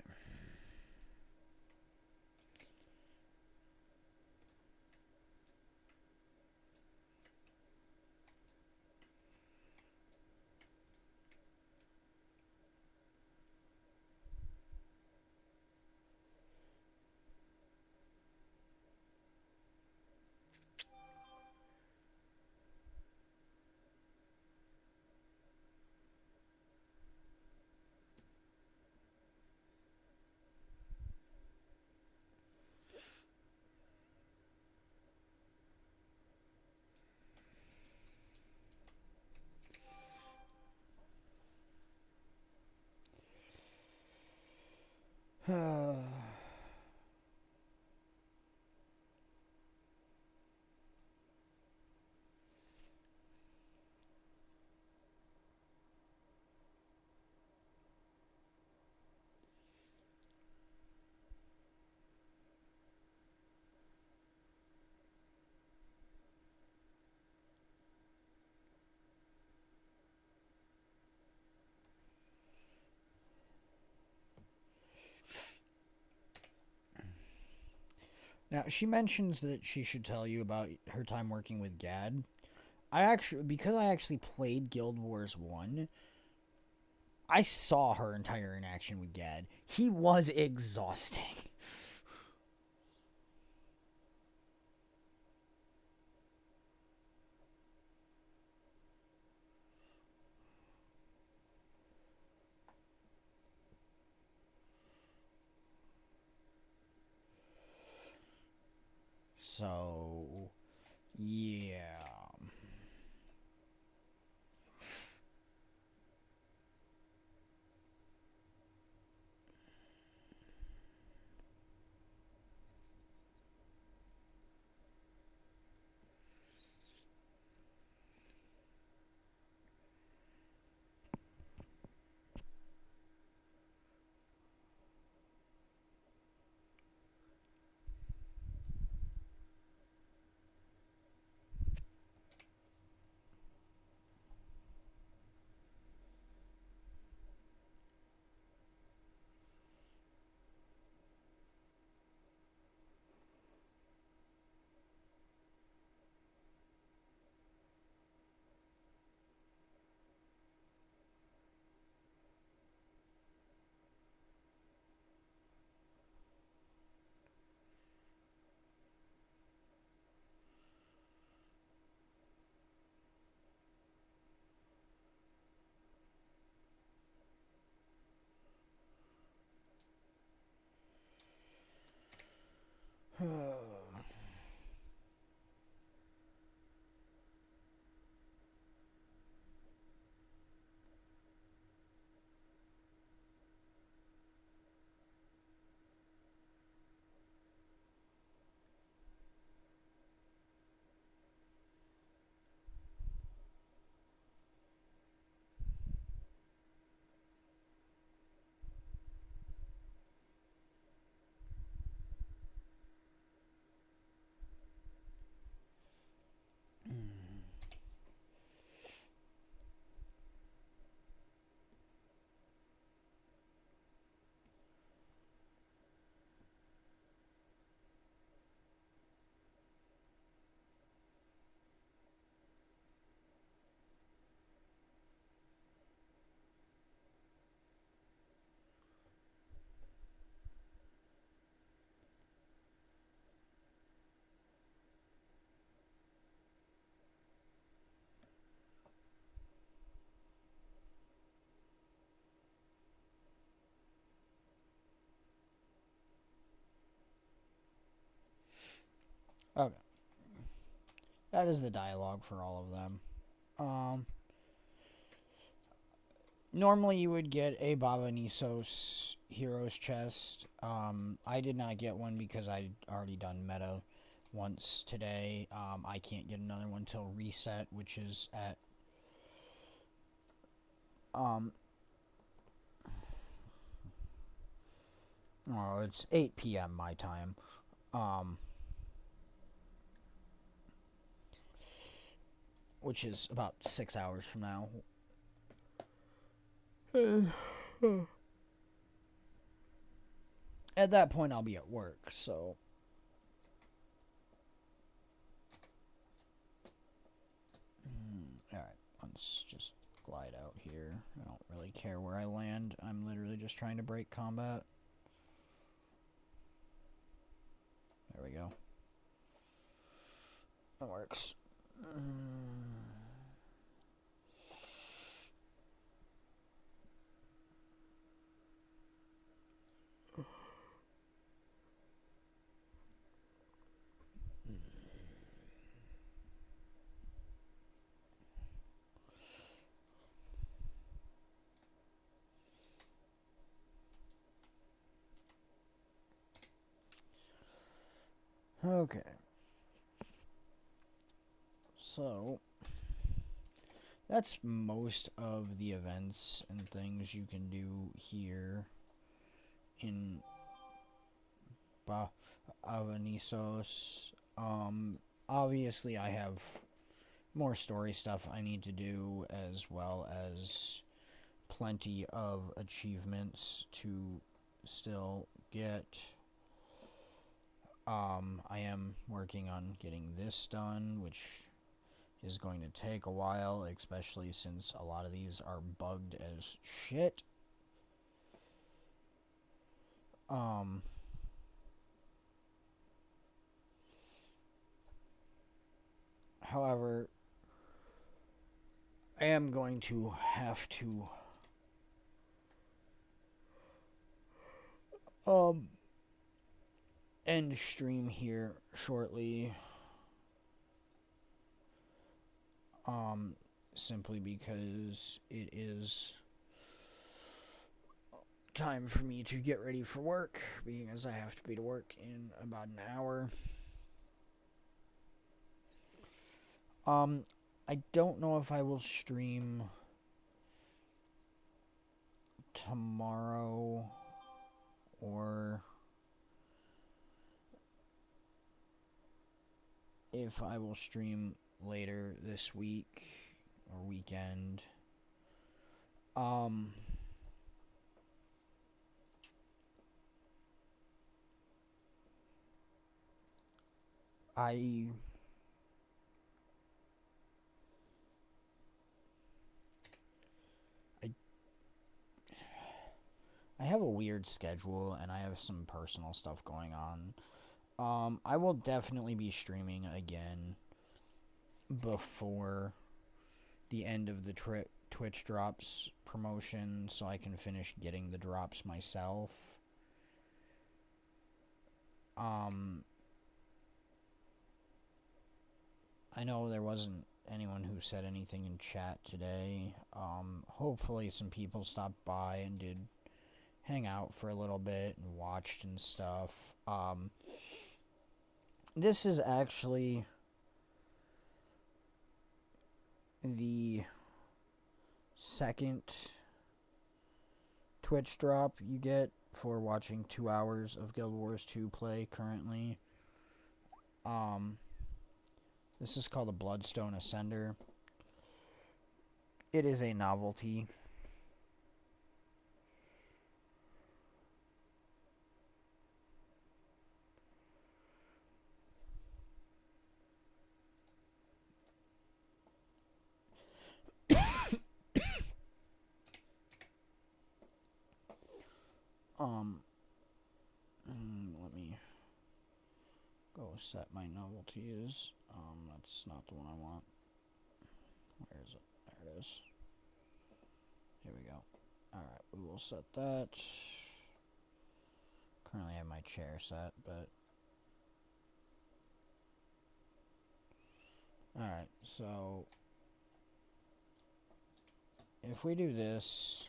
Now, she mentions that she should tell you about her time working with Gad. Because I actually played Guild Wars 1, I saw her entire interaction with Gad. He was exhausting. So, yeah. Okay. That is the dialogue for all of them. Normally you would get a bava nisos hero's chest. I did not get one because I'd already done meta once today. I can't get another one till reset, which is at oh, it's 8 p.m. my time. Which is about 6 hours from now. At that point, I'll be at work, so. Alright, let's just glide out here. I don't really care where I land. I'm literally just trying to break combat. There we go. That works. Okay. So, that's most of the events and things you can do here in Nisos. Obviously, I have more story stuff I need to do, as well as plenty of achievements to still get. I am working on getting this done, which is going to take a while, especially since a lot of these are bugged as shit. However, I am going to have to end stream here shortly. Simply because it is time for me to get ready for work, because I have to be to work in about an hour. I don't know if I will stream tomorrow or if I will stream later this week or weekend. I have a weird schedule, and I have some personal stuff going on. I will definitely be streaming again before the end of the Twitch drops promotion, so I can finish getting the drops myself. I know there wasn't anyone who said anything in chat today. Hopefully some people stopped by and did hang out for a little bit and watched and stuff. This is actually the second Twitch drop you get for watching 2 hours of Guild Wars 2 play currently. This is called a Bloodstone Ascender. It is a novelty. Let me go set my novelties. That's not the one I want. Where is it? There it is. Here we go. Alright, we will set that. Currently I have my chair set, but Alright, so if we do this,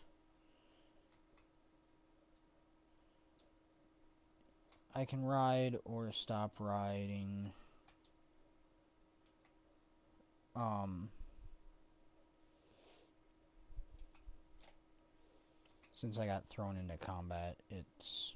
I can ride or stop riding. Since I got thrown into combat, it's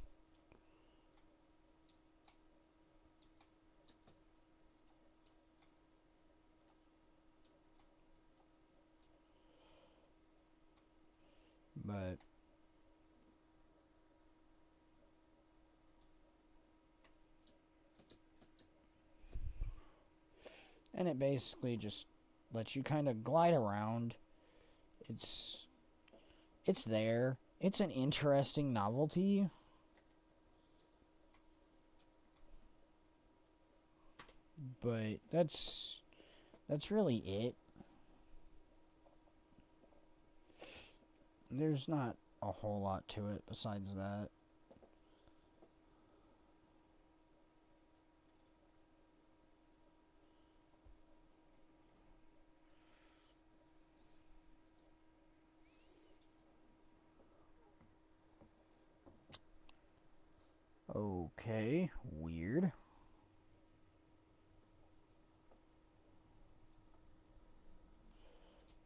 but and it basically just lets you kind of glide around. It's there. It's an interesting novelty. But that's really it. There's not a whole lot to it besides that. Okay, weird.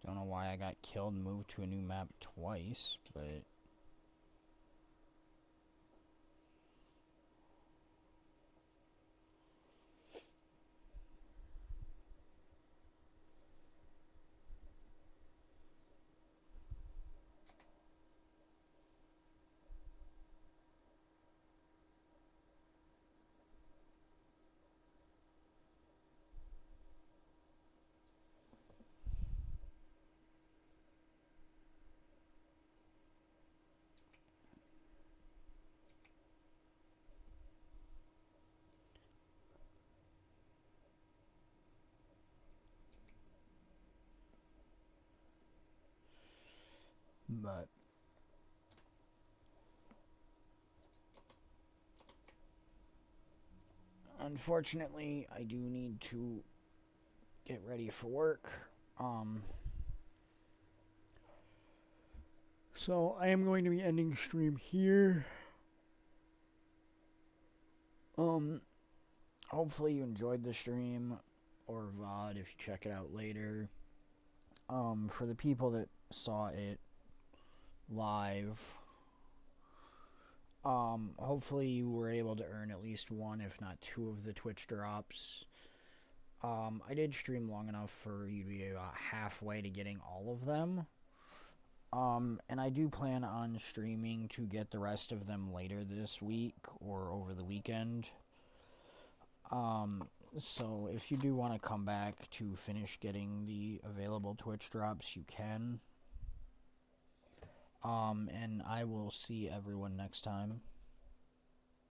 Don't know why I got killed and moved to a new map twice, but but unfortunately, I do need to get ready for work. So I am going to be ending stream here. Hopefully you enjoyed the stream or VOD if you check it out later. For the people that saw it live, hopefully you were able to earn at least one, if not two, of the Twitch drops. I did stream long enough for you to be about halfway to getting all of them. And I do plan on streaming to get the rest of them later this week or over the weekend. So if you do want to come back to finish getting the available Twitch drops, you can. And I will see everyone next time.